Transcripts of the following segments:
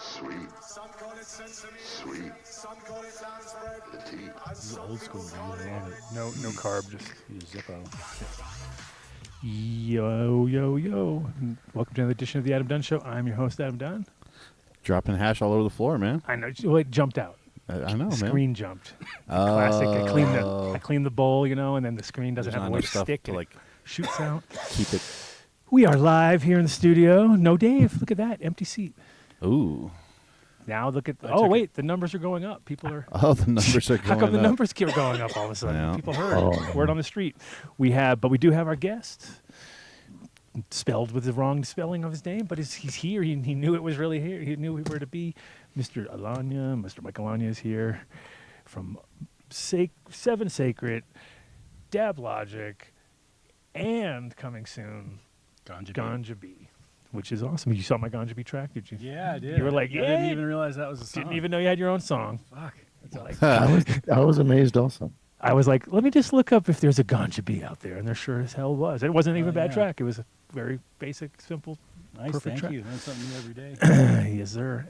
Sweet. Sweet. The tea. This is old school, dude. I love it. No carb, just use Zippo. Yo. Welcome to another edition of the Adam Dunn Show. I'm your host, Adam Dunn. Dropping hash all over the floor, man. I know. Well, it jumped out. I know, man. Screen jumped. Classic. I cleaned the bowl, and then the screen doesn't have a way to stick. To like shoots out. Keep it. We are live here in the studio. No Dave. Look at that. Empty seat. Ooh. Now look at. The numbers are going up. People are. Oh, the numbers are going up. How come the numbers keep going up all of a sudden? Yeah. People heard word on the street. We do have our guest. Spelled with the wrong spelling of his name, but he's here. He knew it was really here. He knew we were to be. Mr. Alanga, Mr. Michelin is here from Seven Sacred, DabLogic, and coming soon, GanjaBee, which is awesome. You saw my GanjaBee track, did you? Yeah, I did. You were like, I didn't even realize that was a song. Didn't even know you had your own song. Fuck. Like, I was amazed also. I was like, let me just look up if there's a GanjaBee out there, and there sure as hell was. It wasn't even a bad track. It was a very basic, simple, nice, perfect track. Thank you. Learn something new every day. Yes, sir.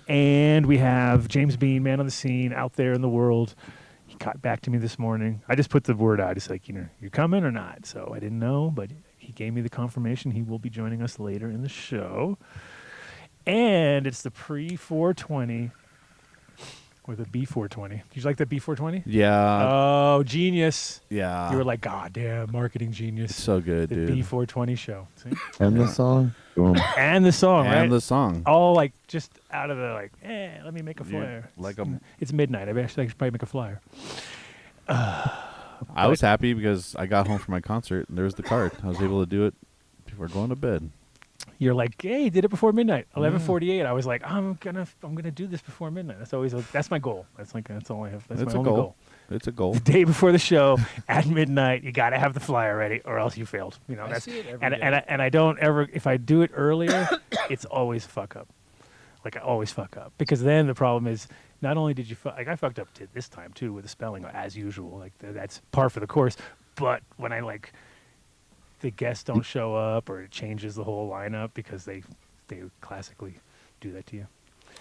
And we have James Bean, man on the scene, out there in the world. He got back to me this morning. I just put the word out. He's like, you coming or not? So I didn't know, but he gave me the confirmation. He will be joining us later in the show. And it's the pre-420 or the B420. Did you like that B420? Yeah. Oh, genius. Yeah. You were like, God damn, marketing genius. It's so good, the dude. The B420 show. See? And the song. Boom. And the song, right? And the song. All like just out of the let me make a flyer. Yeah, it's midnight. I should probably make a flyer. I was happy because I got home from my concert and there was the card. I was able to do it before going to bed. You're like, hey, did it before midnight, 11:48. I was like, I'm gonna do this before midnight. That's my goal. That's all I have. That's my only goal. It's a goal. The day before the show at midnight, you got to have the flyer ready, or else you failed. I see it every day. And I don't ever. If I do it earlier, it's always a fuck up. Like I always fuck up because then the problem is not only did you I fucked up this time too with the spelling as usual. Like that's par for the course. But when I the guests don't show up or it changes the whole lineup because they classically do that to you.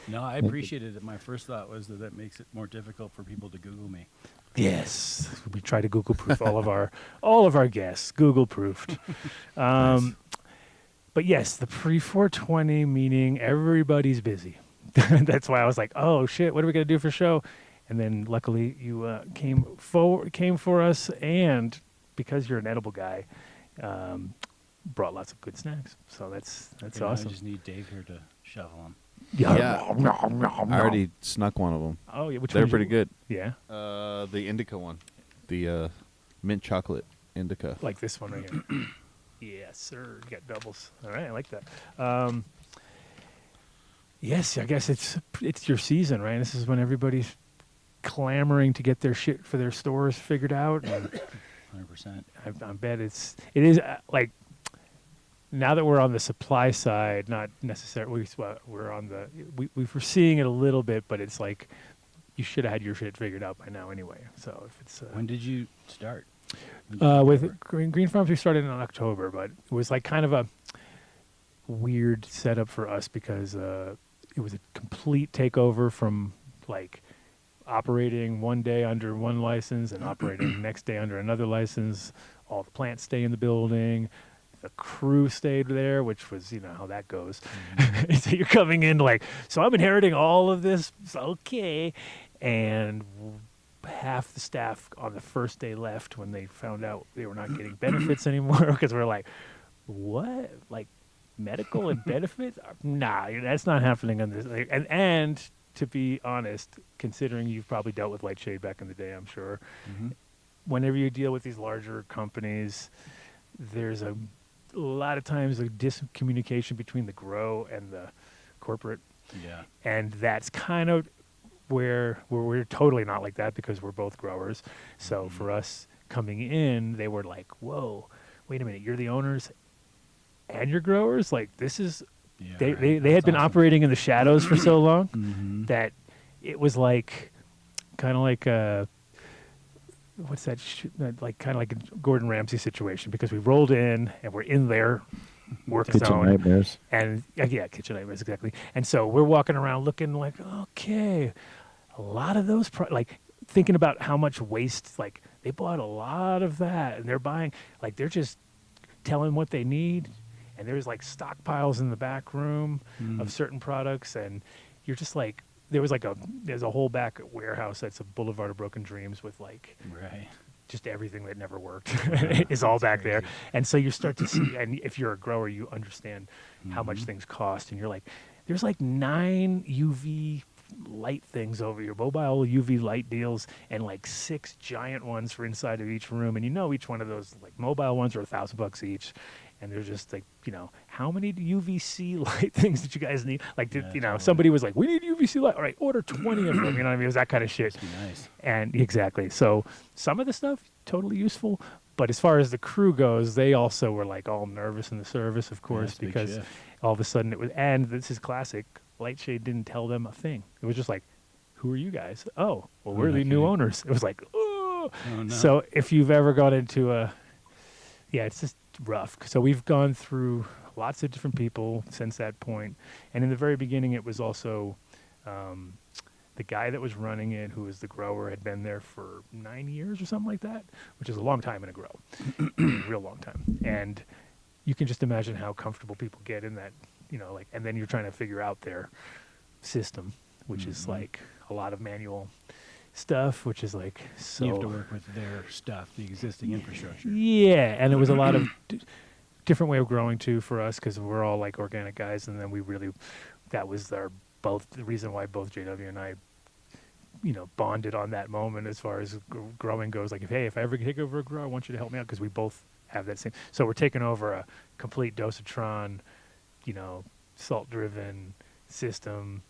No, I appreciated it. My first thought was that makes it more difficult for people to Google me. Yes, we try to Google proof all of our guests. Google proofed. Nice. But yes, the pre-420 meeting, everybody's busy. That's why I was like, oh shit, what are we gonna do for show? And then luckily you came for us, and because you're an edible guy, brought lots of good snacks. So that's awesome. I just need Dave here to shovel them. Yeah. I already snuck one of them. Oh yeah, They're pretty good. Yeah. The indica one, the mint chocolate indica. Like this one right here. Yes, sir. You got doubles. All right, I like that. Yes, I guess it's your season, right? This is when everybody's clamoring to get their shit for their stores figured out. 100%. I bet it is like now that we're on the supply side, not necessarily we're on the we were seeing it a little bit, but it's like you should have had your shit figured out by now anyway. So if it's when did you start? With Green Farms, we started in October, but it was like kind of a weird setup for us because it was a complete takeover from like operating one day under one license and operating next day under another license. All the plants stay in the building. The crew stayed there, which was, how that goes. Mm-hmm. So you're coming in so I'm inheriting all of this. Okay. And half the staff on the first day left when they found out they were not getting benefits anymore because we're like, what? Like medical and benefits? Nah, that's not happening on this. And to be honest, considering you've probably dealt with Lightshade back in the day, I'm sure, whenever you deal with these larger companies, there's a lot of times a discommunication between the grow and the corporate. Yeah. And that's kind of where we're totally not like that because we're both growers. So for us coming in, they were like, whoa, wait a minute, you're the owners and you're growers? Like this is... Yeah, they had been operating in the shadows for so long that it was like kind of like what's that like kind of like a Gordon Ramsay situation because we rolled in and we're in there work Kitchen zone. nightmares. And yeah, kitchen nightmares, exactly. And so we're walking around looking like, okay, a lot of those, like thinking about how much waste, like they bought a lot of that and they're buying, like they're just telling what they need. And there's like stockpiles in the back room of certain products. And you're just like, there's a whole back warehouse that's a Boulevard of Broken Dreams with like, Right. just everything that never worked is all back there. crazy. And so you start to see, and if you're a grower, you understand how much things cost. And you're like, there's like 9 UV light things over here, mobile UV light deals, and like 6 giant ones for inside of each room. And you know, each one of those like mobile ones are $1,000 each. And they're just like, how many UVC light things did you guys need? Like, totally. somebody was like, we need UVC light. All right, order 20 of them. You know what I mean? It was that kind of shit. Must be nice. And exactly. So some of the stuff, totally useful. But as far as the crew goes, they also were like all nervous in the service, of course, it's a big because shift. all of a sudden it was, and this is classic, Lightshade didn't tell them a thing. It was just like, who are you guys? Oh, well, we're no the new kidding. owners. It was like, oh. Oh, no. So if you've ever gone into it's just rough. So we've gone through lots of different people since that point. And in the very beginning, it was also the guy that was running it, who was the grower, had been there for 9 years or something like that, which is a long time in a grow, real long time. And you can just imagine how comfortable people get in that, and then you're trying to figure out their system, which is like a lot of manual stuff, which is like so. You have to work with their stuff, the existing infrastructure. Yeah, and it was a lot of different way of growing too for us, because we're all like organic guys, and then that was the reason why both JW and I, bonded on that moment as far as growing goes. Like, if I ever take over a grow, I want you to help me out, because we both have that same. So we're taking over a complete dosatron, salt-driven system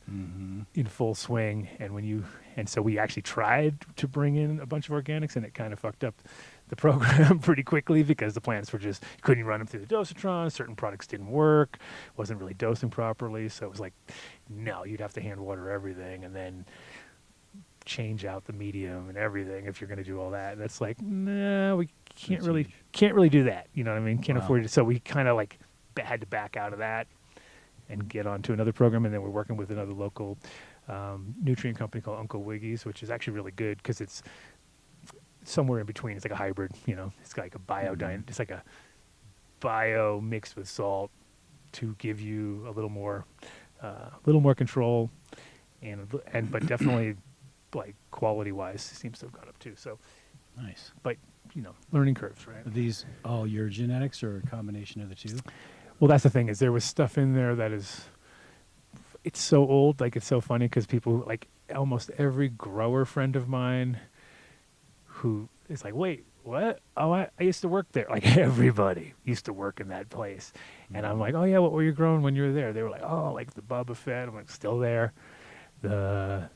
in full swing. And so we actually tried to bring in a bunch of organics, and it kind of fucked up the program pretty quickly, because the plants were just, couldn't run them through the dosatron. Certain products didn't work, wasn't really dosing properly. So it was like, no, you'd have to hand water everything and then change out the medium and everything if you're going to do all that. And that's like, nah, we can't really do that. You know what I mean? Can't afford it. So we kind of like had to back out of that and get onto another program. And then we're working with another local nutrient company called Uncle Wiggy's, which is actually really good, because it's somewhere in between. It's like a hybrid, it's like a it's like a bio mixed with salt to give you a little more control, but definitely like quality wise seems to have gone up too. So Nice. but learning curves, right? Are these all your genetics or a combination of the two? Well, that's the thing, is there was stuff in there that it's so old. Like, it's so funny, because people, like almost every grower friend of mine who is like, wait, what? Oh, I used to work there. Like, everybody used to work in that place. And I'm like, oh yeah, what were you growing when you were there? They were like, oh, like the Boba Fett. I'm like, still there. The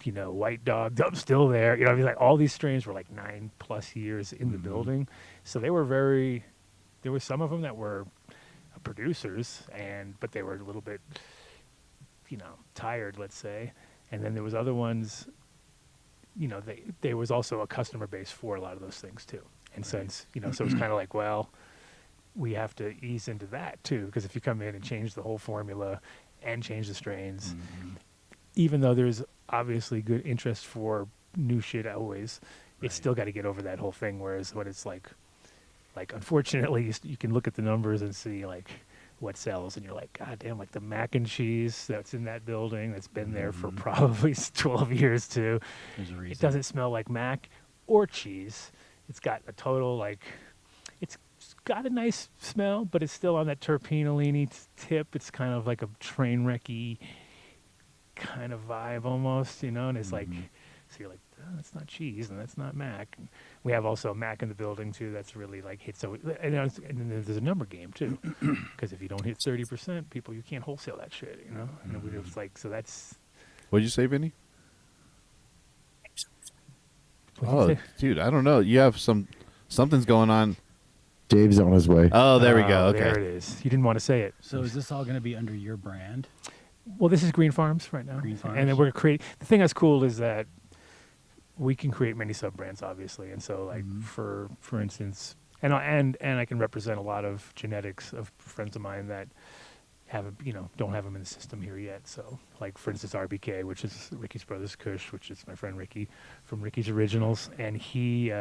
White Dog, I'm still there. I mean, like, all these strains were like 9+ years in the building. So they were there were some of them that were producers, but they were a little bit, tired, let's say. And then there was other ones, there was also a customer base for a lot of those things too. And since, so it's kind of like, well, we have to ease into that too, because if you come in and change the whole formula and change the strains, even though there's obviously good interest for new shit always, it's still got to get over that whole thing. Whereas when it's like unfortunately, you can look at the numbers and see like what sells, and you're like, God damn, like the mac and cheese that's in that building that's been there for probably 12 years too. There's a reason. It doesn't smell like mac or cheese. It's got a total it's got a nice smell, but it's still on that terpenoline tip. It's kind of like a train wrecky kind of vibe almost, and it's like, so you're like, oh, that's not cheese and that's not mac. And we have also mac in the building too. That's really like hit. So and then there's a number game too, because if you don't hit 30%, you can't wholesale that shit, And we was like, so that's. What'd you say, Vinny? What'd you say? Dude, I don't know. You have something's going on. Dave's on his way. Oh, there we go. Okay. There it is. You didn't want to say it. So is this all going to be under your brand? Well, this is Green Farms right now. Green Farms. And then we're creating. The thing that's cool is that we can create many sub brands, obviously. And so, like for instance, and I can represent a lot of genetics of friends of mine that don't have them in the system here yet. So, like for instance, RBK, which is Ricky's brother's Kush, which is my friend Ricky from Ricky's Originals, and he's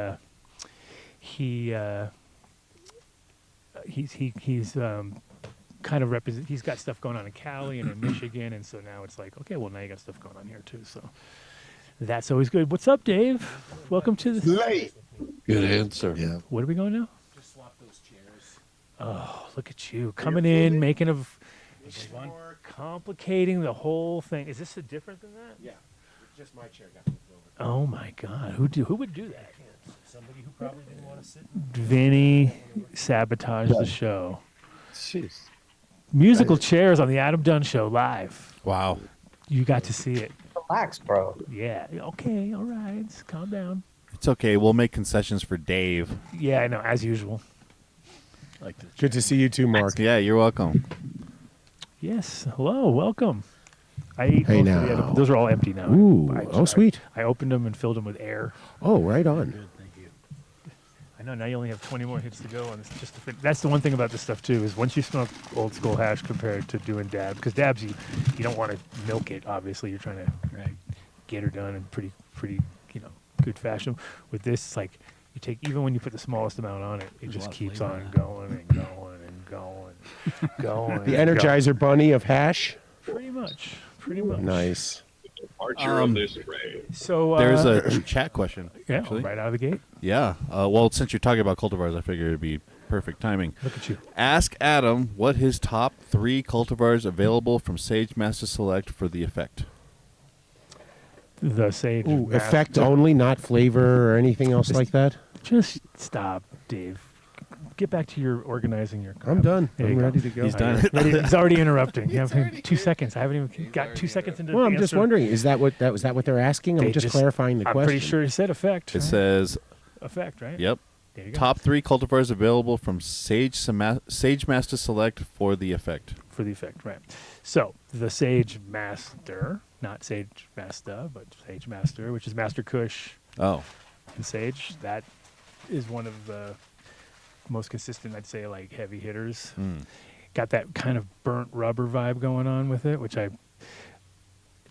kind of represent. He's got stuff going on in Cali and in Michigan, and so now it's like, okay, well now you got stuff going on here too. So that's always good. What's up, Dave? Welcome to the Late. Good answer. Yeah. What are we going now? Just swap those chairs. Oh, look at you coming in, making more complicating the whole thing. Is this different than that? Yeah. Just my chair got moved over. Oh my God, who would do that? Somebody who probably didn't want to sit. Vinny sabotaged the show. Jeez. Musical chairs on the Adam Dunn Show live. Wow. You got to see it. Relax, bro. Yeah. Okay. All right. Calm down. It's okay. We'll make concessions for Dave. Yeah, I know. As usual. Like the Good to see you too, Mark. Yeah, you're welcome. Yes. Hello. Welcome. I ate Hey, most of the now. other- those are all empty now. Ooh. Oh, sweet. I opened them and filled them with air. Oh, right on. good, thank you. I know. Now you only have 20 more hits to go on this. That's the one thing about this stuff too is once you smoke old school hash compared to doing dabs, because dabs you don't want to milk it. Obviously, you're trying to get her done in pretty good fashion. With this, it's like you take even when you put the smallest amount on it, it There's a just lot of keeps flavor on in that. going and going and going, going. The and Energizer Bunny of hash. going. Pretty much. Nice. Departure of this ray. So There's a chat question. yeah, actually. right out of the gate. Yeah. Well, since you're talking about cultivars, I figured it'd be perfect timing. Look at you. Ask Adam what his top 3 cultivars available from Sage Master Select for the effect. The sage. Ooh, master. effect only, not flavor or anything else like that. Just stop, Dave. Get back to your organizing your crap. I'm done. There you I'm go. ready to go. He's done. He's already interrupting. You have 2 seconds. I haven't even got 2 seconds into. Well, the I'm just answer. wondering, was that what they're asking? They I'm just clarifying the I'm question. pretty sure he said effect. It right? says, effect, right? yep. There you go. Top 3 cultivars available from Sage Master Select for the effect. For the effect, right? So the Sage Master, not Sage Master, but Sage Master, which is Master Kush Oh. and Sage. That is one of the most consistent, I'd say, like heavy hitters. Got that kind of burnt rubber vibe going on with it, which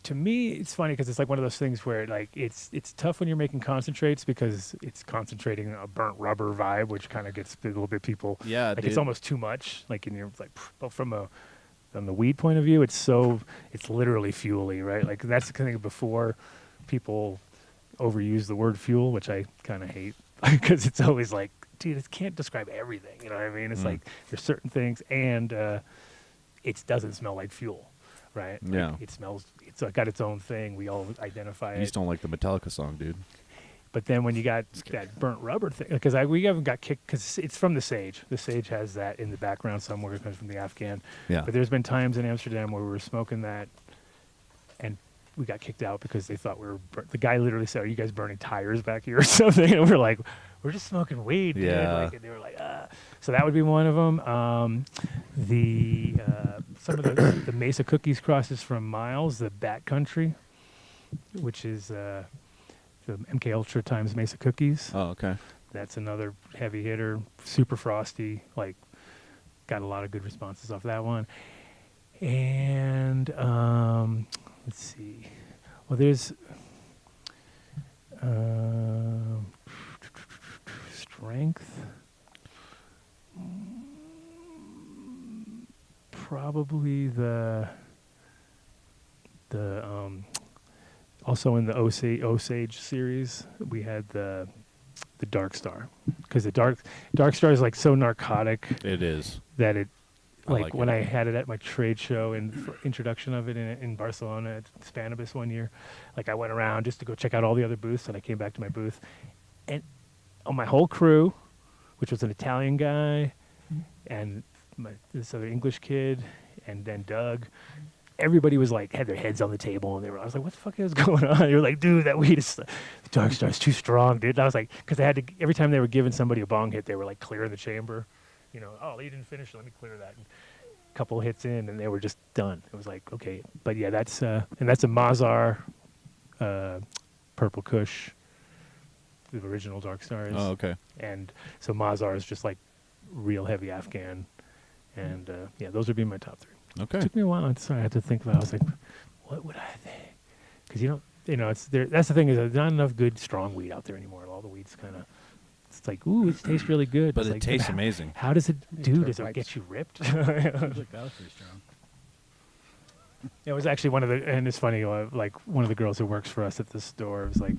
to me, it's funny because it's like one of those things where like it's tough when you're making concentrates because it's concentrating a burnt rubber vibe, which kind of gets a little bit people. Yeah, like dude. it's almost too much. Like in your like, but from the weed point of view, it's literally fuely, right? Like that's the kind of thing before people overuse the word fuel, which I kind of hate because it's always like, dude, it can't describe everything. You know what I mean? It's like there's certain things, and it doesn't smell like fuel, right? Yeah. Like, it smells. It's got its own thing. We all identify You it. just don't like the Metallica song, dude. But then when you got that burnt rubber thing, because we haven't got kicked, because it's from the Sage. The Sage has that in the background somewhere. It comes from the Afghan. Yeah. But there's been times in Amsterdam where we were smoking that, and we got kicked out because they thought we were. The guy literally said, "Are you guys burning tires back here or something?" And we're like, "We're just smoking weed." Dude. Yeah. Like, and they were like, "Ah." So that would be one of them. Some of the Mesa Cookies crosses from Miles, the Backcountry, which is the MK Ultra times Mesa Cookies. Oh, okay. That's another heavy hitter, super frosty. Like, got a lot of good responses off that one. And let's see. Well, there's strength. Probably the also in the Osage series we had the Dark Star, because the Dark Star is like so narcotic It is. that it I like like when it. I had it at my trade show and for introduction of it in Barcelona at Spanibus one year, like I went around just to go check out all the other booths, and I came back to my booth, and on my whole crew, which was an Italian guy and this other English kid, and then Doug, everybody was like, had their heads on the table, and I was like, what the fuck is going on? They were like, dude, that weed is, the Dark Star is too strong, dude. And I was like, because they had to, every time they were giving somebody a bong hit, they were like clearing the chamber, you know, oh, you didn't finish, let me clear that. And a couple hits in, and they were just done. It was like, okay. But yeah, and that's a Mazar Purple Kush. the original Dark Stars. Oh, okay. And so Mazar is just like real heavy Afghan. And yeah, those would be my top 3. Okay. It took me a while. I had to think about it. I was like, what would I think? Because it's there. That's the thing is there's not enough good strong weed out there anymore. All the weeds kind of, it's like, ooh, it tastes really good. But It's it like, tastes amazing. How does it do? turn Does it pipes. get you ripped? Seems like that was pretty strong. It was actually one of the, and it's funny, like one of the girls who works for us at the store was like,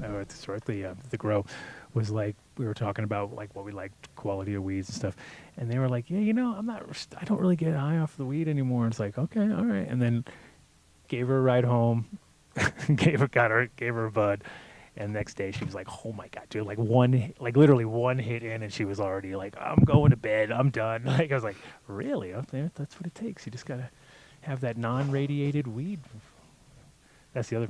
at the store, at the grow, was like, we were talking about like what we liked, quality of weeds and stuff, and they were like, yeah, I don't really get high off the weed anymore. And it's like, okay, all right, and then gave her a ride home, gave her a bud, and next day she was like, oh my god, dude, literally one hit in, and she was already like, I'm going to bed, I'm done. Like I was like, really? Up there, that's what it takes. You just gotta have that non-radiated weed. That's the other,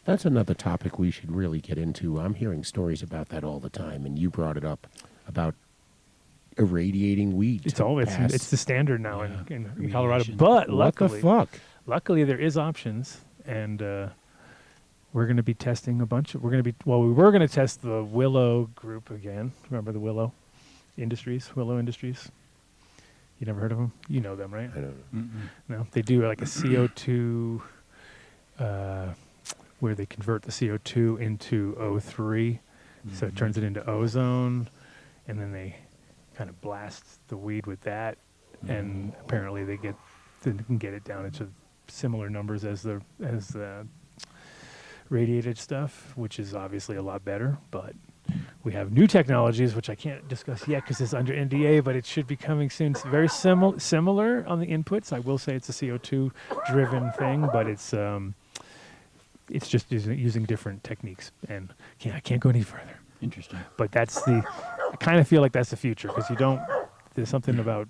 That's another topic we should really get into. I'm hearing stories about that all the time, and you brought it up about irradiating weed. It's to all pass. it's the standard now in Remediation. Colorado. But What the fuck? luckily there is options, and we're going to be testing a bunch of. We were going to test the Willow group again. Remember the Willow Industries? You never heard of them? You know them, right? I don't know. No, they do like a CO2, where they convert the CO2 into O3, so it turns it into ozone, and then they kind of blast the weed with that, and apparently they can get it down into similar numbers as the radiated stuff, which is obviously a lot better, but. We have new technologies, which I can't discuss yet because it's under NDA, but it should be coming soon. It's very similar on the inputs. I will say it's a CO2-driven thing, but it's just using different techniques. And I can't go any further. Interesting. But I kind of feel like that's the future because there's something about,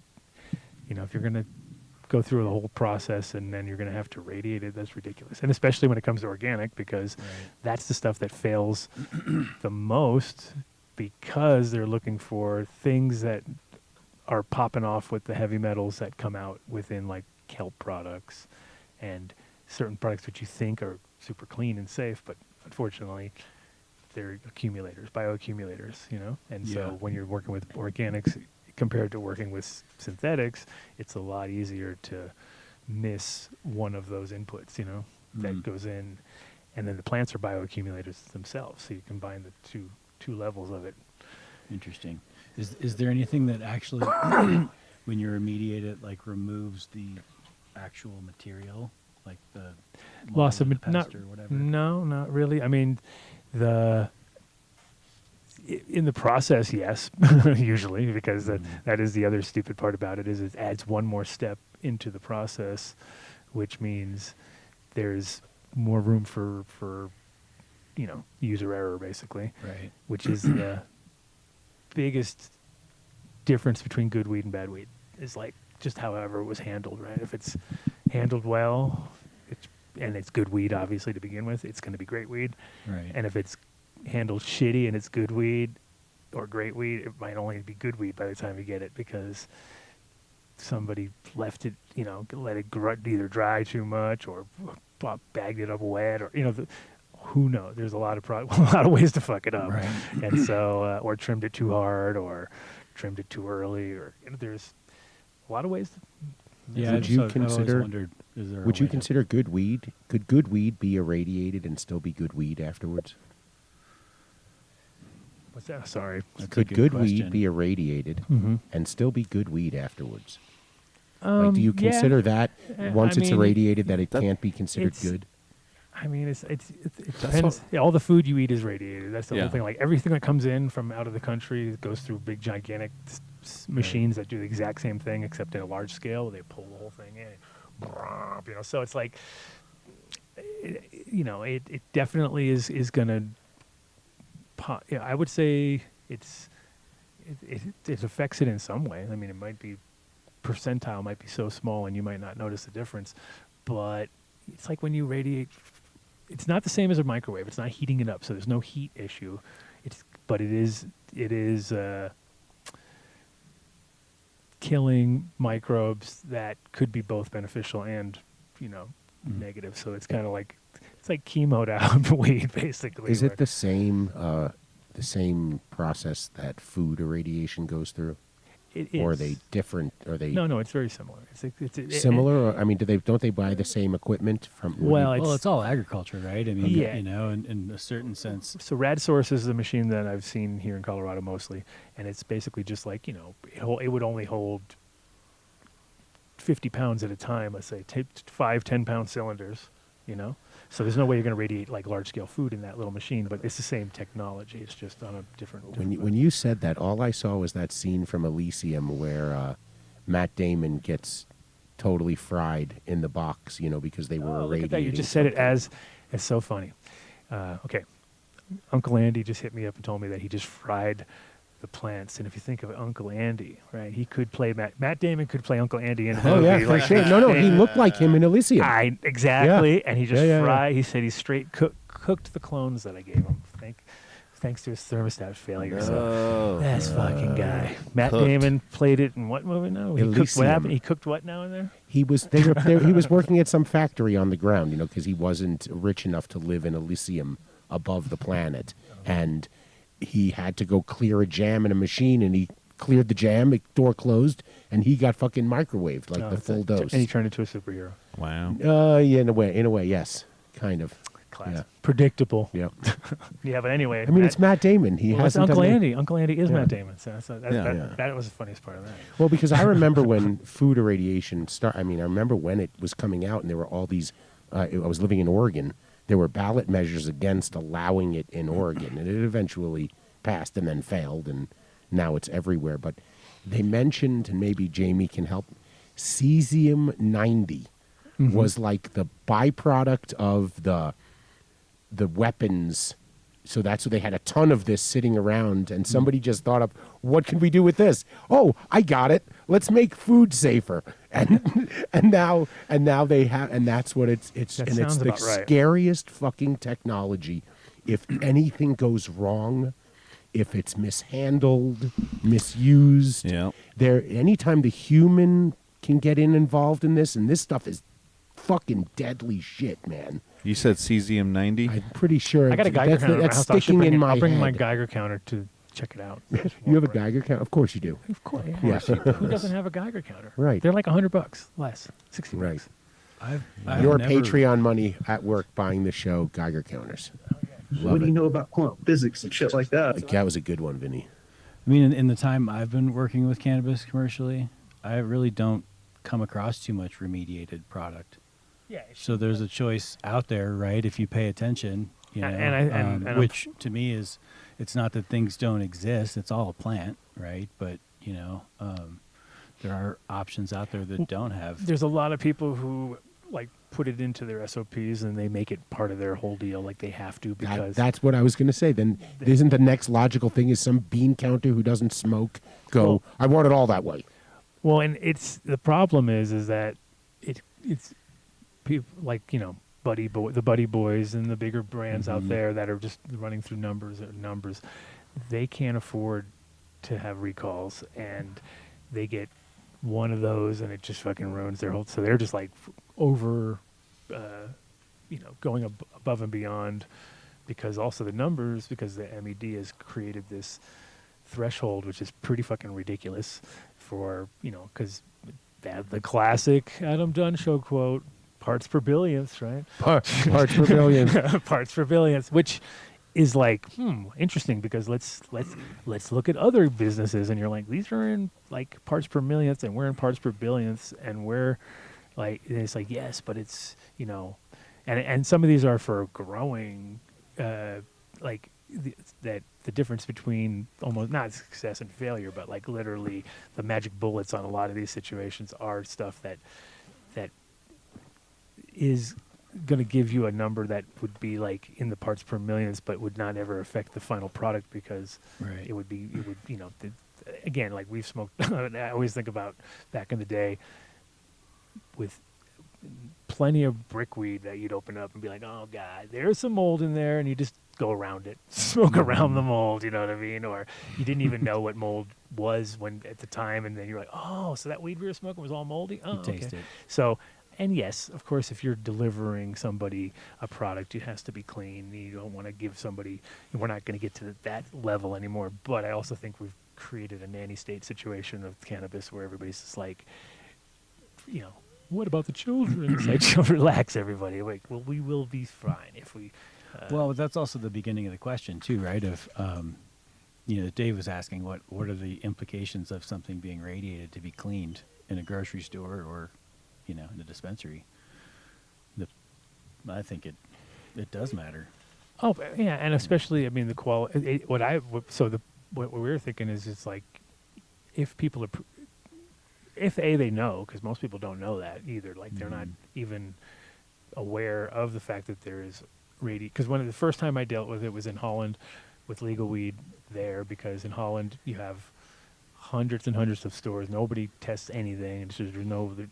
if you're going to go through the whole process and then you're going to have to radiate it, that's ridiculous. And especially when it comes to organic, because that's the stuff that fails the most because they're looking for things that are popping off with the heavy metals that come out within like kelp products and certain products which you think are super clean and safe, but unfortunately they're bioaccumulators, And so when you're working with organics compared to working with synthetics, it's a lot easier to miss one of those inputs, that goes in. And then the plants are bioaccumulators themselves, so you combine the two levels of it. Interesting. Is there anything that actually, when you remediate it, like removes the actual material, like the Loss of mold, pest not or whatever? No, not really. I mean, in the process, yes, usually, because that is the other stupid part about it, is it adds one more step into the process, which means there's more room for user error, basically. Right. Which is the biggest difference between good weed and bad weed, is like just however it was handled, right? If it's handled well, it's good weed, obviously, to begin with, it's going to be great weed. Right. And if it's handled shitty and it's good weed or great weed, it might only be good weed by the time you get it because somebody left it, let it either dry too much or bagged it up wet, or who knows? There's a lot of ways to fuck it up, Right. And so or trimmed it too hard or trimmed it too early, or there's a lot of ways. Yeah. Would you I've always consider- wondered, is there a Would you way to- consider good weed? Could good weed be irradiated and still be good weed afterwards? What's that? Sorry. That's a Could good question. weed be irradiated and still be good weed afterwards? Um, Do you yeah. consider that once I it's mean, irradiated that it can't be considered it's- good? I mean, it depends. Yeah, all the food you eat is radiated. That's the whole thing. Like everything that comes in from out of the country goes through big, gigantic machines that do the exact same thing, except at a large scale. They pull the whole thing in. So it's like, it definitely is going to. I would say it affects it in some way. I mean, it might be percentile might be so small, and you might not notice the difference, but it's like when you radiate. It's not the same as a microwave. It's not heating it up, so there's no heat issue. But it is killing microbes that could be both beneficial and, negative. So it's kind of like chemo to out weed, basically. Is it the same the same process that food irradiation goes through? It Or are is. they different? Are they No, it's very similar. similar? Or, I mean, don't they buy the same equipment from? Well, Well, it's all agriculture, right? I mean, Yeah. you know, in a certain sense. So RadSource is the machine that I've seen here in Colorado mostly, and it's basically just like, you know, it would only hold 50 pounds at a time, let's say, 5, 10-pound cylinders, you know? So there's no way you're going to radiate like large-scale food in that little machine, but it's the same technology. It's just on a different When you said that, all I saw was that scene from Elysium where Matt Damon gets totally fried in the box, you know, because they were look irradiating. at that. You just said it something. as so funny. Okay. Uncle Andy just hit me up and told me that he just fried the plants. And if you think of Uncle Andy, right, he could play Matt Damon could play Uncle Andy in a Oh movie. yeah, for like, sure. No, he looked like him in Elysium. Exactly. And he just Yeah. fried. He said he straight cooked the clones that I gave him. Thanks to his thermostat failure. So Oh. that's fucking guy. Matt Cooked. Damon played it in what movie now? He cooked what Elysium. happened? He cooked what now in there? He was he was working at some factory on the ground, you know, because he wasn't rich enough to live in Elysium above the planet, and he had to go clear a jam in a machine, and he cleared the jam, the door closed, and he got fucking microwaved like No, the full dose. And he turned into a superhero. Wow. Yeah, in a way, yes, kind of. Class. Yeah. Predictable. Yeah. Yeah, but anyway. I mean, it's Matt Damon. He Well, that's hasn't Uncle done Andy. Uncle Andy is Yeah. Matt Damon. So Yeah. that was the funniest part of that. Well, because I remember when food irradiation started. I mean, I remember when it was coming out, and there were all these. I was living in Oregon. There were ballot measures against allowing it in Oregon, and it eventually passed and then failed, and now it's everywhere. But they mentioned, and maybe Jamie can help. Cesium-90 was like the byproduct of the weapons. So that's what they had a ton of this sitting around, and somebody just thought up, what can we do with this? Oh, I got it. Let's make food safer. And now they have, and that's what it's That and it's sounds the about right. scariest fucking technology. If anything goes wrong, if it's mishandled, misused, Yeah. anytime the human can get involved in this, and this stuff is fucking deadly shit, man. You said cesium 90? I'm pretty sure I got a Geiger that's, counter in my that's house. I should sticking bring in it- my I'll bring my head. Geiger counter to check it out. You have a Geiger counter? Of course you do. Of course. Yeah. Who doesn't have a Geiger counter? Right. They're like $100 less, $60. Right. I've Your never- Patreon money at work buying the show Geiger counters. Love What do it. you know about quantum physics and shit like that? That was a good one, Vinny. I mean, in the time I've been working with cannabis commercially, I really don't come across too much remediated product. Yeah. So there's a choice out there, right? If you pay attention, you know, And which to me is, it's not that things don't exist; it's all a plant, right? But you know, there are options out there that don't have. there's a lot of people who like put it into their SOPs and they make it part of their whole deal, like they have to because That's what I was going to say. Then isn't the next logical thing is some bean counter who doesn't smoke go, Well- I want it all that way. well, and it's the problem is that it's people like the Buddy Boys and the bigger brands out there that are just running through numbers. They can't afford to have recalls, and they get one of those, and it just fucking ruins their whole. So they're just like over, going above and beyond, because also the numbers, because the MED has created this threshold, which is pretty fucking ridiculous for because the classic Adam Dunn show quote. Parts per billionth, right? Parts per billion. Parts per billionth, which is like interesting because let's look at other businesses, and you're like, these are in like parts per millionth, and we're in parts per billionths, and we're like, and it's like, yes, but it's and some of these are for growing, like that the difference between almost not success and failure, but like literally the magic bullets on a lot of these situations are stuff that is going to give you a number that would be like in the parts per millions, but would not ever affect the final product because Right. it would again, like we've smoked. I always think about back in the day with plenty of brickweed that you'd open up and be like, oh God, there's some mold in there, and you just go around it, smoke around the mold, you know what I mean? Or you didn't even know what mold was when at the time, and then you're like, oh, so that weed we were smoking was all moldy? Oh, You taste okay. it. So And yes, of course, if you're delivering somebody a product, it has to be clean. You don't want to give somebody. We're not going to get to that level anymore. But I also think we've created a nanny state situation of cannabis where everybody's just like, what about the children? It's like, relax, everybody. Like, well, we will be fine if we. Well, that's also the beginning of the question too, right? Of Dave was asking what are the implications of something being radiated to be cleaned in a grocery store or, in a dispensary. I think it does matter. Oh yeah, and especially the quality. What we were thinking is it's like if people are, if they know, because most people don't know that either. Like they're not even aware of the fact that there is because the first time I dealt with it was in Holland with legal weed there, because in Holland you have hundreds and hundreds of stores. Nobody tests anything. And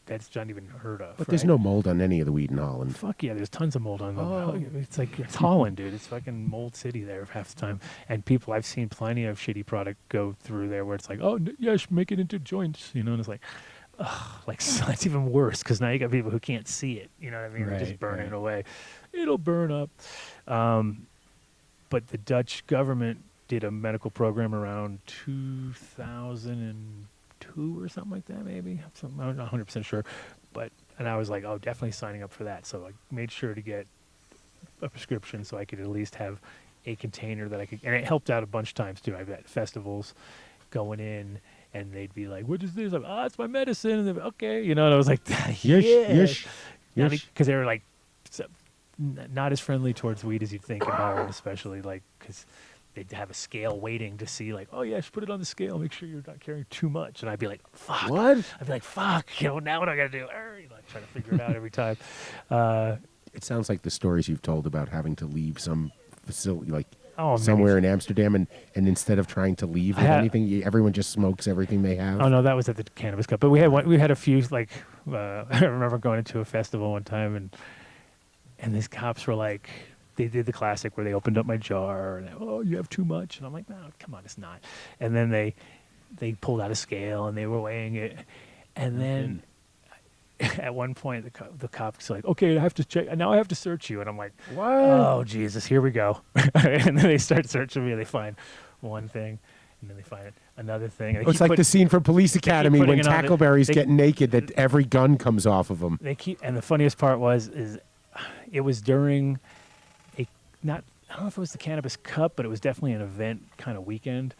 that's not even heard of. But there's no mold on any of the weed in Holland. Fuck yeah, there's tons of mold on them. It's Holland, dude. It's fucking mold city there half the time. And I've seen plenty of shitty product go through there where it's like, oh, yes, make it into joints, and it's like, ugh, like, so it's even worse because now you got people who can't see it, you know what I mean? They're just burning it away. It'll burn up. But the Dutch government did a medical program around 2002 or something like that, maybe. I'm not 100% sure. And I was like, oh, definitely signing up for that. So I made sure to get a prescription so I could at least have a container that I could. And it helped out a bunch of times, too. I've had festivals going in, and they'd be like, what is this? I'm like, it's my medicine. And they'd be, okay. And I was like, yes. Because they were like, not as friendly towards weed as you'd think in Holland, especially because they'd have a scale waiting to see, like, oh, yeah, just put it on the scale. Make sure you're not carrying too much. And I'd be like, fuck. What? I'd be like, fuck. Now what do I got to do? Trying to figure it out every time. It sounds like the stories you've told about having to leave some facility, like Oh, somewhere in Amsterdam, and instead of trying to leave with anything, everyone just smokes everything they have. Oh no, that was at the Cannabis Cup. But we had a few, like I remember going into a festival one time, and these cops were like, they did the classic where they opened up my jar and oh, you have too much, and I'm like, no, come on, it's not. And then they pulled out a scale and they were weighing it, and then at one point the cop's like, okay, I have to check now, I have to search you, and I'm like, What? Oh Jesus, here we go. And then they start searching me, and they find one thing, and then they find another thing. It's like the scene from Police Academy when Tackleberry's getting naked, that every gun comes off of him. And the funniest part is it was during I don't know if it was the Cannabis Cup, but it was definitely an event kind of weekend,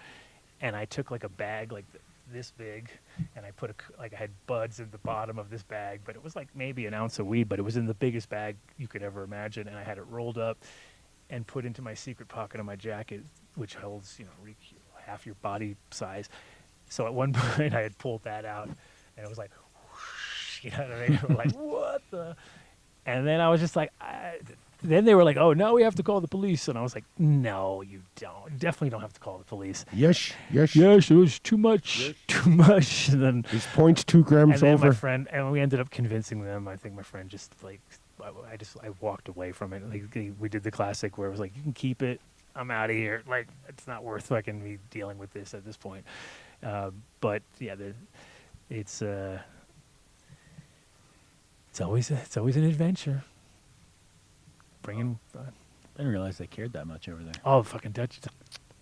and I took like a bag like this big, and I put I had buds in the bottom of this bag, but it was like maybe an ounce of weed, but it was in the biggest bag you could ever imagine, and I had it rolled up and put into my secret pocket of my jacket, which holds half your body size. So at one point I had pulled that out, and it was like, whoosh, you know what I mean? We're like, what the? And then I was just like, then they were like, oh, now we have to call the police. And I was like, no, you don't. You definitely don't have to call the police. Yes, it was too much, too much. And then it's 0.2 grams and over. My friend, and we ended up convincing them. I think my friend just like, I walked away from it. Like we did the classic where it was like, you can keep it. I'm out of here. Like, it's not worth fucking me dealing with this at this point. But yeah, it's always an adventure. Bringing. I didn't realize they cared that much over there. Oh, fucking Dutch!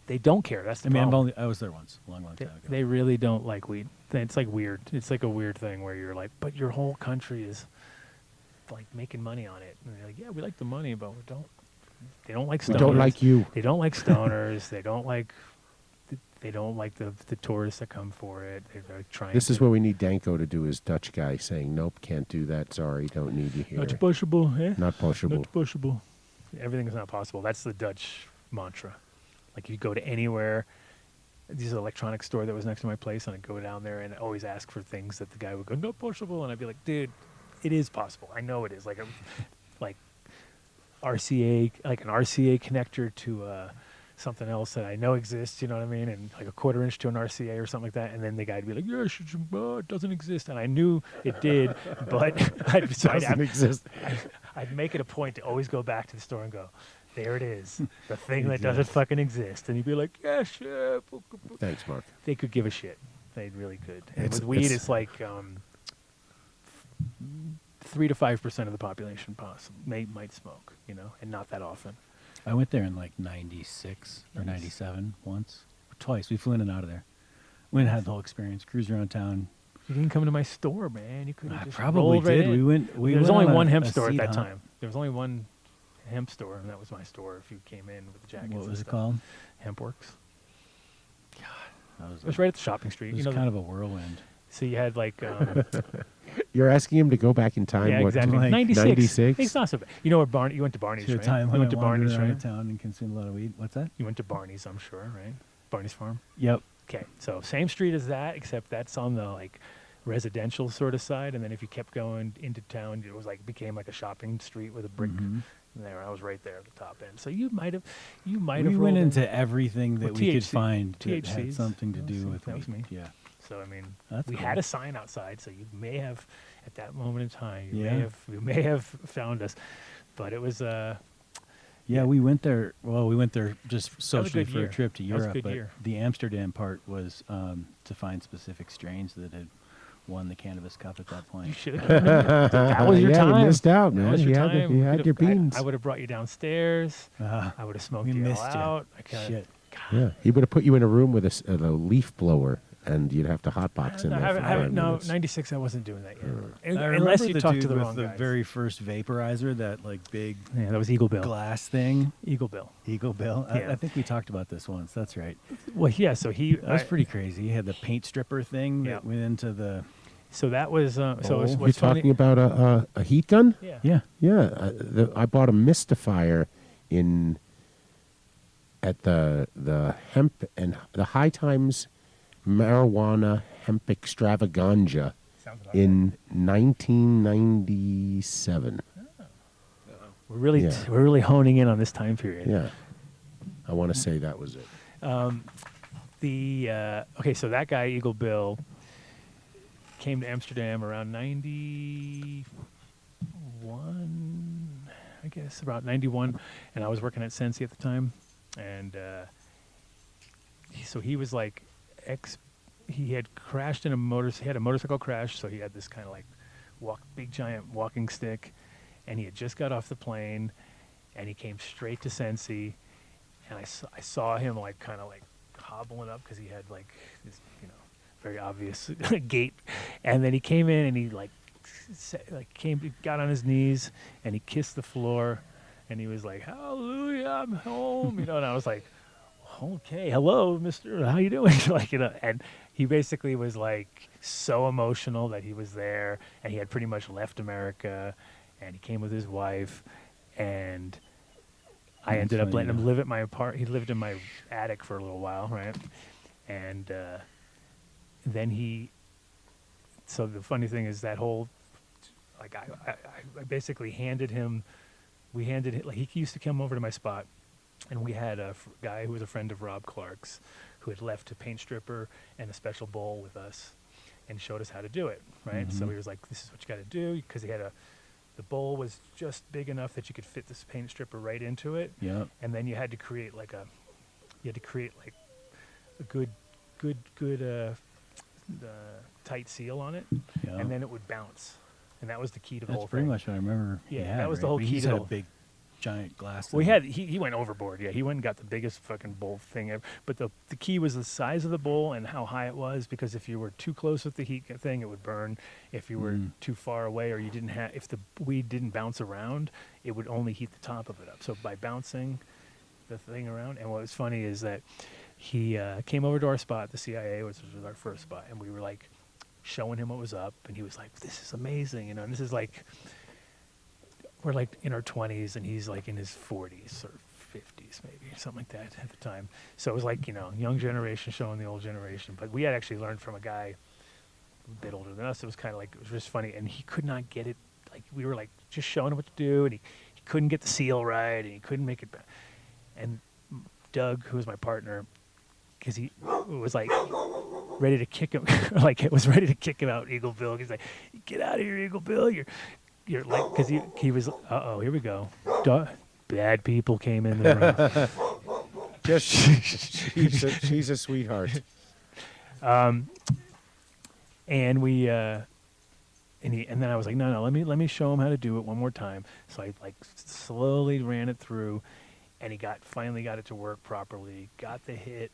They don't care. That's the problem. I was there once, a long time ago. They really don't like weed. It's like weird. It's like a weird thing where you're like, but your whole country is like making money on it. And they're like, yeah, we like the money, but we don't. They don't like stoners. We don't like you. They don't like stoners. They don't like the tourists that come for it. They're trying. This is where we need Danko to do his Dutch guy, saying, "Nope, can't do that. Sorry, don't need you here." Not possible, eh? Not possible. Not possible. Everything is not possible. That's the Dutch mantra. Like you go to anywhere. There's an electronics store that was next to my place, and I'd go down there and always ask for things that the guy would go, "Not possible," and I'd be like, "Dude, it is possible. I know it is." Like RCA, like an RCA connector to something else that I know exists, you know what I mean? And like a 1/4 inch to an RCA or something like that. And then the guy'd be like, yeah, it doesn't exist. And I knew it did, but I'd make it a point to always go back to the store and go, there it is, the thing that doesn't fucking exist. And he'd be like, yeah, sure. Thanks, Mark. They could give a shit. They really could. And with weed, it's like 3 to 5% of the population might smoke, you know, and not that often. I went there in like 96 or 97 once. Twice. We flew in and out of there. Went and had the whole experience. Cruised around town. You didn't come to my store, man. You could have I just probably rolled right did. in. We went. There was only on one a hemp store at seed that hunt. time. There was only one hemp store, and that was my store. If you came in with the jackets, What and was it stuff. called? Hempworks. That It was right at the shopping street. It was You know, kind of a whirlwind. so you had like You're asking him to go back in time. yeah, what, exactly. like 96. 96? It's not so bad. You know where Barney? You went to Barney's, To a right? time You when went to I wandered Barney's, around right? town and consumed a lot of weed. What's that? You went to Barney's, I'm sure, right? Barney's Farm. Yep. Okay, so same street as that, except that's on the like residential sort of side, and then if you kept going into town, it was like became like a shopping street with a brick. Mhm. There, I was right there at the top end. So you might have We rolled went in. into everything that Well, we could THC find that had THCs. something to That do was- with that was weed. me. Yeah. So I mean, That's we cool. had a sign outside, so you may have, at that moment in time, Yeah. you may have found us, but it was Yeah, we went there. Well, we went there just socially good for year. a trip to That was a Europe. good But year. the Amsterdam part was to find specific strains that had won the Cannabis Cup at that you point. should have. That was your yeah, time. you missed out, That man. was your You had, time. you had Could've- your beans. I would have brought you downstairs. Uh, I would have smoked we you all missed you. out. I kinda- Shit. yeah, he would have put you in a room with a leaf blower, and you'd have to hotbox in No, there. for 5 no, minutes. 96. I wasn't doing that yet. I Unless remember you the talked dude to the with wrong the guys. very first vaporizer, that like big Yeah, that was Eagle Bill. glass thing. Eagle Bill. Eagle Bill. Yeah. I think we talked about this once. That's right. Well, yeah. So he. That was pretty crazy. He had the paint stripper thing Yeah. that went into the. So that was. So Oh, what's You're funny? talking about a heat gun? Yeah. Yeah. Yeah, I bought a mystifier at the hemp and the High Times marijuana hemp extravaganza Sounds about in 1997. We're Yeah. really honing in on this time period. Yeah, I want to say that was it. Okay, so that guy Eagle Bill came to Amsterdam around 91, I guess, about 91, and I was working at Sensi at the time, and so he was like he had crashed in he had a motorcycle crash, so he had this kind of like big giant walking stick, and he had just got off the plane, and he came straight to Sensi, and I saw him like kind of like hobbling up because he had like this, you know, very obvious gait, and then he came in and he got on his knees and he kissed the floor, and he was like, "Hallelujah, I'm home," you know, and I was like, "Okay, hello, Mister, how you doing?" Like, you know, and he basically was like so emotional that he was there, and he had pretty much left America, and he came with his wife, and I That's ended up funny, letting him yeah. live at my he lived in my attic for a little while, right? And then so the funny thing is that whole, like I basically like he used to come over to my spot, and we had a guy who was a friend of Rob Clark's who had left a paint stripper and a special bowl with us and showed us how to do it, right? So Mhm. he was like, "This is what you got to do," because he had the bowl was just big enough that you could fit this paint stripper right into it, Yep. and then you had to create like a good tight seal on it, Yeah. and then it would bounce, and that was the key to the That's whole pretty thing. much what I remember. he Yeah, had, that was the right? whole But key he's to had the- a big, giant glass. Well, thing. he went overboard. Yeah, he went and got the biggest fucking bowl thing ever. But the key was the size of the bowl and how high it was, because if you were too close with the heat thing, it would burn. If you were too far away, or you didn't have, if the weed didn't bounce around, it would only heat the top of it up. So by bouncing the thing around, and what was funny is that he came over to our spot, the CIA, which was our first spot, and we were like showing him what was up, and he was like, "This is amazing," you know. And this is like, we're like in our 20s, and he's like in his 40s or 50s, maybe something like that at the time. So it was like, you know, young generation showing the old generation. But we had actually learned from a guy a bit older than us. It was kind of like, it was just funny, and he could not get it. Like, we were like just showing him what to do, and he couldn't get the seal right, and he couldn't make it back. And Doug, who was my partner, because he was like ready to kick him, like it was ready to kick him out, Eagle Bill. He's like, "Get out of here, Eagle Bill! You're like," because he was, here we go. Bad people came in the room. Just she's a sweetheart. And we and then I was like, no, let me show him how to do it one more time. So I like slowly ran it through, and he finally got it to work properly. Got the hit,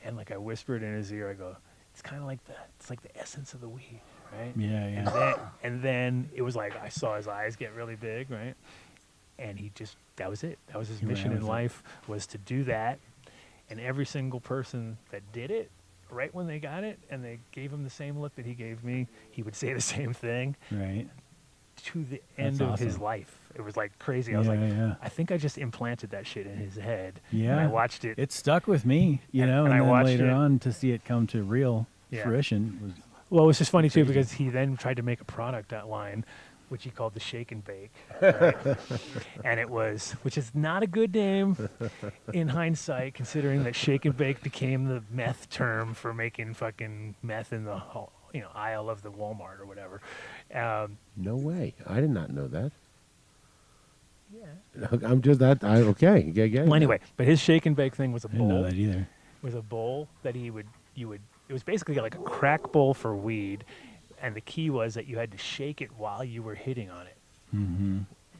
and like I whispered in his ear, I go, it's kind of like the essence of the weed, right? Yeah. And then it was like I saw his eyes get really big, right? And that was it. That was his mission in life, was to do that. And every single person that did it, right when they got it, and they gave him the same look that he gave me, he would say the same thing. Right. To the end of his life. It was like crazy. I was like, I think I just implanted that shit in his head. Yeah. And I watched it. It stuck with me, and I then watched later it. on to see it come to real fruition was Well, it was just funny too, because he then tried to make a product line, which he called the Shake and Bake, right? And which is not a good name in hindsight, considering that Shake and Bake became the meth term for making fucking meth in the aisle of the Walmart or whatever. No way. I did not know that. Yeah. I'm just that. Okay. Yeah. Well, anyway, but his Shake and Bake thing was a I didn't bowl. know that either. Was a bowl that you would. It was basically like a crack bowl for weed, and the key was that you had to shake it while you were hitting on it. Mm-hmm.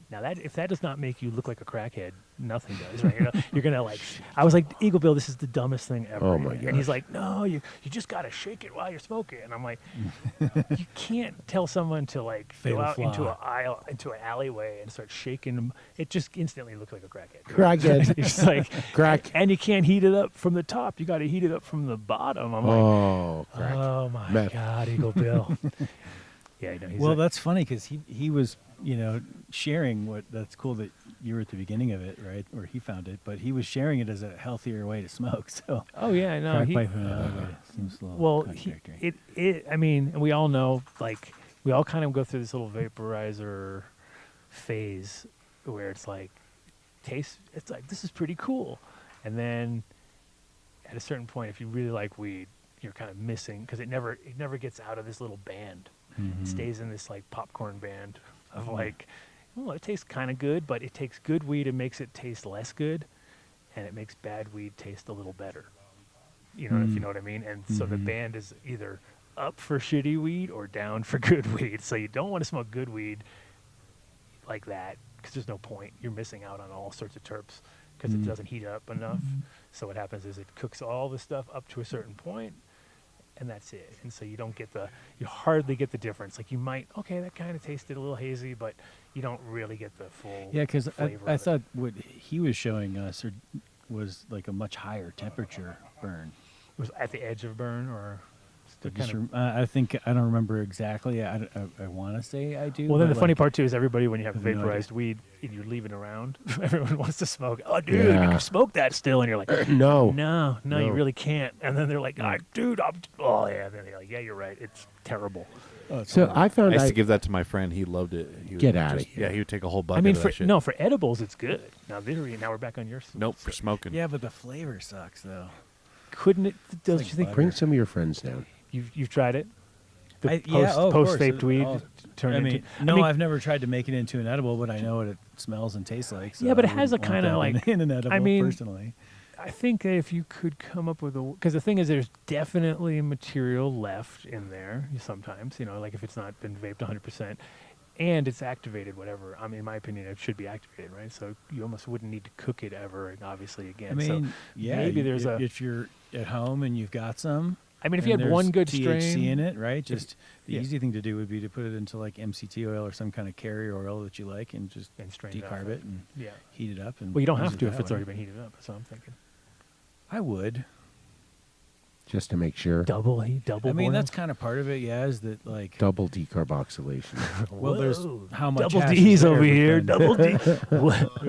Now if that does not make you look like a crackhead, nothing does, right? You're gonna like. I was like, Eagle Bill, this is the dumbest thing ever. Oh my And he's like, no, you just gotta shake it while you're smoking. And I'm like, you can't tell someone to like Fatal go out flaw. into an alleyway and start shaking them. It just instantly looks like a crackhead. Crackhead. It's like Crack. and you can't heat it up from the top. You got to heat it up from the bottom. I'm like, Oh, crack. oh my Meth. God, Eagle Bill. Yeah, no, he's Well, like, that's funny because he was sharing that's cool that you were at the beginning of it, right? Or he found it, but he was sharing it as a healthier way to smoke. So oh yeah, no, crack he, pipe in another way seems a little well, contradictory. I mean, we all know, like, we all kind of go through this little vaporizer phase where it's like, it's like, this is pretty cool. And then at a certain point, if you really like weed, you're kind of missing, because it never gets out of this little band. Mhm. It stays in this like popcorn band of like, well, it tastes kind of good, but it takes good weed and makes it taste less good, and it makes bad weed taste a little better. You know, if you know what I mean? And so the band is either up for shitty weed or down for good weed. So you don't want to smoke good weed like that, because there's no point. You're missing out on all sorts of terps because it doesn't heat up enough. So what happens is it cooks all the stuff up to a certain point, and that's it. And so you hardly get the difference. Like you might, okay, that kind of tasted a little hazy, but you don't really get the full Yeah, because flavor I of it. thought what he was showing us was like a much higher temperature burn. It was at the edge of burn, or But kind of. I think I don't remember exactly. I want to say I do. Well, then but the funny like, part too is everybody, when you have I have no idea. vaporized weed and you leave it around, everyone wants to smoke. Oh, dude, you Yeah. can smoke that still, and you're like, No. no, you No. really can't. And then they're like, dude, oh yeah. And then they're like, yeah, you're right. It's terrible. So I found I used to give that to my friend. He loved it. He would Get outta here. Yeah, he would take a whole bucket I mean, of that shit. for edibles, it's good. Now we're back on yours. Nope, for smoking. Yeah, but the flavor sucks though. Couldn't it? Don't like you think? butter. bring some of your friends down. You've tried it? The Of course. post-vaped weed I'll- turned I into. mean, no, I've never tried to make it into an edible, but I know what it smells and tastes like. So Yeah, but it I has a wouldn't want kinda that one like- in an edible. I mean, personally, I think that if you could come up with because the thing is, there's definitely material left in there sometimes, like if it's not been vaped 100%, and it's activated, whatever. I mean, in my opinion, it should be activated, right? So you almost wouldn't need to cook it ever, obviously, again. I mean, so yeah, maybe there's if you're at home and you've got some. I mean, if you and had one there's good THC strain in it, right? Just the yeah. easy thing to do would be to put it into like MCT oil or some kind of carrier oil that you like, and just And strain it decarb off. it and Yeah. heat it up. And Well, you don't use have it to if that it's way. already been heated up. That's what I'm thinking. I would. Just to make sure. Double heat, double I mean, boil? that's kind of part of it. Yeah, is that like Double decarboxylation. well, there's Whoa, how much double hash is D's there over here. within- Double D.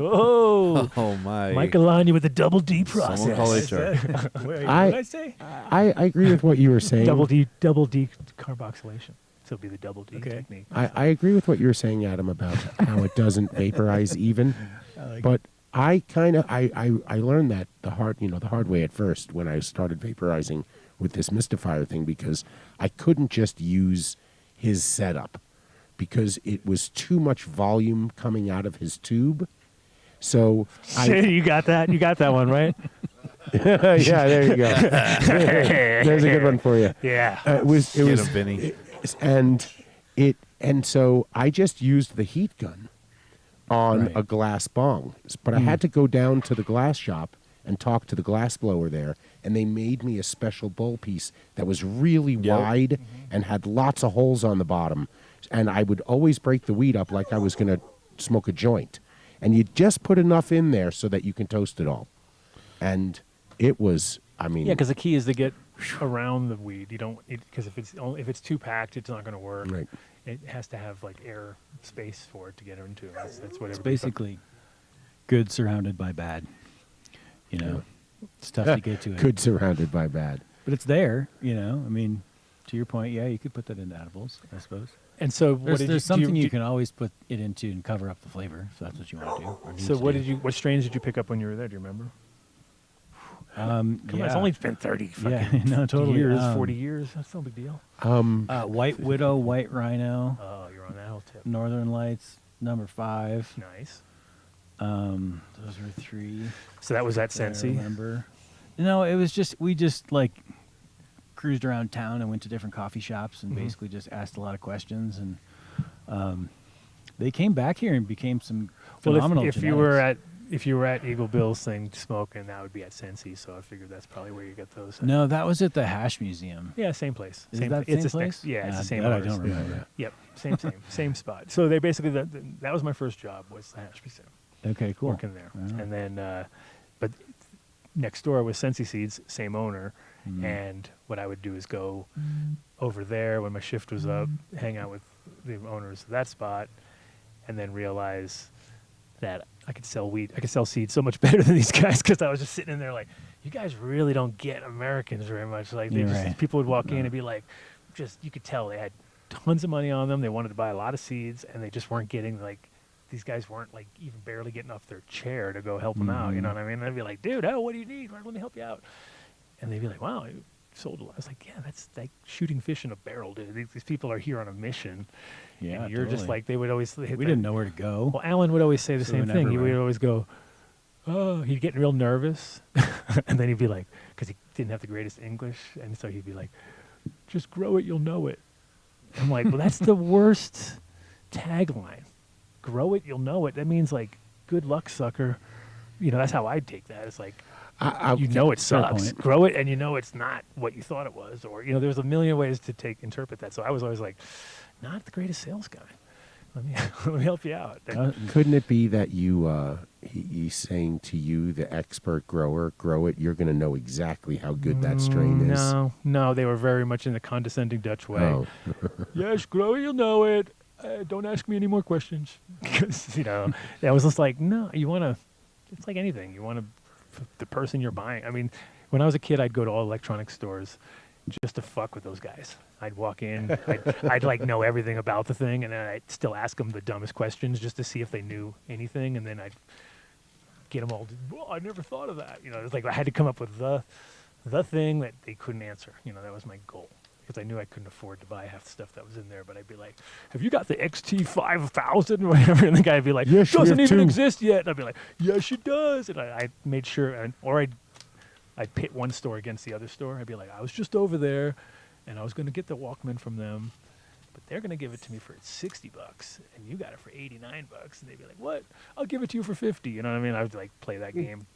Whoa. Oh my! Michael on you with the double D Someone process. call Wait, HR. what did I- I say? I agree with what you were saying. double D carboxylation. So it'll be the double D Okay. technique. I agree with what you were saying, Adam, about how it doesn't vaporize even. But I kind of I learned that the hard way at first when I started vaporizing with this Mystifier thing, because I couldn't just use his setup because it was too much volume coming out of his tube. So You got that? You got that one, right? yeah, there you go. There's a good one for you. Yeah. It was Get him, Vinny. and And so I just used the heat gun on Right. a glass bong, but I had to go down to the glass shop and talk to the glass blower there, and they made me a special bowl piece that was really wide and had lots of holes on the bottom, and I would always break the weed up like I was going to smoke a joint, and you just put enough in there so that you can toast it all, and it was, I mean, Yeah, because the key is to get around the weed. You don't because if it's too packed, it's not going to work. Right. It has to have like air space for it to get into. That's what It's everybody- basically good surrounded by bad. You know, it's tough to get to it. good surrounded by bad. But it's there, you know. I mean, to your point, yeah, you could put that into edibles, I suppose. And so what did There's you something do you can always put it into and cover up the flavor, if that's what you want to do. or need So to what do. what strains did you pick up when you were there? Do you remember? Come on, it's yeah. only been 30 fucking no, totally. years, 40 years. That's no big deal. White Widow, White Rhino, Oh, you're on that whole tip. Northern Lights, number 5. Nice. Those were 3. So that was at that I Sensi. remember. No, it was just we just like cruised around town and went to different coffee shops and basically just asked a lot of questions and they came back here and became some Well, phenomenal. if you were at Eagle Bill's thing smoking, that would be at Sensi. So I figured that's probably where you get those. No, that was at the Hash Museum. Yeah, same place. Is same. that It's same the place? Same, yeah, it's the same. That I owners. don't remember. Yep, same spot. So they basically that was my first job was the Hash Museum, Okay, cool. working there, Wow. and then but next door was Sensi Seeds, same owner, Mm-hmm. and what I would do is go over there when my shift was up, hang out with the owners of that spot, and then realize that I could sell weed. I could sell seeds so much better than these guys because I was just sitting in there like, you guys really don't get Americans very much. Like they You're just right. people would walk in and be like, just you could tell they had tons of money on them. They wanted to buy a lot of seeds, and they just weren't getting like. These guys weren't like even barely getting off their chair to go help them out. You know what I mean? And I'd be like, dude, oh, what do you need? Let me help you out. And they'd be like, wow, you sold a lot. I was like, yeah, that's like shooting fish in a barrel, dude. These people are here on a mission. Yeah, and you're just totally. like, they would always. We didn't know where to go. Well, Alan would always say the So we same went thing. He would everywhere. always go, oh, he'd get real nervous. And then he'd be like, because he didn't have the greatest English. And so he'd be like, just grow it, you'll know it. I'm like, well, that's the worst tagline. Grow it, you'll know it. That means like, good luck, sucker. You know, that's how I'd take that. It's like, you know it Fair sucks. point. Grow it, and you know it's not what you thought it was. Or, you know, there's a million ways to interpret that. So I was always like, not the greatest sales guy. Let me let me help you out. Couldn't it be that he's saying to you, the expert grower, grow it, you're going to know exactly how good that strain is? No, they were very much in the condescending Dutch way. Oh. Yes, grow it, you'll know it. Don't ask me any more questions. Because, you know, that was just like, no, you want to, it's like anything. You want to, the person you're buying. I mean, when I was a kid, I'd go to all electronic stores just to fuck with those guys. I'd walk in, I'd like know everything about the thing, and then I'd still ask them the dumbest questions just to see if they knew anything, and then I'd get them all, well, I never thought of that. You know, it's like I had to come up with the thing that they couldn't answer. You know, that was my goal. Because I knew I couldn't afford to buy half the stuff that was in there, but I'd be like, have you got the XT5000 or whatever? And the guy would be like, Yes, we doesn't have even two. exist yet. And I'd be like, yes, it does. And I made sure, or I'd pit one store against the other store. I'd be like, I was just over there, and I was going to get the Walkman from them, but they're going to give it to me for $60, and you got it for $89. And they'd be like, what? I'll give it to you for $50. You know what I mean? I would like play that game.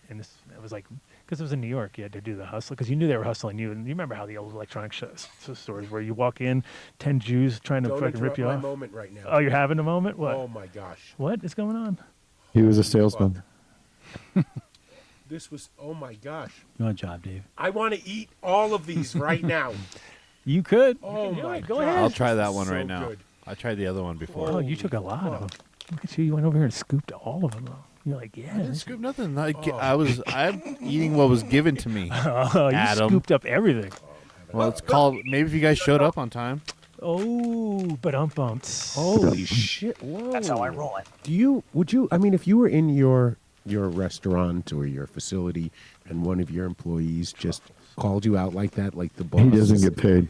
And it was like, because it was in New York, you had to do the hustle, because you knew they were hustling you. And you remember how the old electronic stores where you walk in, 10 Jews trying to Don't fucking rip interrupt you my off. moment right now. Oh, you're having a moment? What? Oh my gosh. What is going on? He was a salesman. This was, oh my gosh. You want a job, Dave? I want to eat all of these right now. You could. Oh do my it. Go gosh. ahead. I'll try this that is one so right now. good. I tried the other one before. Oh, you took a lot of them. Look at you. You went over here and scooped all of them. Though. You're like, yeah. I didn't this- scoop nothing. I'm eating what was given to me. Oh, you Adam. scooped up everything. Well, it's called. Maybe if you guys showed up on time. Oh, but bumps. Holy shit. Whoa. That's how I roll it. I mean, if you were in your restaurant or your facility and one of your employees just called you out like that, like the boss. He doesn't get paid.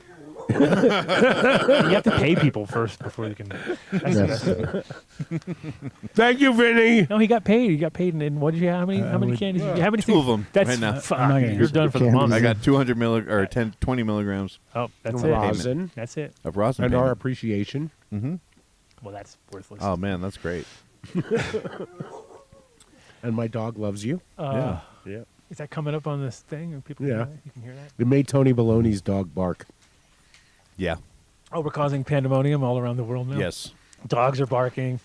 You have to pay people first before you can. Thank you, Vinny. No, he got paid. He got paid. And what did you have? How many candies? Did you have? Two of them That's right now. Fuck, I'm not gonna you're use done the for the candies. month. I got 200 or 20 milligrams Oh, that's it. Rosin That's it. of rosin. and our appreciation. Mm-hmm. Well, that's worthless. Oh man, that's great. And my dog loves you. Uh, Yeah. Is that coming up on this thing? Or people Yeah. you can hear that? It made Tony Baloney's dog bark. Yeah. Oh, we're causing pandemonium all around the world now. Yes. Dogs are barking.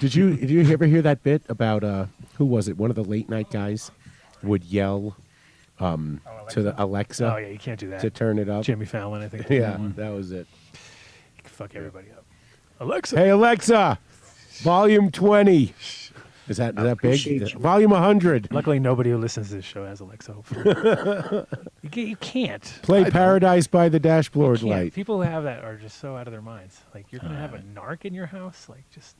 Did you ever hear that bit about who was it? One of the late night guys would yell to the Alexa Oh yeah, you can't do that. to turn it up. Jimmy Fallon, I think. Yeah, that was it. You can fuck everybody up. Alexa. Hey Alexa, volume 20. Is that big? appreciate you. Volume 100. Luckily, nobody who listens to this show has Alexa. Hopefully. you can't. Play Paradise by the Dashboard Can't. Light. People who have that are just so out of their minds. Like you're gonna have a narc in your house, like just.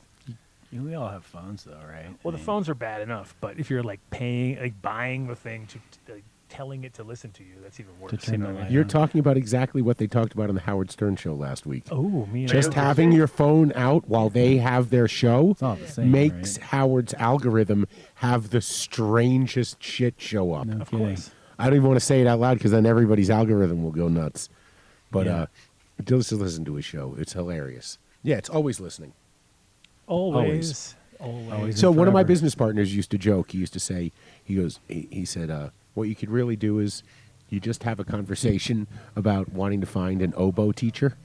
We all have phones, though, right? Well, I the mean, phones are bad enough, but if you're like paying, like buying the thing to telling it to listen to you, that's even worse. turn you know the what I light mean? You're talking about exactly what they talked about on the Howard Stern show last week. Oh, me and Just having your phone out while they have their show It's all the same, makes right? Howard's algorithm have the strangest shit show up. No Of kidding. course. I don't even want to say it out loud because then everybody's algorithm will go nuts. But Yeah. just listen to his show. It's hilarious. Yeah, it's always listening. Always. So one of my forever. business partners used to joke. He used to say, he said, what you could really do is you just have a conversation about wanting to find an oboe teacher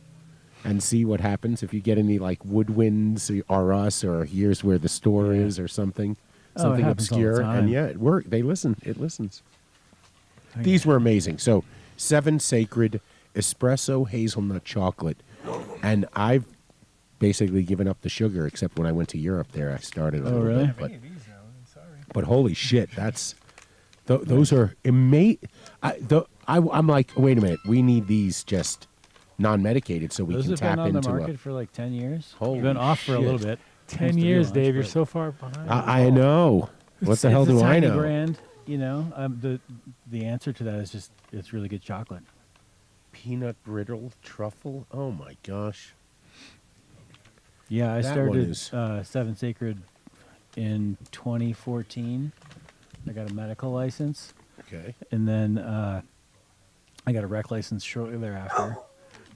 and see what happens. If you get any like woodwinds or us or here's where the store is or something, Oh, it something happens all the obscure. time. And yeah, it worked. They listen. It listens. These were amazing. So 7 Sacred espresso hazelnut chocolate. And I've basically given up the sugar except when I went to Europe there. I started a little really? bit. But holy shit, that's those are amazing. I'm like, wait a minute, we need these just non-medicated so we Those can have tap been on the into market a. for like 10 years. Holy You've been off for a shit. little bit. 10 Used to be years, lunch, Dave. You're but so far behind. I know. What the hell it's a do I tiny know? brand, you know. The answer to that is just it's really good chocolate. Peanut brittle truffle. Oh my gosh. Yeah, I That one started is- 7 Sacred in 2014. I got a medical license, Okay. and then I got a rec license shortly thereafter.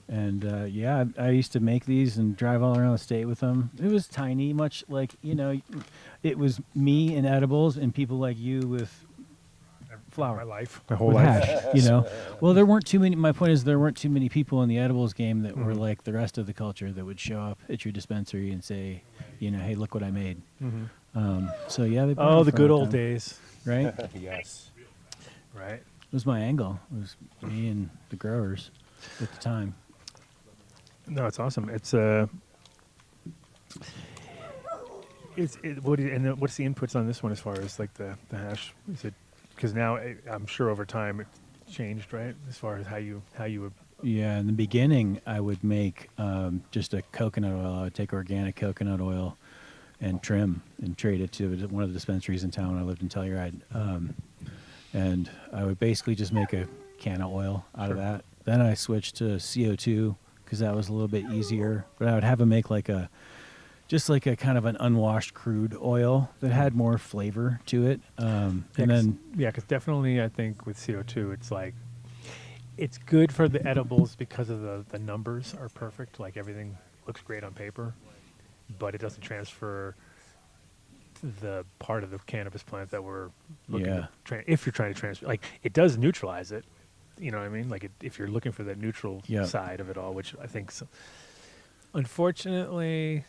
And yeah, I used to make these and drive all around the state with them. It was tiny, much like, you know, it was me and edibles and people like you with flour. My life. My whole With life. hash, you know. Well, there weren't too many. My point is, there weren't too many people in the edibles game that were like the rest of the culture that would show up at your dispensary and say, you know, hey, look what I made. So yeah, they've been Oh, around the for a good long old time, days. right? Yes. Right. It was my angle. It was me and the growers at the time. No, it's awesome. It's what's the inputs on this one as far as like the hash? Is it because now I'm sure over time it changed, right? As far as how you would. Yeah, in the beginning, I would make just a coconut oil. I would take organic coconut oil and trim and trade it to one of the dispensaries in town when I lived in Telluride. And I would basically just make a can of oil out of that. Then I switched to CO2 because that was a little bit easier. But I would have them make like a kind of an unwashed crude oil that had more flavor to it. And then because definitely I think with CO2 it's like it's good for the edibles because of the numbers are perfect. Like everything looks great on paper, but it doesn't transfer the part of the cannabis plant that we're looking Yeah. to if you're trying to transfer. Like it does neutralize it. You know what I mean? Like if you're looking for that neutral Yeah. side of it all, which I think, unfortunately,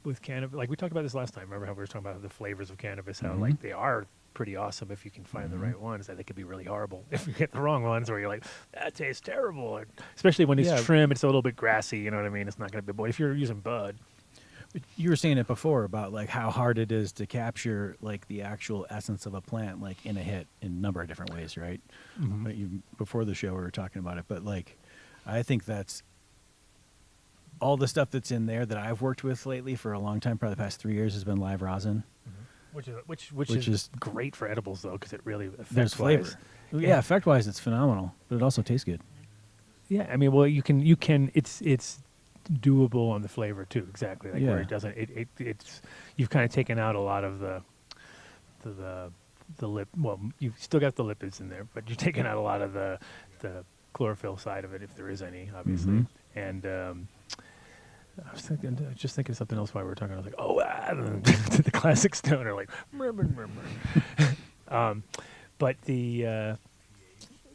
with cannabis, like we talked about this last time. Remember how we were talking about the flavors of cannabis? How like they are pretty awesome if you can find the right ones. That they could be really horrible if you get the wrong ones, where you're like, that tastes terrible. Or, especially when it's Yeah. trim, it's a little bit grassy. You know what I mean? It's not going to be. But if you're using bud, you were saying it before about like how hard it is to capture like the actual essence of a plant like in a hit in a number of different ways, right? But before the show we were talking about it, but like I think that's all the stuff that's in there that I've worked with lately for a long time, probably the past 3 years, has been live rosin. which is great for edibles though, because it really affects There's flavor. Yeah, effect wise it's phenomenal, but it also tastes good. Yeah, I mean, well, you can. It's doable on the flavor too. Exactly, like where Yeah. it doesn't. It's you've kind of taken out a lot of the lip. Well, you've still got the lipids in there, but you've taken out a lot of the chlorophyll side of it, if there is any, obviously. Mhm. And I was just thinking something else while we were talking. I was like, oh, to the classic stoner, like, but the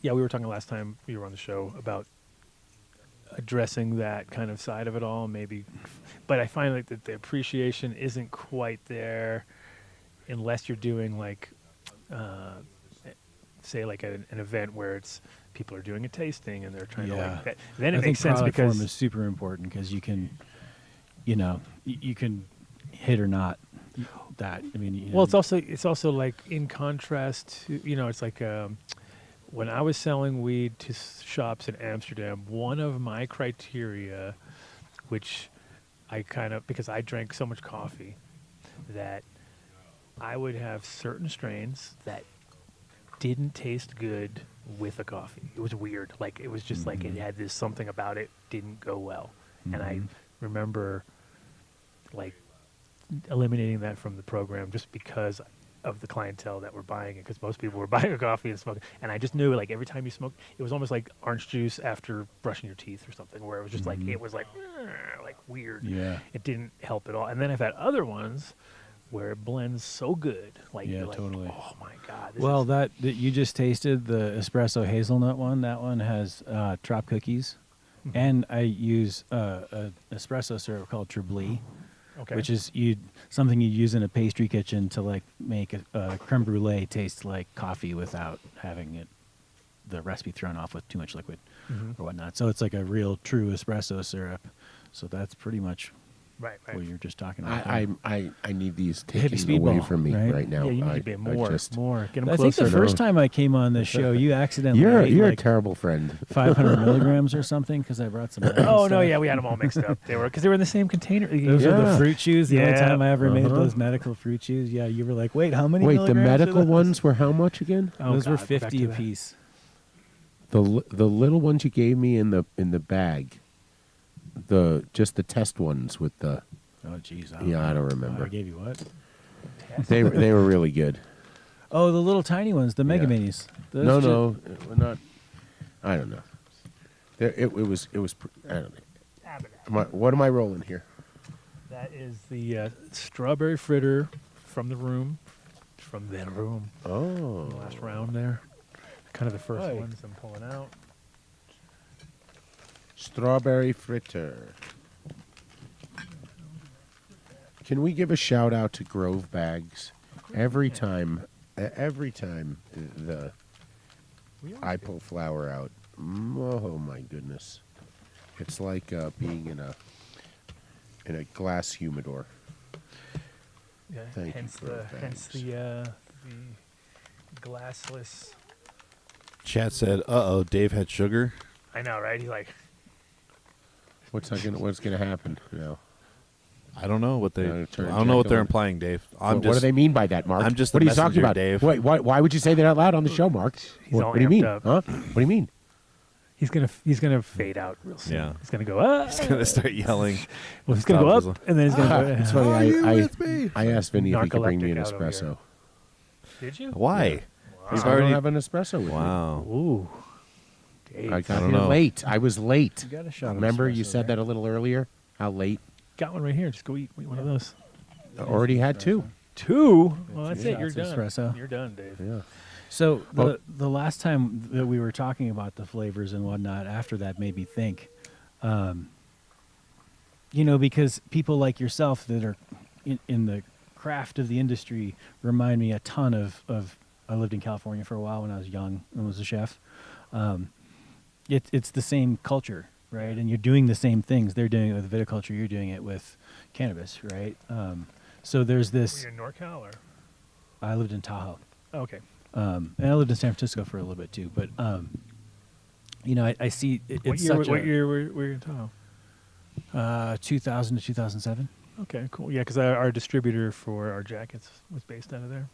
yeah, we were talking last time you were on the show about addressing that kind of side of it all, maybe. But I find like that the appreciation isn't quite there unless you're doing like, say, like an event where it's people are doing a tasting and they're trying to like that. Then it I think makes sense product because form is super important because you can, you can hit or not that. I mean, well, it's also like in contrast to it's like when I was selling weed to shops in Amsterdam, one of my criteria, which I kind of because I drank so much coffee, that I would have certain strains that didn't taste good with a coffee. It was weird. Like it was just like it had this something about it didn't go well, and I remember like eliminating that from the program just because of the clientele that were buying it, because most people were buying a coffee and smoking, and I just knew like every time you smoked, it was almost like orange juice after brushing your teeth or something, where it was just like it was like weird. Yeah. It didn't help at all. And then I've had other ones where it blends so good, like Yeah, you're like, totally. oh my god. Well, is that you just tasted the espresso hazelnut one. That one has trop cookies, and I use a espresso syrup called Treblis, okay. which is something you use in a pastry kitchen to like make a creme brulee taste like coffee without having the recipe thrown off with too much liquid or whatnot. So it's like a real true espresso syrup. So that's pretty much right. what you're just talking about. I need these Heavy taken away speedball, from me right? right now. Yeah, you need I, to be I more. just- More. Get them I think closer. the first time I came on this show, you accidentally You're ate a like terrible friend. 500 milligrams or something because I brought some. Oh no, yeah, we had them all mixed up. They were because they were in the same container. Those are the Yeah. fruit chews. The only Yeah. time I ever made those medical fruit chews. Yeah, you were like, wait, how many? Wait, the milligrams are medical those? ones were how much again? Oh, Those were God, go back 50 to a that. piece. The little ones you gave me in the bag. Just the test ones with the Oh, jeez. I don't remember. I gave you what? they were really good. Oh, the little tiny ones, the Mega Yeah. Minis. Those No, we're not. I don't know. It was. I don't know. What am I rolling here? That is the strawberry fritter from the room. Oh, The last round there. Kind of the first Hi. ones I'm pulling out. strawberry fritter. Can we give a shout out to Grove Bags? Every time I pull flour out, oh my goodness, it's like being in a glass humidor. Yeah, Thank you hence for the the hence bags. the glassless. Chat said, Dave had sugar. I know, right? He like What's gonna happen? No. I don't know what they. I turn don't know what they're Jack on. implying, Dave. What do they mean by that, Mark? I'm just What the are you talking messenger, about, Dave. Wait, why would you say that out loud on the show, Mark? He's all What do you amped mean? up. Huh? What do you mean? he's gonna fade out real soon. Yeah. He's gonna go. He's gonna start yelling. Well, he's gonna go Stop, up, and then he's gonna go. It's funny. I asked Vinny if he could bring me an Narcoleptic out over espresso. Did you? Why? He's I already. don't have an espresso with me. Wow. Ooh. Dave. I got don't here know. late. I was late. You got a shot of Remember, you espresso said there. that a little earlier. How late? Got one right here. Just go eat one of those. I already had two. Two? Well, that's Two it. You're shots of done. espresso. You're done, Dave. Yeah. So Oh. the last time that we were talking about the flavors and whatnot, after that made me think, because people like yourself that are in the craft of the industry remind me a ton of I lived in California for a while when I was young and was a chef. It's the same culture, right? And you're doing the same things. They're doing it with viticulture. You're doing it with cannabis, right? So there's Were this. you in NorCal or? I lived in Tahoe. Oh, okay. And I lived in San Francisco for a little bit too, but I see it's What such year were you in Tahoe? 2000 to 2007. Okay, cool. Yeah, because our distributor for our jackets was based out of there,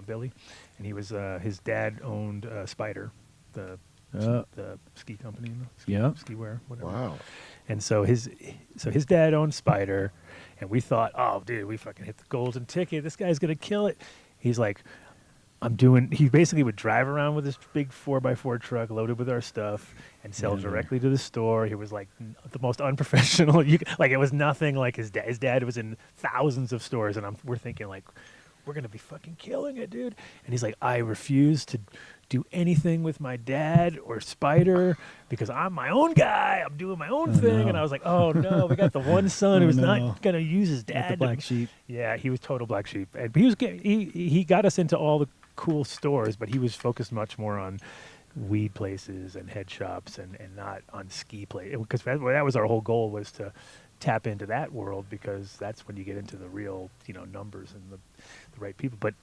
Billy, and he was his dad owned Spider, the the ski company, ski wear, whatever. Wow. And so his dad owned Spider, and we thought, oh, dude, we fucking hit the golden ticket. This guy's gonna kill it. He's like, he basically would drive around with this big 4x4 truck loaded with our stuff and sell directly to the store. He was like the most unprofessional. It was nothing like his dad. His dad was in thousands of stores, and we're thinking like, we're gonna be fucking killing it, dude. And he's like, I refuse to do anything with my dad or Spider because I'm my own guy. I'm doing my own thing. no. And I was like, oh no, we got the one son who's not gonna use his Like dad. the black sheep. Yeah, he was total black sheep, and he got us into all the cool stores, but he was focused much more on weed places and head shops and not on ski places, because that was our whole goal, was to tap into that world, because that's when you get into the real numbers and the right people. But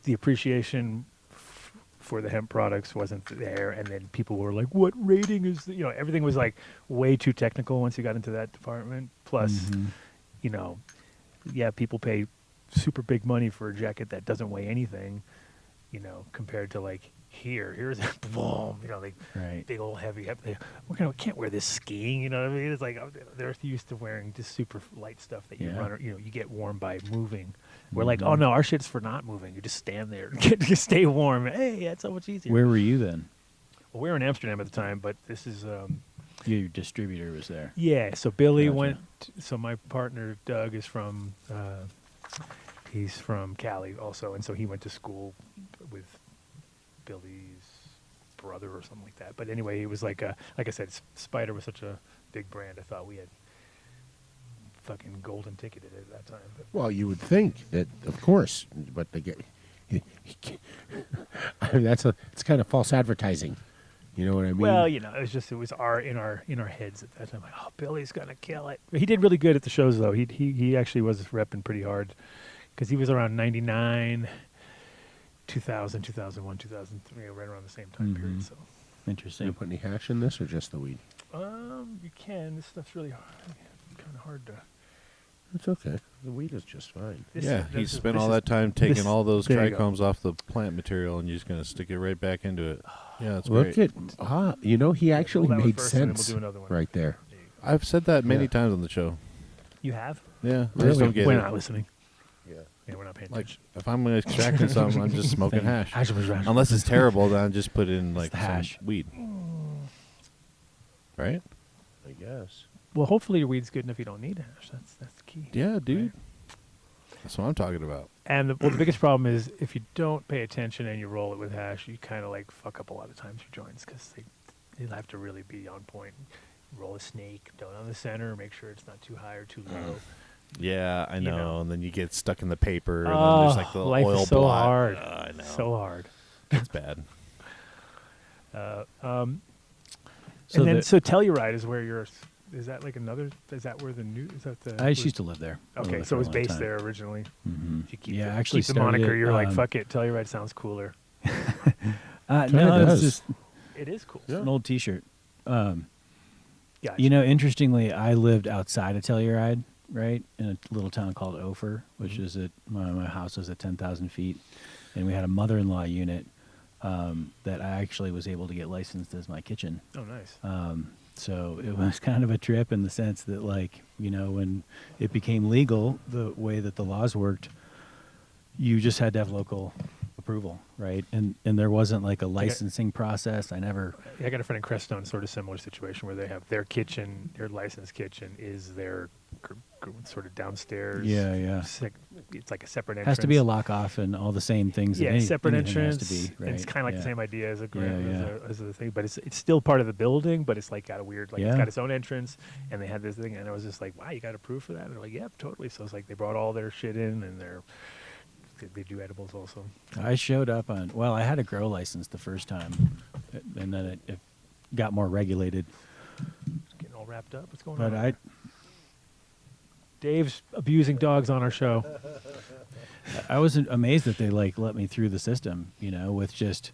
the appreciation for the hemp products wasn't there, and then people were like, what rating is everything was like way too technical once you got into that department. Plus people pay super big money for a jacket that doesn't weigh anything, compared to like here's a boom, big old heavy. We can't wear this skiing, you know what I mean? It's like they're used to wearing just super light stuff that you run, you get warm by moving. We're like, oh no, our shit's for not moving. You just stand there, just stay warm. Hey, that's so much easier. Where were you then? Well, we were in Amsterdam at the time, but this is Your distributor was there. yeah. So Billy Gotcha. went. So my partner Doug is from. He's from Cali also, and so he went to school with Billy's brother or something like that. But anyway, it was like I said, Spider was such a big brand. I thought we had fucking golden ticketed at that time. But Well, you would think that, of course, but they get. I mean, it's kind of false advertising. You know what I mean? well, it was in our heads at that time. Like, oh, Billy's gonna kill it. He did really good at the shows though. He actually was repping pretty hard, because he was around 99, 2000, 2001, 2003, right around the same time period. So, You Interesting. put any hash in this or just the weed? you can. This stuff's really kind of hard to. It's okay. The weed is just fine. He spent all that time taking this- all those there you go. trichomes off the plant material, and you're just going to stick it right back into it. Yeah, that's Look great. he actually Pull that one made first, and then we'll sense do another one. right there. I've said that many Yeah. times on the show. You have? Yeah, I Really? just don't get We're it. not listening. Yeah. Yeah, we're not paying Like, attention. if I'm extracting something, I'm just smoking hash. Hash. Unless it's terrible, then I just put in like the some hash. weed. Right? I guess. Well, hopefully your weed's good enough you don't need hash. That's the key. Yeah, dude. Right? That's what I'm talking about. And the biggest problem is if you don't pay attention and you roll it with hash, you kind of like fuck up a lot of times your joints, because they have to really be on point. Roll a snake, don't on the center, make sure it's not too high or too low. Yeah, I know. know. And then you get stuck in the paper, and then there's like the life oil is so blot. hard. I know. So hard. It's bad. So and then the- so Telluride is where you're. Is that like another? Is that where the new? Is that the? I just used to live there. I lived Okay, there so for it a was long based time. there originally. Mhm. If you keep Yeah, the, I actually keep the moniker. started it, You're like, fuck it. Telluride sounds cooler. No, does. it's just It is cool. Yeah. an old T-shirt. Gotcha. Interestingly, I lived outside of Telluride, right, in a little town called Ophir, which is at my house was at 10,000 feet, and we had a mother-in-law unit that I actually was able to get licensed as my kitchen. Oh, nice. So it was kind of a trip in the sense that, like, when it became legal, the way that the laws worked, you just had to have local approval, right? And there wasn't like a licensing process. I never. I got a friend in Crestone, sort of similar situation, where they have their kitchen, their licensed kitchen is their sort of downstairs. Yeah. It's like a separate entrance. Has to be a lock off and all the same things. Yeah, that separate anything entrance. Has to be, right? And it's kind of like the same idea as a Yeah. as a thing, but it's still part of the building, but it's like got a weird, like it's Yeah. got its own entrance, and they had this thing, and I was just like, wow, you got approved for that? And they're like, yep, totally. So it's like they brought all their shit in, and they do edibles also. I showed up on. Well, I had a grow license the first time, and then it got more regulated. It's getting all wrapped up. What's going But on? Dave's abusing dogs on our show. I was amazed that they let me through the system. With just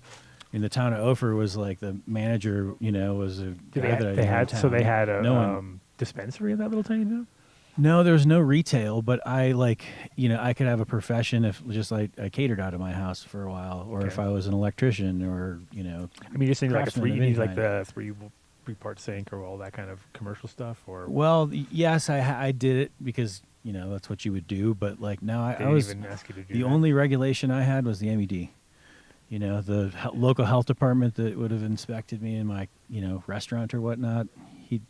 in the town of Ophir was like the manager. Was a guy that I They knew had in so they town. had a No one. dispensary in that little tiny town. No, there's no retail, but I I could have a profession if just like I catered out of my house for a while, or if Okay. I was an electrician, or I mean, you're saying like craftsman of you need any like kind. the three-part sink or all that kind of commercial stuff, or Well, yes, I did it because that's what you would do, but like now they I didn't was even ask you to do the that? only regulation I had was the MED. The local health department that would have inspected me in my restaurant or whatnot.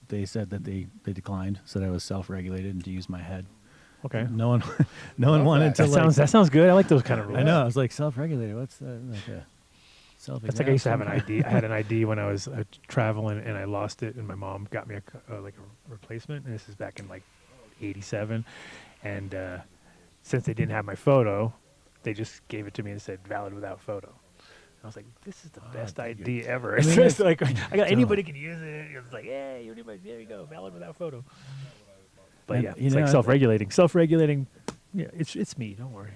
They said that they declined, said I was self-regulated and to use my head. Okay. No one, no one wanted to. That sounds good. I like those kind of rules. I know. I was like self-regulated. What's that? Like a self. That's like I used to have an ID. I had an ID when I was traveling, and I lost it, and my mom got me a replacement. And this is back in like '87, and since they didn't have my photo, they just gave it to me and said valid without photo. I was like, "This is the best ID ever." It's just like I got anybody can use it. It's like, "Yeah, there you go, valid without photo." But And, yeah, it's like self-regulating. Yeah, it's me. Don't worry.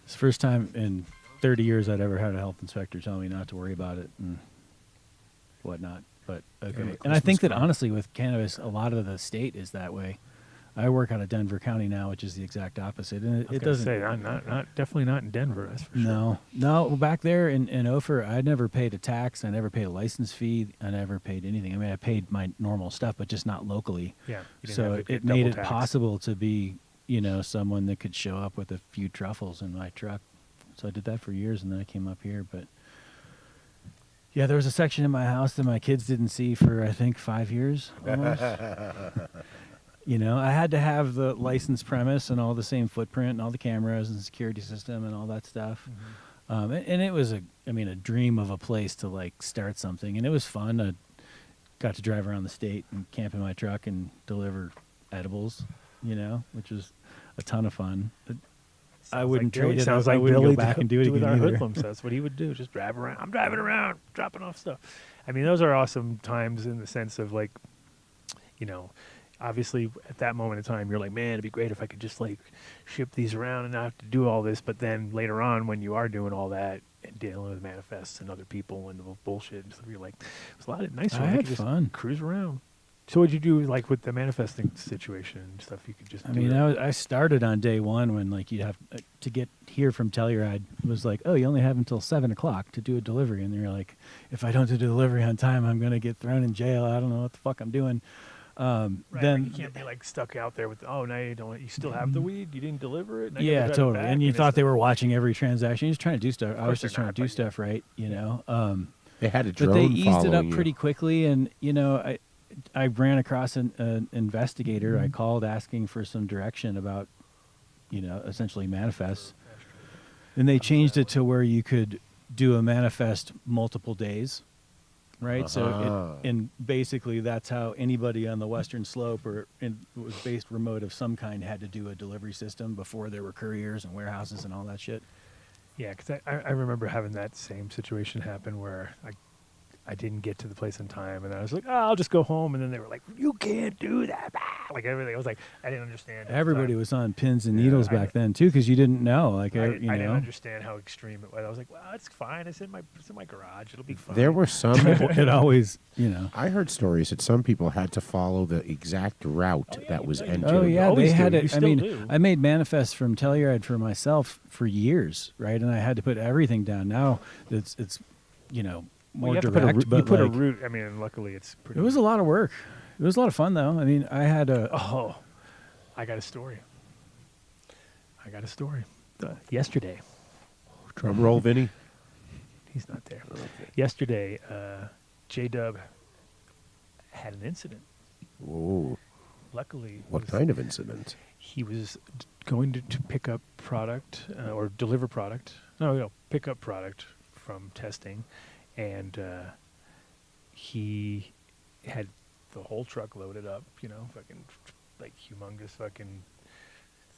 It's the first time in 30 years I'd ever had a health inspector tell me not to worry about it and whatnot. But okay, and I think that honestly, with cannabis, a lot of the state is that way. I work out of Denver County now, which is the exact opposite, and it doesn't. say not definitely not in Denver. That's for sure. No. Back there in Ophir, I never paid a tax. I never paid a license fee. I never paid anything. I mean, I paid my normal stuff, but just not locally. Yeah. you didn't So have to it get made double it taxed. possible to be, someone that could show up with a few truffles in my truck. So I did that for years, and then I came up here. But yeah, there was a section in my house that my kids didn't see for I think 5 years. Almost. I had to have the licensed premise and all the same footprint and all the cameras and security system and all that stuff. And it was a dream of a place to like start something, and it was fun. I got to drive around the state and camp in my truck and deliver edibles, which was a ton of fun. I wouldn't trade it. Sounds I like wouldn't Billy go back and do it with again our either. hoodlums. That's what he would do. Just drive around. I'm driving around, dropping off stuff. I mean, those are awesome times in the sense of like, obviously at that moment in time, you're like, man, it'd be great if I could just like ship these around and not have to do all this. But then later on, when you are doing all that and dealing with manifests and other people and the bullshit and stuff, you're like, it's a lot nicer. I when had could just fun. cruise around. So what'd you do like with the manifesting situation and stuff? You could just I do mean, it. I started on day one when like you'd have to get here from Telluride. It was like, oh, you only have until 7 o'clock to do a delivery, and you're like, if I don't do the delivery on time, I'm gonna get thrown in jail. I don't know what the fuck I'm doing. Right, then you can't be like stuck out there with. Oh, now you don't. You still have the weed. You didn't deliver it. Now you yeah, gotta drive it totally. back, And you it's thought they like- were watching every transaction. You're just trying to do stuff. I was course just they're trying to not, do but yeah. stuff right. They had a drone But they eased it up following you. pretty quickly, and I ran across an investigator. I called asking for some direction about, essentially manifests, and they changed it to where you could do a manifest multiple days, right? So, and basically that's how anybody on the Western Slope or was based remote of some kind had to do a delivery system before there were couriers and warehouses and all that shit. Yeah, because I remember having that same situation happen where I didn't get to the place in time, and I was like, oh, I'll just go home. And then they were like, you can't do that. Like everything. I was like, I didn't understand. at the Everybody time. was on pins and needles I back then too, because you didn't know. Like, I you didn't know, understand how extreme it was. I was like, well, it's fine. It's in my garage. It'll be fine. There were some. it always, I heard stories that some people had to follow the exact route that was entered. Oh yeah, always they had do. You it. I still mean, do. I made manifests from Telluride for myself for years, right? And I had to put everything down. Now it's Well, more you have to put a direct, route. but You put a like, route. I mean, and luckily it's pretty. it was a lot of work. It was a lot of fun though. I mean, I had a Oh, I got a story. Yesterday, Drum roll, Vinny. he's not there. Yesterday, J-Dub had an incident. Whoa. Luckily, it What was- kind of incident? he was going to pick up product or deliver product. No, pick up product from testing, and he had the whole truck loaded up. Fucking like humongous fucking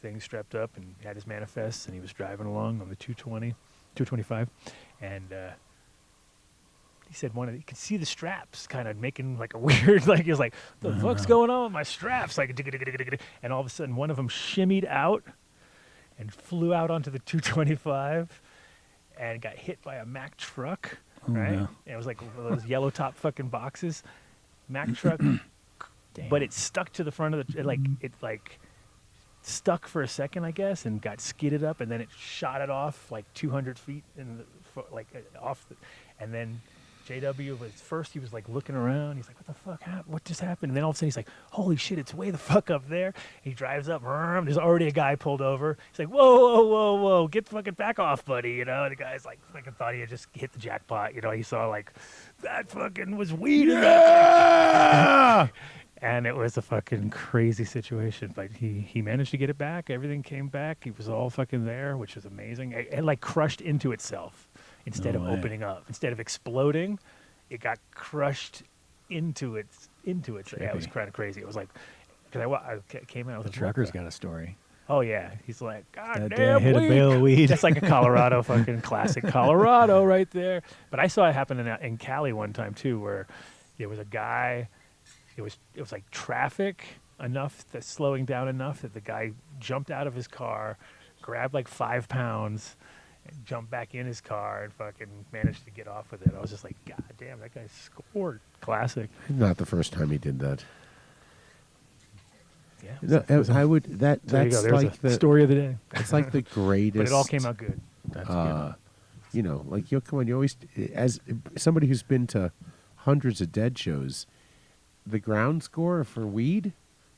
thing strapped up, and had his manifests, and he was driving along on the 225, and he said he could see the straps kind of making like a weird, like he was like, the fuck's going on with my straps? Like, and all of a sudden one of them shimmied out and flew out onto the 225 and got hit by a Mack truck, Oh, right? no. And it was like one of those yellow top fucking boxes. Mack truck but it stuck to the front of the it stuck for a second, I guess, and got skidded up, and then it shot it off like 200 feet off, and then JW was first. He was like looking around. He's like, "What the fuck happened? What just happened?" And then all of a sudden he's like, "Holy shit! It's way the fuck up there." He drives up. There's already a guy pulled over. He's like, "Whoa, whoa, whoa, whoa! Get the fucking back off, buddy!" You know. And the guy's like, fucking thought he had just hit the jackpot. You know. He saw like that fucking was weed. Yeah! And it was a fucking crazy situation, but he managed to get it back. Everything came back. He was all fucking there, which was amazing. It like crushed into itself instead of opening up. Instead of exploding, it got crushed into its. Yeah, it was kind of crazy. It was like, because I came out. The trucker's got a story. Oh yeah, he's like, God That day damn, I hit a bale of weed. That's like a Colorado fucking classic Colorado right there. But I saw it happen in Cali one time too, where there was a guy. It was like traffic enough, that slowing down enough that the guy jumped out of his car, grabbed like 5 pounds, and jumped back in his car and fucking managed to get off with it. I was just like, God damn, that guy scored. Classic. Not the first time he did that. Yeah. I would. That's There you go. There's like a the story of the day. It's like the greatest. But it all came out good. That's good. You know, like come on. You always, as somebody who's been to hundreds of Dead shows, the ground score for weed,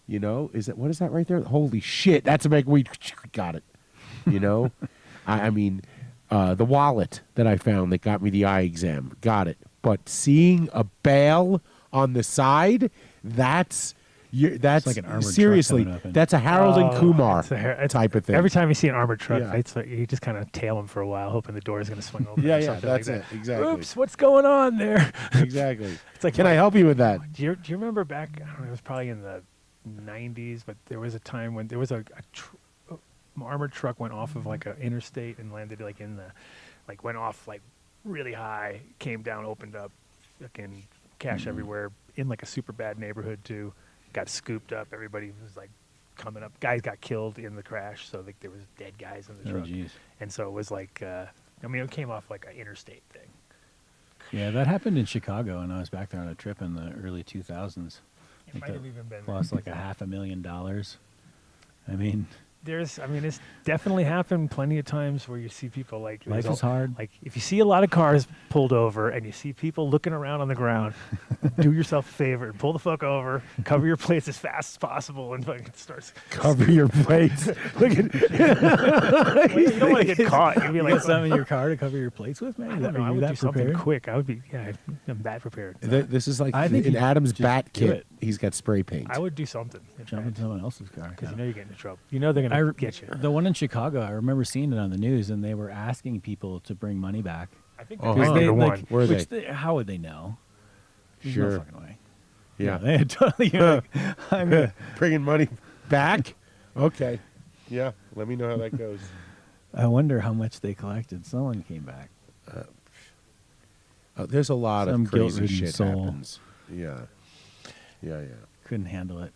you know, what is that right there? Holy shit, that's a big weed. Got it. You know, I mean, the wallet that I found that got me the eye exam, got it. But seeing a bale on the side, that's like an armored truck seriously, coming up and- that's a Harold and Kumar it's type of thing. Every time you see an armored truck, Yeah. you just kind of tail him for a while, hoping the door is going to swing open. Yeah, or yeah, something that's like it, that. exactly. Oops, what's going on there? Exactly. It's like, Can I help you with that? Do you remember back? I don't know. It was probably in the '90s, but there was a time when there was an armored truck went off of like an interstate and landed like went off like really high, came down, opened up, fucking cash everywhere in like a super bad neighborhood too. Got scooped up. Everybody was like coming up. Guys got killed in the crash, so like there was dead guys in the truck. Geez. And so it was like, I mean, it came off like an interstate thing. Yeah, that happened in Chicago, and I was back there on a trip in the early 2000s. It might have even been Lost like $500,000. I mean, it's definitely happened plenty of times where you see people like life is hard. Like if you see a lot of cars pulled over and you see people looking around on the ground, do yourself a favor and pull the fuck over, cover your plates as fast as possible, and fucking starts Cover your plates. Look at. you don't want to get caught. You'd be like, Get some in your car to cover your plates with, man. I don't know. I Are you would that do something prepared? quick. I'm that prepared. This is like I think in you Adam's just bat do kit. it. He's got spray paint. I would do something. Jump in someone else's car. Because you know you're getting in trouble. You know they're going to get you. The one in Chicago, I remember seeing it on the news, and they were asking people to bring money back. I think Oh, that's huh. number one. Like, Were which how would they know? There's Sure. no fucking way. Yeah. They had totally. Like, I mean, Bringing money back? Okay. Yeah. Let me know how that goes. I wonder how much they collected. Someone came back. There's a lot Some of crazy guilt-ridden shit soul. happens. Yeah. Yeah, yeah. Couldn't handle it.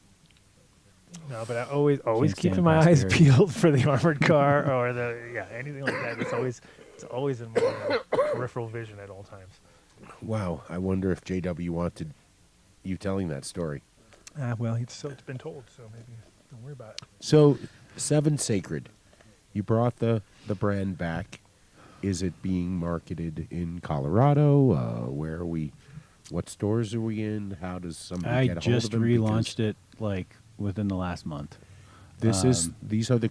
No, but I always Can't keeping stand my eyes prosperity. peeled for the armored car or anything like that. It's always in my peripheral vision at all times. Wow. I wonder if JW wanted you telling that story. Well, it's been told, so maybe don't worry about it. So, Seven Sacred, you brought the brand back. Is it being marketed in Colorado? Where are we? What stores are we in? How does somebody I get a hold just of them? relaunched it like within the last month. These are the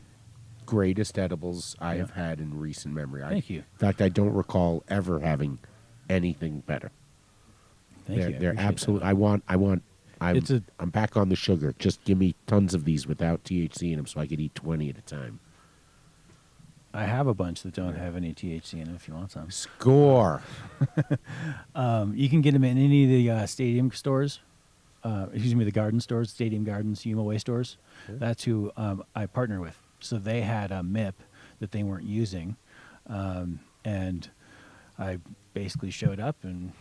greatest edibles I Yeah. have had in recent memory. Thank you. In fact, I don't recall ever having anything better. Thank you. I They're appreciate absolute. that. I'm back on the sugar. Just give me tons of these without THC in them, so I could eat 20 at a time. I have a bunch that don't have any THC in them if you want some. Score. You can get them in any of the stadium stores. The garden stores, Stadium Gardens, Yuma Way stores. That's who I partner with. So they had a MIP that they weren't using. And I basically showed up, and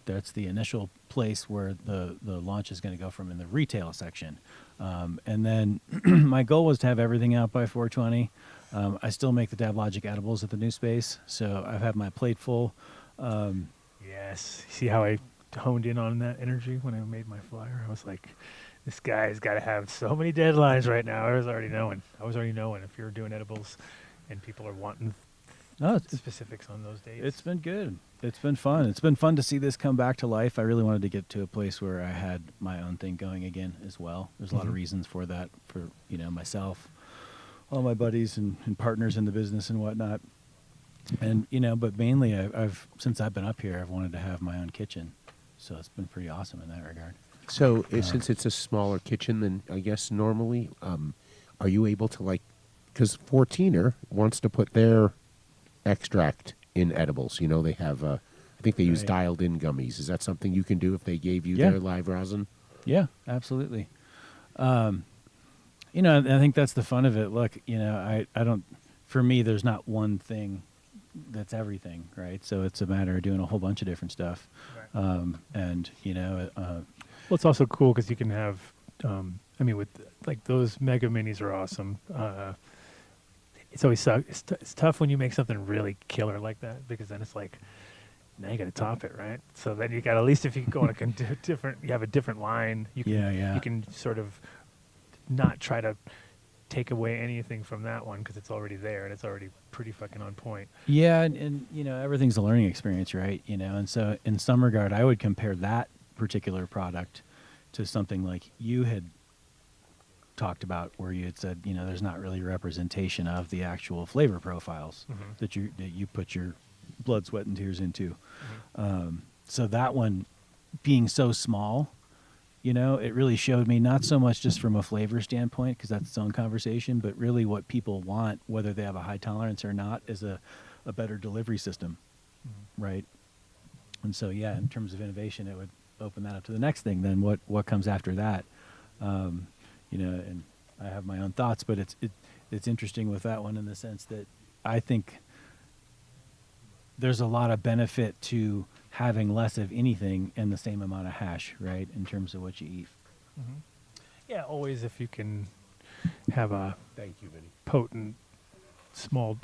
that's the initial place where the launch is going to go from in the retail section. And then my goal was to have everything out by 420. I still make the DabLogic edibles at the new space, so I've had my plate full. Yes. See how I honed in on that energy when I made my flyer? I was like, this guy's got to have so many deadlines right now. I was already knowing if you're doing edibles and people are wanting No, it's specifics on those dates. It's been good. It's been fun. It's been fun to see this come back to life. I really wanted to get to a place where I had my own thing going again as well. There's a lot of reasons for that, for myself, all my buddies and partners in the business and whatnot. And but mainly I've since I've been up here, I've wanted to have my own kitchen. So it's been pretty awesome in that regard. So since it's a smaller kitchen than I guess normally, are you able to because 14er wants to put their extract in edibles. They have, I think they use Right. dialed in gummies. Is that something you can do if they gave you Yeah. their live rosin? Yeah, absolutely. I think that's the fun of it. Look, I don't, for me, there's not one thing that's everything, right? So it's a matter of doing a whole bunch of different stuff. Right. Well, it's also cool because you can have, with those mega minis are awesome. It's always it's tough when you make something really killer like that because then it's like now you got to top it, right? So then you got at least if you go on a different, you have a different line. You can, Yeah. You can sort of not try to take away anything from that one because it's already there and it's already pretty fucking on point. Yeah, and everything's a learning experience, right? And so in some regard, I would compare that particular product to something like you had talked about, where you had said, there's not really representation of the actual flavor profiles that you put your blood, sweat, and tears into. So that one being so small, it really showed me not so much just from a flavor standpoint, because that's its own conversation, but really what people want, whether they have a high tolerance or not, is a better delivery system, right? And so, yeah, in terms of innovation, it would open that up to the next thing. Then what comes after that? And I have my own thoughts, but it's interesting with that one in the sense that I think there's a lot of benefit to having less of anything and the same amount of hash, right, in terms of what you eat. Yeah, always if you can have a Thank you, Vinny. potent, small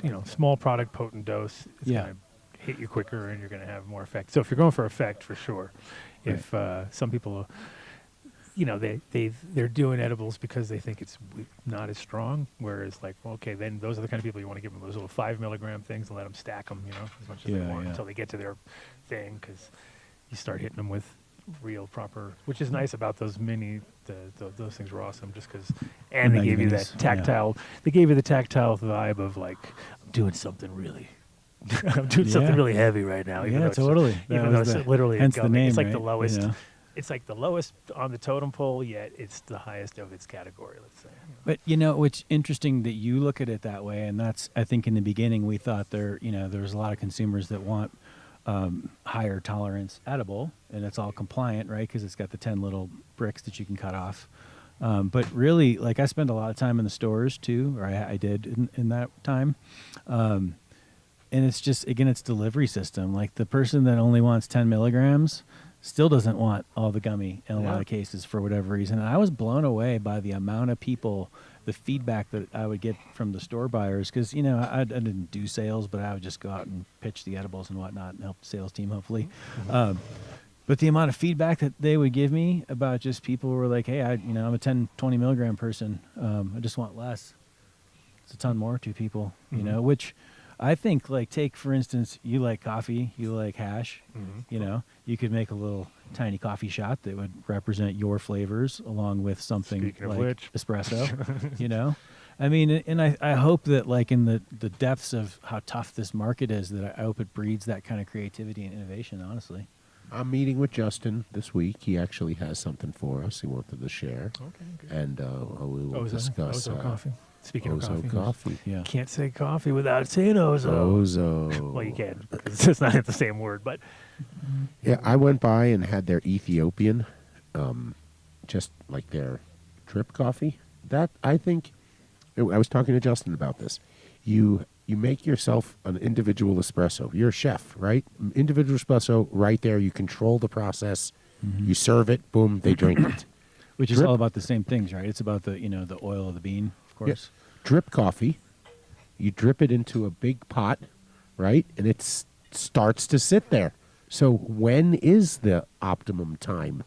product, potent dose, it's Yeah. going to hit you quicker and you're going to have more effect. So if you're going for effect, for sure. If some people, they're doing edibles because they think it's not as strong, whereas then those are the kind of people you want to give them those little 5 milligram things and let them stack them, as much as they want until they get to their thing, because you start hitting them with real proper, which is nice about those mini, those things were awesome just because, and they gave you that tactile, they gave you the tactile vibe of I'm doing something really, I'm doing something really heavy right now. Yeah, totally. Even though it's literally hence a gummy. the name, It's like right? the lowest. It's like the lowest on the totem pole, yet it's the highest of its category, let's say. But it's interesting that you look at it that way, and that's, I think in the beginning we thought there's a lot of consumers that want higher tolerance edible, and it's all compliant, right? Because it's got the 10 little bricks that you can cut off. But really, I spend a lot of time in the stores too, or I did in that time. And it's just, again, it's delivery system. Like the person that only wants 10 milligrams still doesn't want all the gummy in a lot of cases for whatever reason. And I was blown away by the amount of people, the feedback that I would get from the store buyers, because, I didn't do sales, but I would just go out and pitch the edibles and whatnot and help the sales team, hopefully. But the amount of feedback that they would give me about just people who were like, hey, I'm a 10, 20 milligram person. I just want less. It's a ton more to people, which I think, take, for instance, you like coffee, you like hash, you could make a little tiny coffee shot that would represent your flavors along with something Speaking of like which. espresso, I mean, and I hope that in the depths of how tough this market is, that I hope it breeds that kind of creativity and innovation, honestly. I'm meeting with Justin this week. He actually has something for us he wanted to share. Okay, good. And we will discuss Ozo coffee. Speaking of Ozo coffee. coffee. Yeah. Can't say coffee without saying Ozo. Ozo. Well, you can, because it's not the same word, but Yeah, I went by and had their Ethiopian, just like their drip coffee. That, I think, I was talking to Justin about this. You make yourself an individual espresso. You're a chef, right? Individual espresso, right there. You control the process. You serve it. Boom, they drink it. Which is Drip. all about the same things, right? It's about the the oil of the bean, of course. Yes. Drip coffee. You drip it into a big pot, right? And it starts to sit there. So when is the optimum time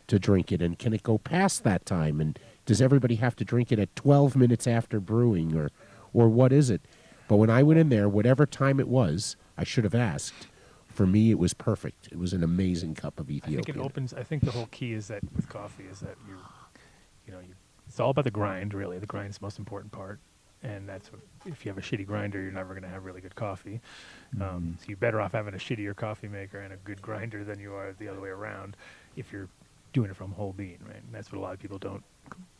to drink it, and can it go past that time? And does everybody have to drink it at 12 minutes after brewing, or what is it? But when I went in there, whatever time it was, I should have asked. For me, it was perfect. It was an amazing cup of I Ethiopian. think it opens. I think the whole key is that with coffee is that it's all about the grind. Really, the grind is the most important part, and that's what, if you have a shitty grinder, you're never going to have really good coffee. So you're better off having a shittier coffee maker and a good grinder than you are the other way around. If you're doing it from whole bean, right? And that's what a lot of people don't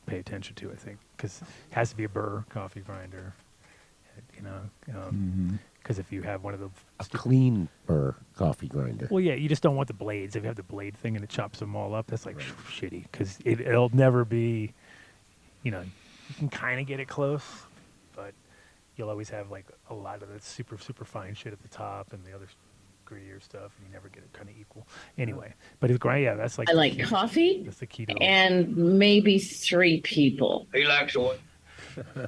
pay attention to. I think because it has to be a burr coffee grinder. Because if you have one of the a clean burr coffee grinder. well, yeah, you just don't want the blades. If you have the blade thing and it chops them all up, that's like shitty. Because it'll never be, you can kind of get it close, but you'll always have like a lot of the super fine shit at the top and the other grittier stuff, and you never get it kind of equal. Anyway, but it's great. Yeah, that's like I the like key. coffee That's the key to and maybe 3 people. He likes what?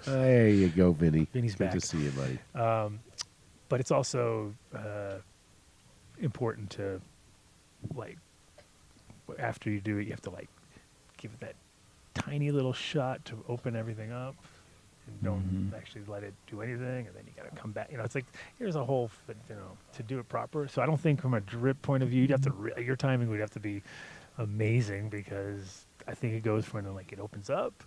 There you go, Vinny. Vinny's Good back. to see you, buddy. But it's also important to, like, after you do it, you have to, like, give it that tiny little shot to open everything up. And don't actually let it do anything, and then you got to come back. It's like, here's a whole, to do it proper. So I don't think from a drip point of view, you'd have to, your timing would have to be amazing, because I think it goes from, like, it opens up,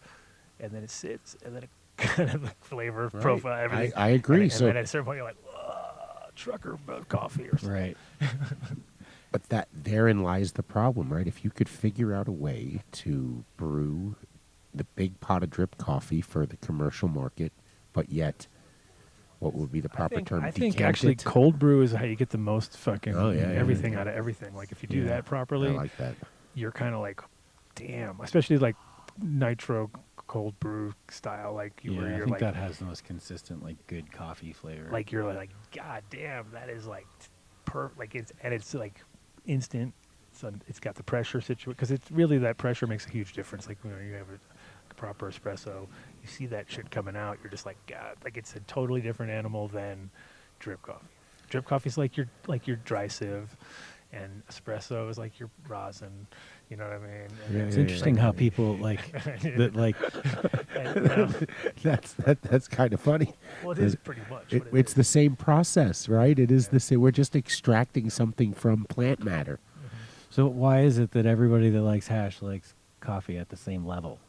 and then it sits, and then it kind of the flavor profile, everything. I agree. And So then at a certain point, you're like, trucker coffee or something. Right. But therein lies the problem, right? If you could figure out a way to brew the big pot of drip coffee for the commercial market, but yet, what would be the proper term? I think Decant actually it? cold brew is how you get the most fucking everything yeah. out of everything. Like if you do that properly, I like that. you're kind of like, damn. Especially like nitro cold brew style, like Yeah, where I you're think like, that has the most consistent, like, good coffee flavor. like you're like, god damn, that is like like it's like instant. It's got the pressure situation, because it's really, that pressure makes a huge difference. Like when you have a proper espresso, you see that shit coming out, you're just like, god, like it's a totally different animal than drip coffee. Drip coffee is like your dry sieve, and espresso is like your rosin. You know what I mean? And It's interesting how people like that, like That's kind of funny. well, it is pretty much. what it It's is. the same process, right? It is the same. We're just extracting something from plant matter. So why is it that everybody that likes hash likes coffee at the same level?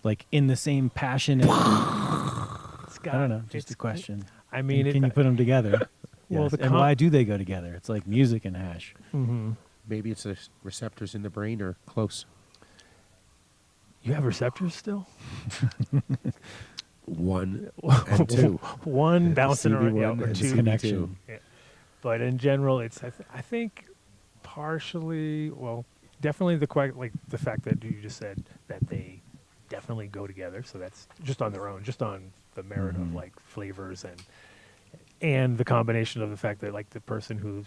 Like in the same passion? It's I got, don't know. Just it's- a question. I mean, Can you put them together? Well, Yes. the And why do they go together? It's like music and hash. Maybe it's the receptors in the brain are close. You have receptors still? One and two. One bouncing around, CB1 or and two. CB2. connection. Yeah. But in general, it's I think partially, well, definitely like the fact that you just said that they definitely go together. So that's just on their own, just on the merit of like flavors and the combination of the fact that like the person who's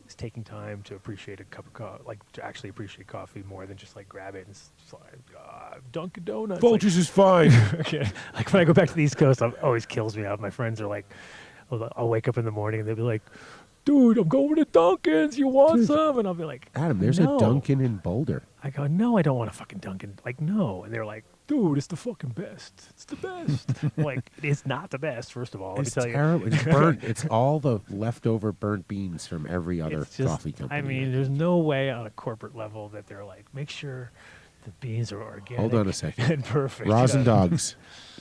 is taking time to appreciate a cup of coffee, like to actually appreciate coffee more than just like grab it and just like Dunkin' Donuts. Folgers is fine. Okay. Like when I go back to the East Coast, it always kills me out. My friends are like, I'll wake up in the morning and they'll be like, dude, I'm going to Dunkin's. You want some? And I'll be like, Adam, there's no. a Dunkin' in Boulder. I go, no, I don't want a fucking Dunkin'. Like, no. And they're like, dude, it's the fucking best. It's the best. I'm like, it's not the best, first of all. Let It's me tell terrible. you. It's burnt. It's all the leftover burnt beans from every other It's just, coffee company. I mean, there's no way on a corporate level that they're like, make sure the beans are organic. Hold on a second. And perfect. Rosin Dogs,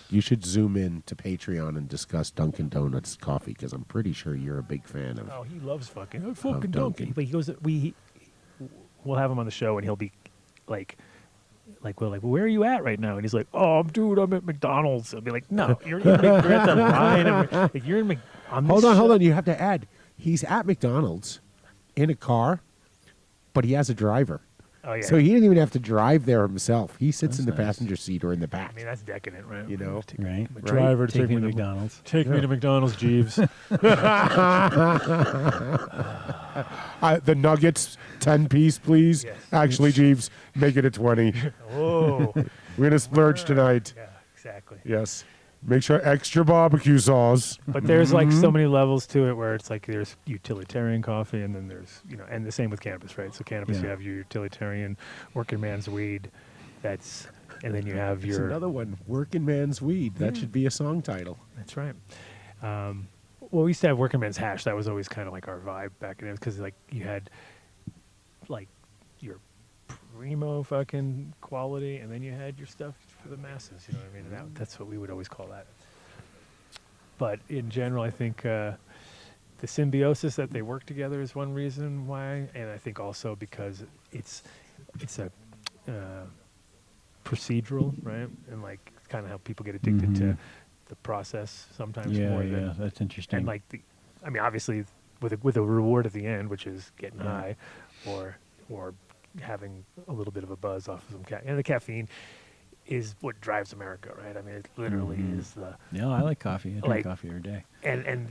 you should zoom in to Patreon and discuss Dunkin' Donuts coffee, because I'm pretty sure you're a big fan of. Oh, he loves fucking Dunkin'. Dunkin'. But he goes, we'll have him on the show, and he'll be like, we're like, where are you at right now? And he's like, oh, dude, I'm at McDonald's. I'll be like, no, you're at the line. Like, you're in Hold on. You have to add, he's at McDonald's in a car, but he has a driver. Oh yeah. So he didn't even have to drive there himself. He sits That's in the nice. passenger seat or in the back. I mean, that's decadent, right? You know? Right? My driver to Take me to to McDonald's. Take me to McDonald's, Jeeves. The nuggets, 10-piece, please. Yes. Actually, Jeeves, make it a 20. Whoa. We're going to splurge tonight. Yeah, exactly. Yes. Make sure extra barbecue sauce. But there's like so many levels to it where it's like there's utilitarian coffee, and then there's and the same with cannabis, right? So cannabis, Yeah. you have your utilitarian working man's weed, and then you have There's your another one, working man's weed. That should be a song title. That's right. Well, we used to have working man's hash. That was always kind of like our vibe back in it, because like you had like your primo fucking quality, and then you had your stuff for the masses. You know what I mean? And that's what we would always call that. But in general, I think the symbiosis that they work together is one reason why, and I think also because it's a procedural, right? And like kind of how people get addicted to the process sometimes more than that's interesting. and like obviously with a reward at the end, which is getting high or having a little bit of a buzz off of some and the caffeine is what drives America, right? I mean, it literally is the No, I like coffee. I drink like- coffee every day. and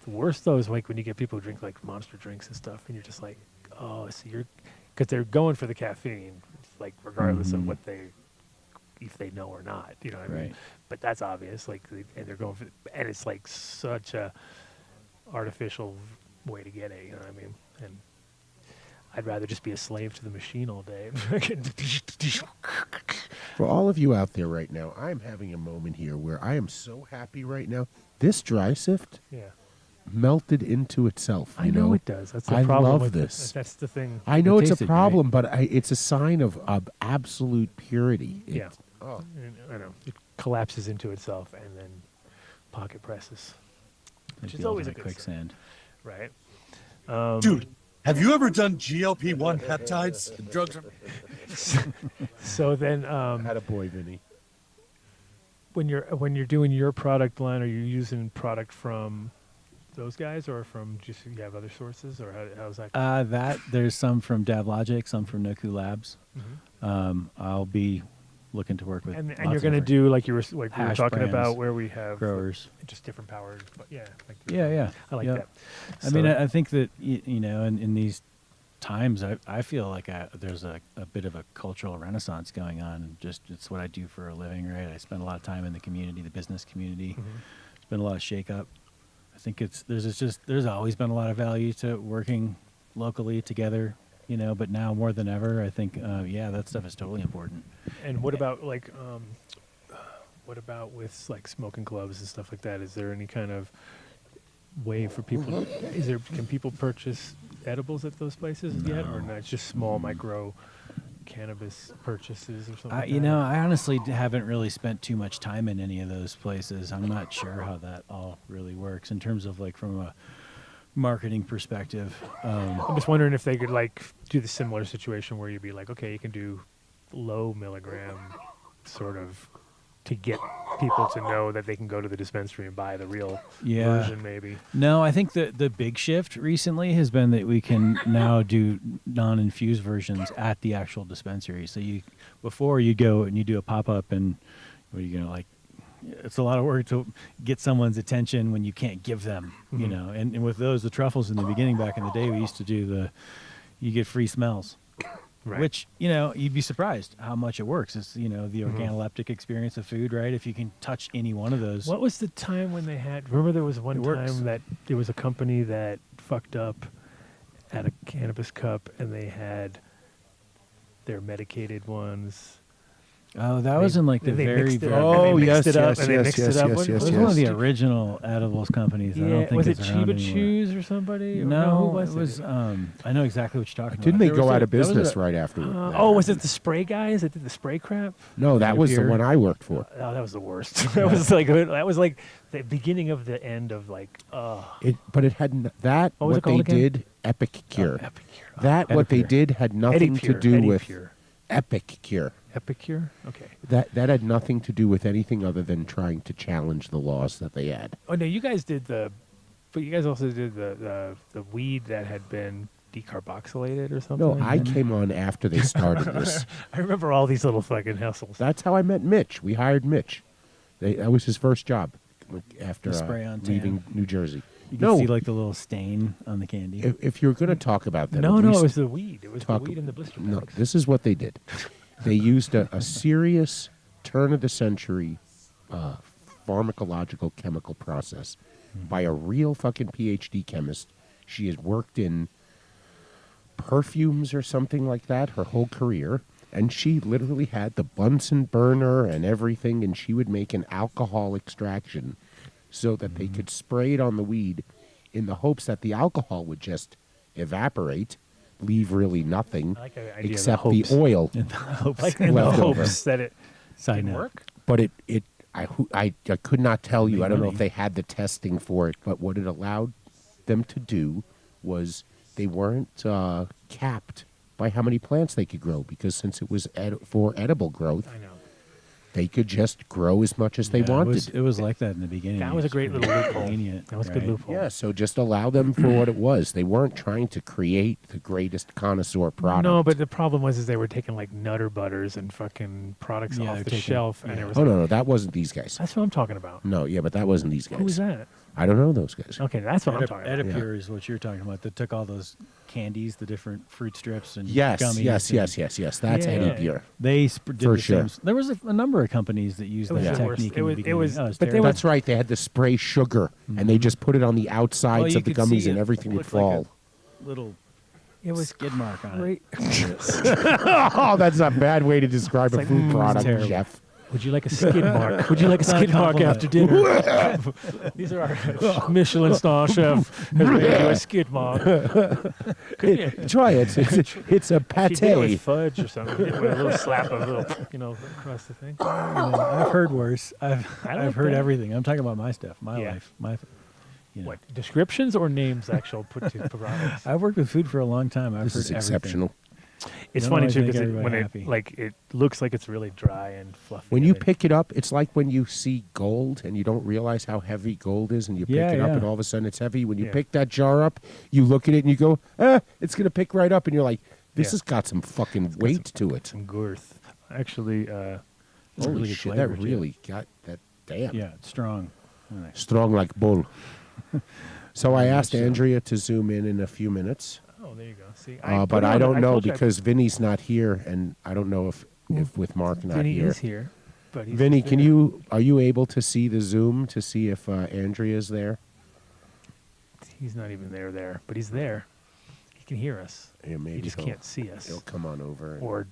the worst though is like when you get people who drink like Monster drinks and stuff, and you're just like, oh, so you're because they're going for the caffeine, like regardless of what if they know or not, you know what I mean? Right. But that's obvious, like, and they're going for, and it's like such a artificial way to get it, you know what I mean? And I'd rather just be a slave to the machine all day. For all of you out there right now, I'm having a moment here where I am so happy right now. This dry sift Yeah, melted into itself. I You know it does. That's the I problem love with it. this. That's the thing. I know It it's a tasted problem, but it's a sign of absolute purity. Yeah. Oh. I know. It collapses into itself and then pocket presses, which It's is the always a ultimate good quicksand. right? Dude, have you ever done GLP-1 peptides? The drugs are... So then, Had a boy, Vinny. when you're doing your product line, are you using product from those guys, or from just you have other sources, or how's that? That there's some from DabLogic, some from Noku Labs. I'll be looking to work with and lots you're of going to different do like we were hash talking brands, about where we have growers. just different powers, but yeah, like Yeah. I like Yep. that. I mean, I think that in these times, I feel like there's a bit of a cultural renaissance going on, and just it's what I do for a living, right? I spend a lot of time in the community, the business community. There's been a lot of shakeup. I think there's always been a lot of value to working locally together, but now more than ever, I think that stuff is totally important. And what about like what about with like smoking clubs and stuff like that? Is there any kind of way for people? Can people purchase edibles at those places yet, or not? It's just small micro cannabis purchases or something. Like that? I honestly haven't really spent too much time in any of those places. I'm not sure how that all really works in terms of like from a marketing perspective. I'm just wondering if they could like do the similar situation where you'd be like, okay, you can do low milligram sort of to get people to know that they can go to the dispensary and buy the real version, maybe. No, I think the big shift recently has been that we can now do non-infused versions at the actual dispensary. So before you go and you do a pop-up, and it's a lot of work to get someone's attention when you can't give them, and with those, the truffles in the beginning back in the day, we used to do you get free smells. Right. Which, you'd be surprised how much it works. It's, the organoleptic experience of food, right? If you can touch any one of those. What was the time when they had? Remember, there was one time that there was a company that fucked up at a cannabis cup, and they had their medicated ones. Oh, that was in like the They very, mixed it very. up, Oh, and they yes, mixed it up, yes, and they yes, mixed yes, it up. yes, What yes, was It was it? one of the original edibles companies. I Yeah, don't think was it it's around Chiba anymore. Chews or somebody? Or No, who was it was. I know exactly what you're talking Didn't about. they There was go out a- of that was business a- right after? was it the spray guys that did the spray crap? No, that was the Pure. one I worked for. Oh, that was the worst. that was like the beginning of the end of like. But it had that. What was What it called they again? did, Epic Cure. Epic Cure. That what they Epicure. did had nothing to Epicure. do with Epicure. Epic Cure. Epicure. Okay. That had nothing to do with anything other than trying to challenge the laws that they had. Oh no, you guys did but you guys also did the weed that had been decarboxylated or something. No, I came on after they started this. I remember all these little fucking hustles. That's how I met Mitch. We hired Mitch. That was his first job after The spray on tan. leaving New Jersey. You can No, see like the little stain on the candy. if you're going to talk about that, No, at it least was the weed. It was the talk- weed in the blister No, packs. this is what they did. They used a serious turn of the century pharmacological chemical process by a real fucking PhD chemist. She has worked in perfumes or something like that her whole career. And she literally had the Bunsen burner and everything, and she would make an alcohol extraction so that they could spray it on the weed in the hopes that the alcohol would just evaporate, leave really nothing I like the idea of except the the hopes. oil. Like in the left over. hopes that it Side can note. work. But I could not tell you. Make I don't know money. if they had the testing for it, but what it allowed them to do was they weren't capped by how many plants they could grow, because since it was for edible growth, I know. they could just grow as much as they Yeah, wanted. It was like that in the beginning. That was a It's great pretty little loophole. lenient, That was a good right? loophole. Yeah, so just allow them for what it was. They weren't trying to create the greatest connoisseur product. No, but the problem was they were taking like Nutter Butters and fucking products Yeah, off they're the taking- shelf, and yeah. it was Oh, like, no, that wasn't these guys. that's what I'm talking about. No, yeah, but that wasn't these guys. Who was that? I don't know those guys. Okay, that's what I'm talking about. Edipure is what you're talking about. That took all those candies, the different fruit strips and Yes, gummies. yes, and yes. That's Yeah. Eddie Pure. They did For the sure. same. There was a number of companies that used It was that the worst. technique. It in the was- it beginning. was- Oh, it's but they terrible. were- That's right. They had the spray sugar, and they just put it on the outsides Well, you of the could gummies, see and it everything would looked like fall. a little It was skid mark on it. great. Oh, that's a bad way to describe a like, food product, terrible. Jeff. Would you like a skid mark? Would you like a Not a skid mark compliment. after dinner? These are our Michelin star chef has made you a skid mark. Try it. It's a If you did it with pate. fudge or something, with a little slap of a little, across the thing. I've heard worse. I've like heard that. everything. I'm talking about my stuff, my Yeah. life, my. You know. What, descriptions or names actual put to products? I've worked with food for a long time. I've This heard is everything. exceptional. It's don't funny always too make because everybody when happy. it looks like it's really dry and fluffy. When you and pick it up, it's like when you see gold and you don't realize how heavy gold is, and you pick Yeah, it up, yeah. and all of a sudden it's heavy. When you Yeah. pick that jar up, you look at it and you go, it's going to pick right up. And you're like, this Yeah. has got some fucking weight to it. some girth. Actually, It's a Holy really good shit, flavor, that too. really got that. Damn. Yeah, it's strong. Strong like bull. So I asked much so. Andrea to zoom in a few minutes. oh, there you go. See, But I don't know told you because Vinny's not here, and I don't know if with Mark not Vinny here. is here, but he's Vinny, there. are you able to see the Zoom to see if Andrea's there? He's not even there, but he's there. He can hear us. Yeah, maybe He just he'll- can't see us He'll come on over and or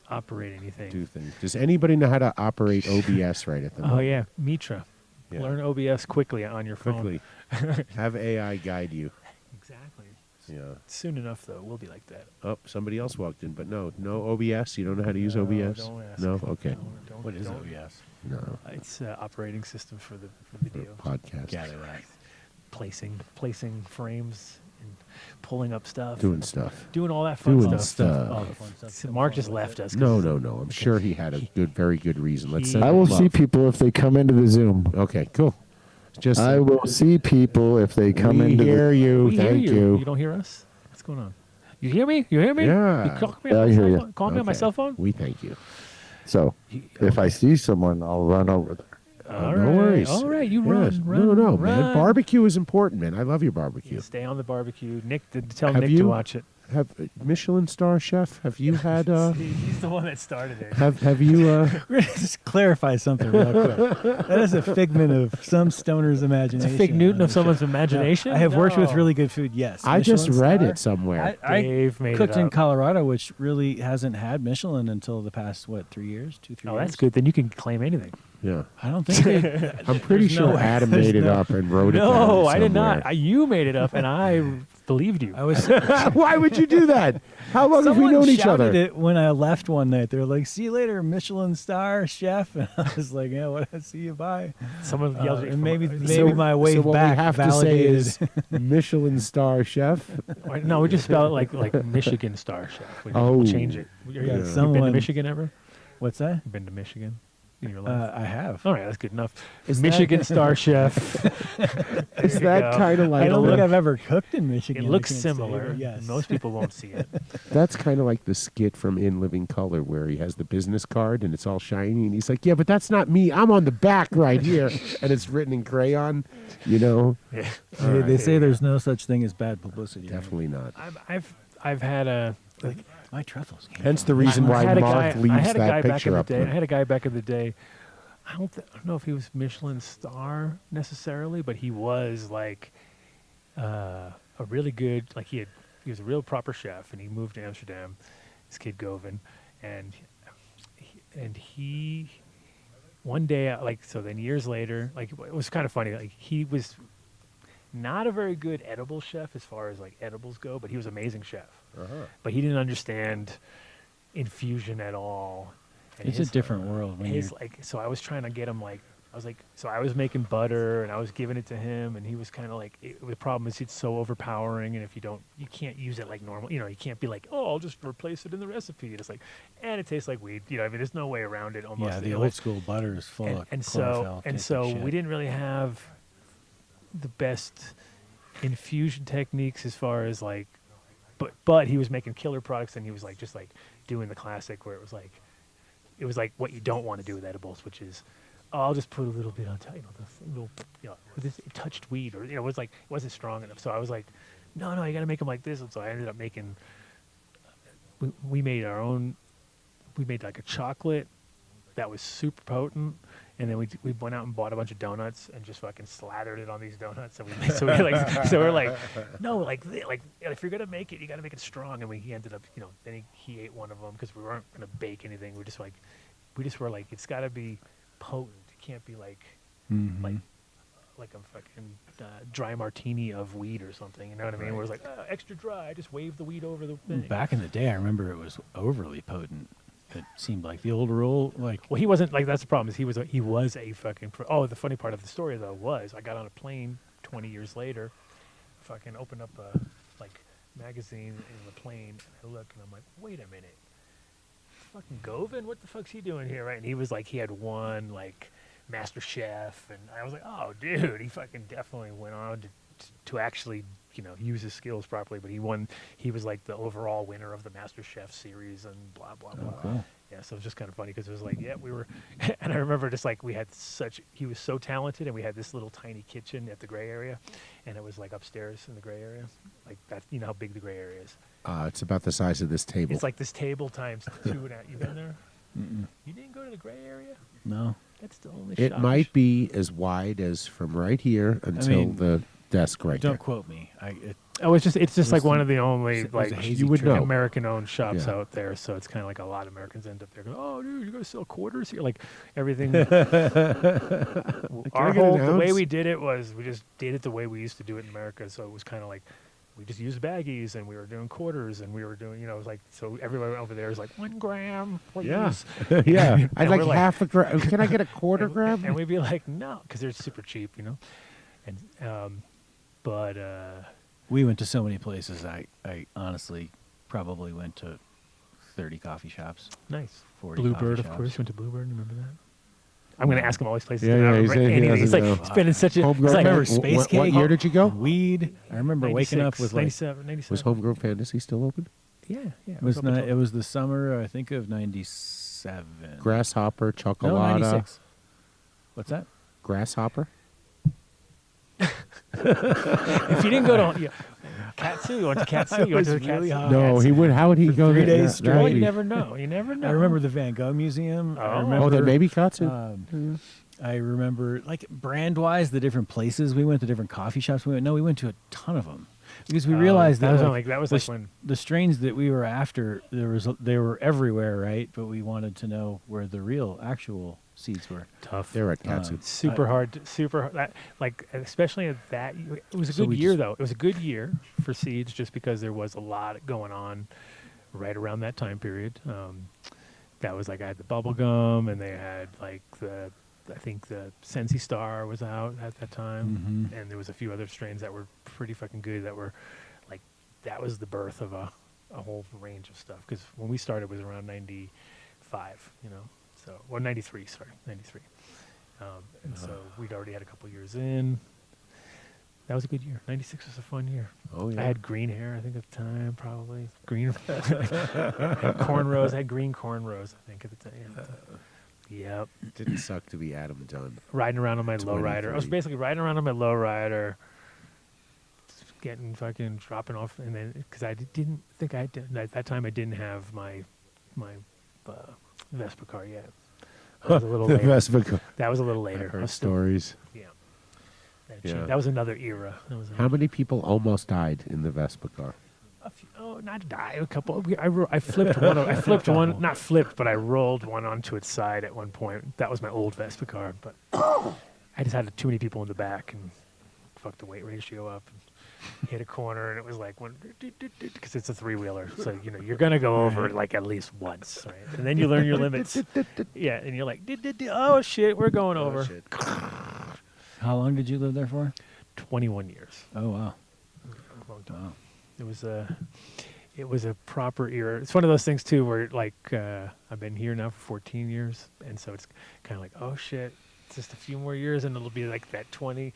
operate anything. do things. Does anybody know how to operate OBS right at the Oh moment? yeah, Mitra. Yeah. Learn OBS quickly on your phone. Quickly. Have AI guide you. Exactly. Yeah. Soon enough, though, we'll be like that. Oh, somebody else walked in, but no OBS. You don't know how to use OBS? Don't ask. No? Okay. Don't, What is don't. OBS? No. It's operating system for the video. Podcast. Gather that. Placing frames and pulling up stuff. Doing stuff. Doing all that fun Doing stuff. stuff. Oh, the fun stuff. So Mark just left us. 'cause No. I'm sure he had a very good reason. Let's He- send I him will love. see people if they come into the Zoom. Okay, cool. Just I will see people if they come we into hear the you. We hear Thank you. You don't hear us? What's going on? You hear me? You hear me? Yeah. You call me Yeah, on I my hear cell you. phone? Call me on my Okay. cell phone? We thank you. So if I see someone, I'll run over there. All no right. worries. All right, you Yes. run. No, man. run. Barbecue is important, man. I love your barbecue. You stay on the barbecue. Nick, tell Have Nick you- to watch it. Have Michelin star chef? Have you had? He's the one that started it. Have you? We're gonna just clarify something real quick. That is a figment of some stoner's It's imagination. a fig Newton on of the someone's show. imagination. I have worked with No. really good food. Yes, I just Michelin read star. it somewhere. I Dave made cooked it in up. Colorado, which really hasn't had Michelin until the past 3 years, 2-3 Oh, years. that's good. Then you can claim anything. Yeah, I don't think they, I'm pretty there's sure no- Adam there's made it no- up and wrote it down. No, I did somewhere. not. You made it up, and I believed you. I was. Why would you do that? How long have we Someone known each shouted other? it when I left one night. They were like, "See you later, Michelin star chef," and I was like, "Yeah, what? See you, bye." Someone yelled at you And from- maybe my wave so what back we have validated. to say is Michelin star chef. No, we just spell it like Michigan Star Chef. We'll change it. You been to someone- Michigan ever? What's that? You been to Michigan in your life? I have. All right, that's good enough. Is Michigan that- Star Chef. Is you that go. kind of I like don't think the, I've ever cooked in Michigan. It I looks can't say, similar. but yes. Most people won't see it. that's kind of like the skit from In Living Color where he has the business card and it's all shiny and he's like, yeah, but that's not me. I'm on the back right here, and it's written in crayon. You know, Yeah. They say there's no such thing as bad publicity. right? definitely not. I've had a like My truffles. Came Hence from- the reason I why had a Mark guy, I leaves had a guy that back in picture the up. day. I had a guy back in the day. I don't know if he was Michelin star necessarily, but he was like a really good, like he was a real proper chef, and he moved to Amsterdam, this kid Govan, and he one day, like, so then years later, like, it was kind of funny, like, he was not a very good edible chef as far as like edibles go, but he was an amazing chef. But he didn't understand infusion at all. And It's a different world. When his like, so I was trying to get him like, so I was making butter and I was giving it to him, and he was kind of like, the problem is it's so overpowering, and if you can't use it like normal, you can't be like, oh, I'll just replace it in the recipe. It's like, and it tastes like weed. I mean, there's no way around it. Almost. Yeah, the old school butter is full of chlorophyll. So we didn't really have the best infusion techniques as far as like, but he was making killer products, and he was like just like doing the classic where it was like what you don't want to do with edibles, which is, oh, I'll just put a little bit on top, it touched weed, or it was like it wasn't strong enough. So I was like, no, you got to make them like this. And so I ended up making. We made our own. We made like a chocolate that was super potent, and then we went out and bought a bunch of donuts and just fucking slathered it on these donuts. And we're like, no, like if you're gonna make it, you got to make it strong. And he ended up, then he ate one of them because we weren't gonna bake anything. We just were like, it's got to be potent. It can't be like like a fucking dry martini of weed or something. You know what I mean? Where it's like, extra dry. I just wave the weed over the thing. Back in the day, I remember it was overly potent. It seemed like the old rule, like. Well, he wasn't like. That's the problem. Is he was a fucking. The funny part of the story though was I got on a plane 20 years later, fucking opened up a like magazine in the plane, and I look and I'm like, wait a minute, fucking Govan, what the fuck's he doing here, right? And he was like, he had won like Master Chef, and I was like, oh, dude, he fucking definitely went on to actually use his skills properly, but he was like the overall winner of the Master Chef series and blah blah blah. Cool. Yeah, so it was just kind of funny because it was like, we were, and I remember just like he was so talented, and we had this little tiny kitchen at the gray area, and it was like upstairs in the gray area, like that. You know how big the gray area is? It's about the size of this table. It's like this table times 2.5. You've been there? You didn't go to the gray area? No. That's the only. It might be as wide as from right here until the desk right there. Don't quote me. It's just like one of the only like you would know American-owned shops out there. So it's kind of like a lot of Americans end up there going, "Oh, dude, you gotta sell quarters here." Like everything. The way we did it was we just did it the way we used to do it in America. So it was kind of like we just used baggies, and we were doing quarters, and we were doing, it was like, so everyone over there is like 1 gram. Yeah. Please. Yeah. I'd like we're half a gram. Can I get a quarter gram? And we'd be like, no, because they're super cheap, And we went to so many places. I honestly probably went to 30 coffee shops. Nice. 40 Bluebird, coffee of course. shops. You went to Bluebird. Remember that? I'm going to ask him all these places. Yeah, he's like, it's been in such a. Homegrown. Like, remember Space Cake? What year did you go? Weed. I remember waking up with 97, 97. Was Homegrown Fantasy still open? Yeah. It was not. It was the summer, I think, of '97. Grasshopper, No, Chocolata. '96. What's that? Grasshopper. If you didn't go to Katsu, you went to Katsu. You went to the really Katsu. hot. No, he would. How would he go 3 there? days straight. Well, you never know. You never know. I remember the Van Gogh Museum. I Oh. remember, Oh, that may be Katsu. I remember, like, brand-wise, the different places we went, the different coffee shops we went. No, we went to a ton of them because we realized that when the strains that we were after, they were everywhere, right? But we wanted to know where the real, actual seeds were. tough. They're at Katsu. Super hard. Especially at that. It was a So good we year, just- though. It was a good year for seeds, just because there was a lot going on right around that time period. That was like I had the bubble gum, and they had like I think the Sensi Star was out at that time, and there was a few other strains that were pretty fucking good. That were like that was the birth of a whole range of stuff. Because when we started, it was around 95, So, 93, sorry, 93. And so we'd already had a couple years in. That was a good year. 96 was a fun year. Oh, yeah. I had green hair, I think, at the time, probably. Green. Had cornrows. I had green cornrows, I think, at the time. Yep. Didn't suck to be Adam Dunn. Riding around on my lowrider. I was 23. basically riding around on my lowrider, getting fucking dropping off, and then, because I didn't think I did, at that time I didn't have my Vespa car yet. That was a little The later. Vespa. That was a little I later. I heard was still- stories. Yeah. Yeah. That was another era. That was How many people almost died in the Vespa car? not die. A couple. I flipped one. I flipped one. Not flipped, but I rolled one onto its side at one point. That was my old Vespa car, but I just had too many people in the back and fucked the weight ratio up. And hit a corner, and it was like one because it's a 3-wheeler, so you're gonna go over it like at least once, right? And then you learn your limits. Yeah, and you're like, oh shit, we're going over. How long did you live there for? 21 years. Oh wow. Long time. Wow. It was a proper era. It's one of those things too, where like I've been here now for 14 years, and so it's kind of like, oh shit, it's just a few more years, and it'll be like that 20.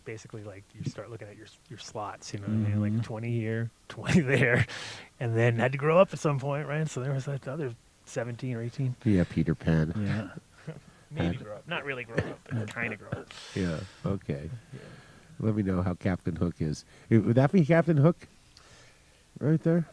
Basically, like you start looking at your slots. You know what I mean? Like 20 here, 20 there, and then had to grow up at some point, right? So there was that other 17 or 18. Yeah, Peter Pan. Yeah. Maybe grow up, not really grow up, but kind of grow up. Yeah. Okay. Yeah. Let me know how Captain Hook is. Would that be Captain Hook? Right there.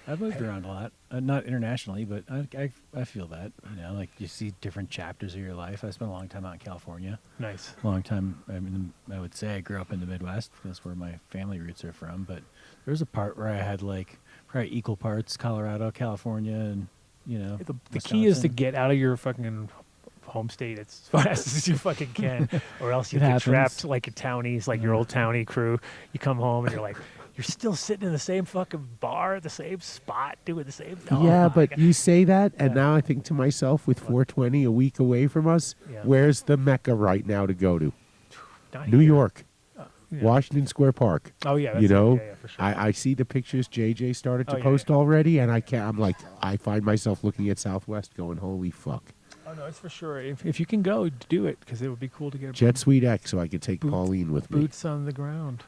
I've moved around a lot, not internationally, but I feel that, like you see different chapters of your life. I spent a long time out in California. Nice. Long time. I mean, I would say I grew up in the Midwest. That's where my family roots are from. But there was a part where I had like probably equal parts Colorado, California, and the key is to get out of your fucking home state as fast as you fucking can, or else you get trapped like at townies, like your old townie crew. You come home and you're like, you're still sitting in the same fucking bar, the same spot, doing the same thing. Yeah, but you say that, and now I think to myself, with 420 a week away from us, where's the Mecca right now to go to? New York. Washington Square Park. Oh yeah, that's for sure. I see the pictures JJ started to post already, and I'm like, I find myself looking at Southwest going, holy fuck. Oh no, it's for sure. If you can go, do it, because it would be cool to get Jet Suite X, so I could take Pauline with me. Boots on the ground.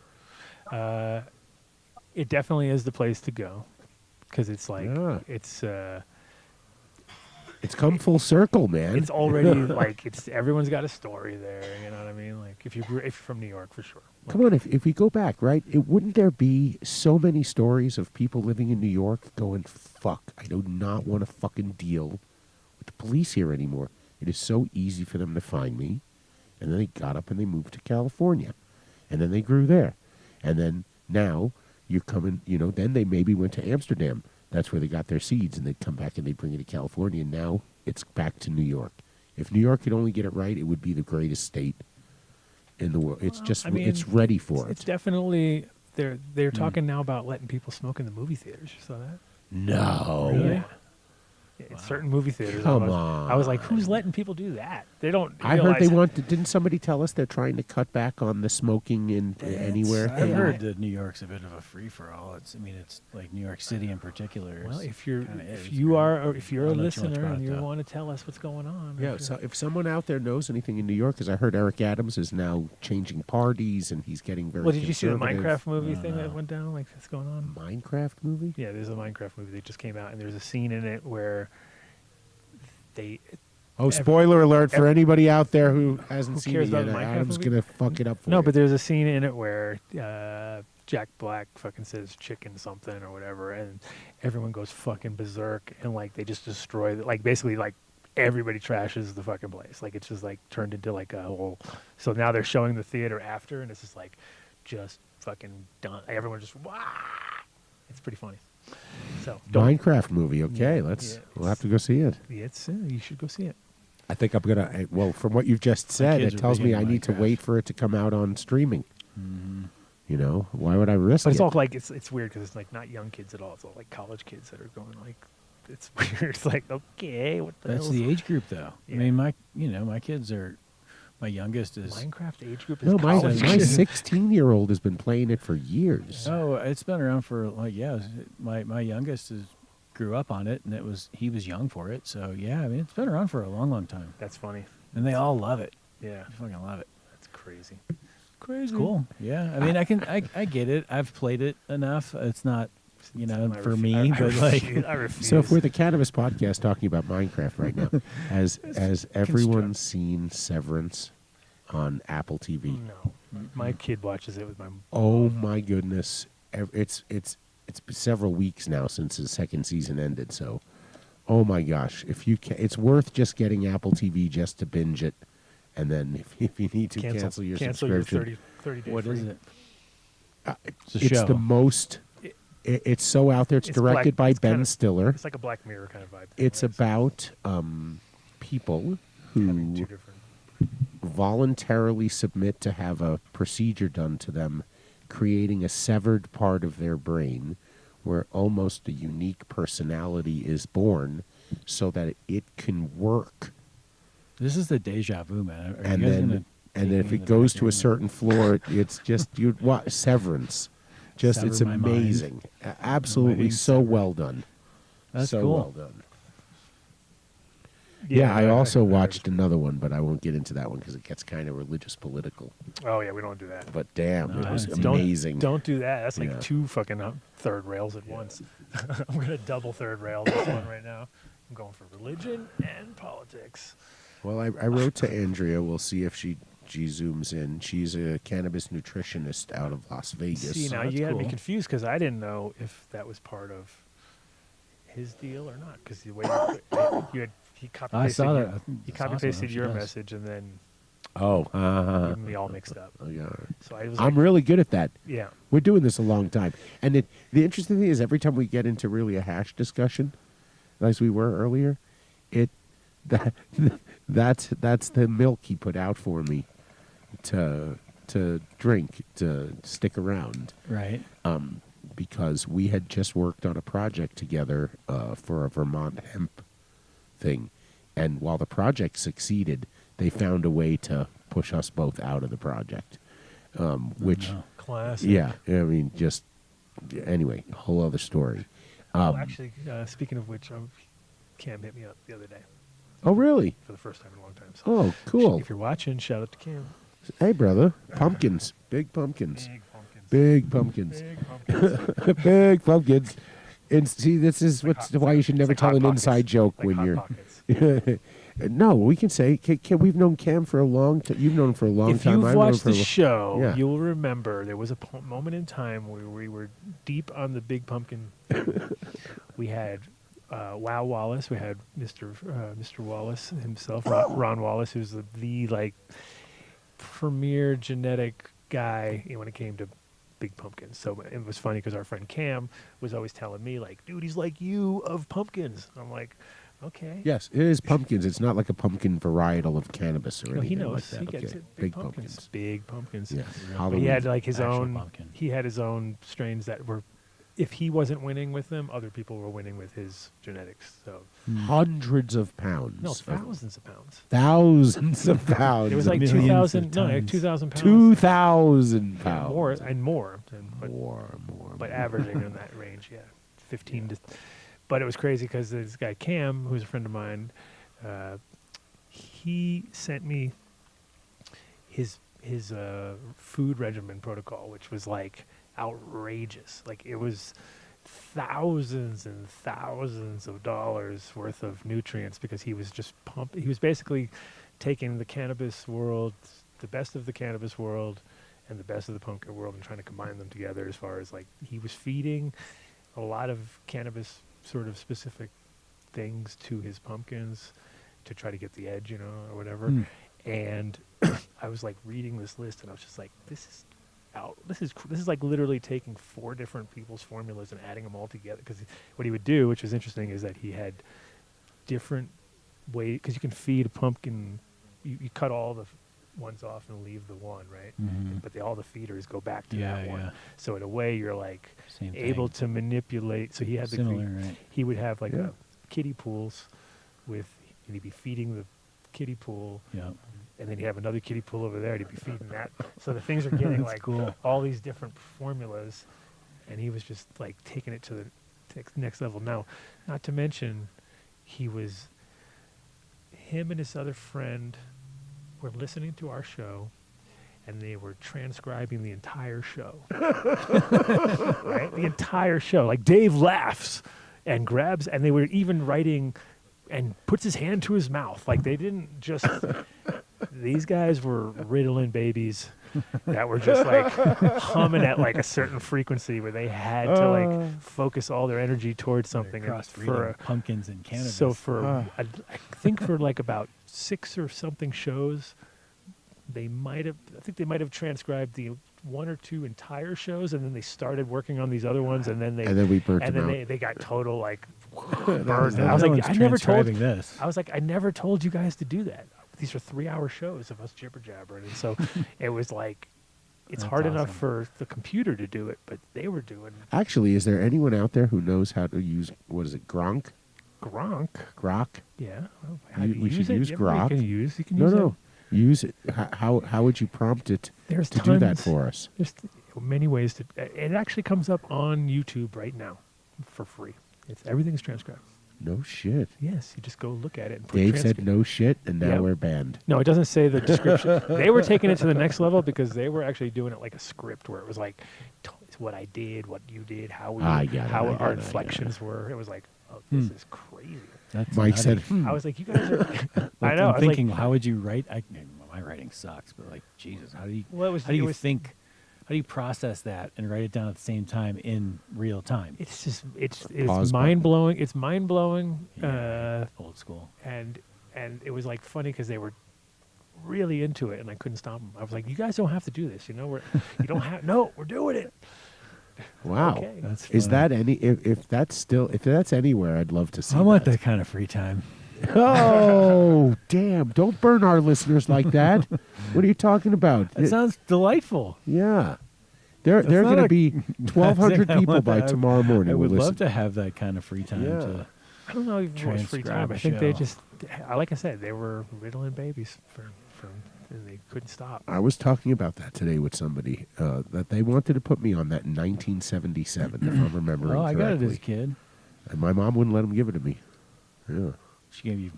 It definitely is the place to go, because it's like it's come full circle, man. It's already like everyone's got a story there. You know what I mean? Like if you're from New York, for sure. Like, come on, if we go back, right? Wouldn't there be so many stories of people living in New York going, "Fuck, I do not want to fucking deal with the police here anymore. It is so easy for them to find me." And then they got up and they moved to California, and then they grew there, and then now you're coming. Then they maybe went to Amsterdam. That's where they got their seeds, and they'd come back and they'd bring it to California. And now it's back to New York. If New York could only get it right, it would be the greatest state in the world. It's just, it's ready for it. It's definitely they're talking now about letting people smoke in the movie theaters. You saw that? No. Really? Yeah, certain movie theaters. Come on. I was like, who's letting people do that? They don't. I heard they want. Didn't somebody tell us they're trying to cut back on the smoking in anywhere? I've heard that New York's a bit of a free for all. It's like New York City in particular. Well, if you're a listener and you want to tell us what's going on, yeah. So if someone out there knows anything in New York, because I heard Eric Adams is now changing parties and he's getting very. Well, did you see the Minecraft movie thing that went down? Like that's going on. Minecraft movie? Yeah, there's a Minecraft movie that just came out, and there's a scene in it where spoiler alert for anybody out there who hasn't seen it yet. Minecraft Adam's movie? gonna fuck it up for No, you. but there's a scene in it where Jack Black fucking says chicken something or whatever, and everyone goes fucking berserk, and like they just destroy basically everybody trashes the fucking place. Like it's just like turned into like a whole. So now they're showing the theater after, and it's just like just fucking done. Everyone just It's pretty funny. So Minecraft movie. Okay, we'll have to go see it. Yeah, you should go see it. I think I'm gonna. Well, from what you've just said, it tells me I need to wait for it to come out on streaming. Mm-hmm. Why would I risk it? But it's all like it's weird because it's like not young kids at all. It's all like college kids that are going like. It's weird. It's like okay, what the? That's the age group though. Yeah. I mean, my kids are. My youngest is Minecraft age group is no, my college. 16-year-old has been playing it for years. Oh, it's been around for my youngest grew up on it, and he was young for it. So yeah, I mean it's been around for a long, long time. That's funny, and they all love it. Yeah, I fucking love it. That's crazy. It's cool. Yeah, I mean I get it. I've played it enough. It's not. For me, but I refuse. So if we're the Cannabis podcast talking about Minecraft right now, has everyone seen Severance on Apple TV? No, my kid watches it with my. Oh my goodness! It's several weeks now since the second season ended. So Oh my gosh! If you can, it's worth just getting Apple TV just to binge it, and then if you need to cancel your subscription. 30 day What free. is it? It's a It's show. the most. It's so out there. It's directed by it's Ben kinda- Stiller. It's like a Black Mirror kind of vibe. thing, It's right? about people Having two who different. voluntarily submit to have a procedure done to them, creating a severed part of their brain where almost a unique personality is born so that it can work. This is the deja vu, man. Are And you guys then, gonna and take then me if in it the goes back to a room? certain floor, it's just what severance. Just Sever it's my mind. amazing. Absolutely being so severed. well done. That's so cool. well done. Yeah, I also watched another one, but I won't get into that one because it gets kind of religious political. Oh yeah, we don't do that. But damn, No, it I was haven't seen it. amazing. Don't do that. That's like Yeah. two fucking third rails at once. I'm gonna double third rail this one right now. I'm going for religion and politics. Well, I wrote to Andrea. We'll see if she zooms in. She's a cannabis nutritionist out of Las Vegas. See, now that's you had me cool. confused because I didn't know if that was part of his deal or not. Because the way you had he copy I pasted saw that. your- I think he that's copy awesome. pasted She your does. message and then Oh, getting me all mixed up. yeah. So I was I'm like, really good at that. yeah. We're doing this a long time, and the interesting thing is every time we get into really a hash discussion, as we were earlier, that's the milk he put out for me to drink, to stick around. Right. Because we had just worked on a project together for a Vermont hemp thing, and while the project succeeded, they found a way to push us both out of the project, which no. Classic. yeah, I mean, just anyway, whole other story. Oh, actually, speaking of which, Cam hit me up the other day Oh, really? for the first time in a long time. So Oh, cool. if you're watching, shout out to Cam. Hey, brother, pumpkins, big pumpkins, Big pumpkins. big pumpkins, Big pumpkins. big pumpkins. And see, this is Like what's hot- why you should it's never like tell Hot an Pockets. inside joke Like when Hot you're. Pockets. No, we can say we've known Cam for a long time. You've known him for a long If time. you've I've known him watched for the a show, Yeah. you'll remember there was a moment in time where we were deep on the big pumpkin. We had Wow Wallace. We had Mr. Wallace himself, Ron Wallace, who's the like premier genetic guy when it came to big pumpkins. So it was funny because our friend Cam was always telling me like, "Dude, he's like you of pumpkins." I'm like, "Okay." Yes, it is pumpkins. It's not like a pumpkin varietal of cannabis or No, he anything knows. like that. He gets Okay. it. Big pumpkins. Big pumpkins. Yeah, But Halloween. he had like his Actual own. pumpkin. He had his own strains that were, if he wasn't winning with them, other people were winning with his genetics. So Hundreds of pounds. no, of- thousands of pounds. Thousands of pounds. It was like Millions 2,000. of No, like tons. 2,000 pounds. 2,000 Yeah, pounds. more and more. But, More. but averaging in that range, yeah, 15 to. But it was crazy because this guy Cam, who's a friend of mine, he sent me his food regimen protocol, which was like outrageous. Like it was thousands and thousands of dollars worth of nutrients because he was just he was basically taking the cannabis world, the best of the cannabis world and the best of the pumpkin world and trying to combine them together as far as like he was feeding a lot of cannabis sort of specific things to his pumpkins to try to get the edge, you know, or whatever. And I was like reading this list and I was just like, this is like literally taking 4 different people's formulas and adding them all together. Because what he would do, which was interesting, is that he had different ways, because you can feed a pumpkin, you cut all the ones off and leave the one, right? Mhm. But all the feeders go back to Yeah, that one. yeah. So in a way, you're like Same able thing. to manipulate. So he had Similar, right? he would have like Yeah. kiddie pools with, and he'd be feeding the kiddie pool, Yeah. and then you have another kiddie pool over there, and he'd be feeding that. So the things are getting That's like cool. all these different formulas, and he was just like taking it to the next level. Now, not to mention, him and his other friend were listening to our show, and they were transcribing the entire show. Right? The entire show. Like Dave laughs and grabs, and they were even writing and puts his hand to his mouth. Like they didn't just, these guys were riddling babies. that were just like humming at like a certain frequency where they had to like focus all their energy towards something. And Crossbreeding pumpkins and cannabis. So for I think for like about 6 or something shows, I think they might have transcribed the 1 or 2 entire shows, and then they started working on these other ones, and then we burnt and them then out. they got total like burned. No I was one's like, I never told transcribing this. I was like, I never told you guys to do that. These are 3-hour shows of us jibber jabbering, and so it was like, it's That's hard enough awesome. for the computer to do it, but they were doing Actually, is there anyone out there who knows how to use, what is it, Grok? Gronk. Grok? Yeah, well, how You- do you we should use it? use Everybody Grok. Can use. You can No, use no. it. Use it. How would you prompt it There's to do that tons. for us? There's many ways to. It actually comes up on YouTube right now, for free. Everything's transcribed. No shit. Yes, you just go look at it. And put Dave said transcript. no shit, and now Yep. we're banned. No, it doesn't say the description. They were taking it to the next level because they were actually doing it like a script where it was like, it's what I did, what you did, how we, I got it, how I got our it, I got inflections were. It was like, oh, this is crazy. That's Mike nutty. said, I was like, you guys are. I Like, know. I I'm was thinking, like, how would you write? My writing sucks, but like, Jesus, how do you? Well, it was- how do it you was- think? How do you process that and write it down at the same time in real time? it's just it's Pause mind blowing. It's mind blowing. Old school. And it was like funny because they were really into it, and I couldn't stop them. I was like, you guys don't have to do this. You know, you don't have. No, we're doing it. wow. Okay. That's Is funny. that any, if that's anywhere, I'd love to see I want that kind of free time. Oh, damn. Don't burn our listeners like that. What are you talking about? That sounds delightful. Yeah. They're That's going not to a- be 1,200 I people want by that. tomorrow morning. I would will love listen. to have that kind of free time. Yeah. To, I don't know even what was free time. Transcribe I a think they show. just, like I said, they were riddling babies and they couldn't stop. I was talking about that today with somebody, that they wanted to put me on that in 1977, if I'm remembering oh, I got it correctly. as a kid. And my mom wouldn't let them give it to me. Yeah. She gave you.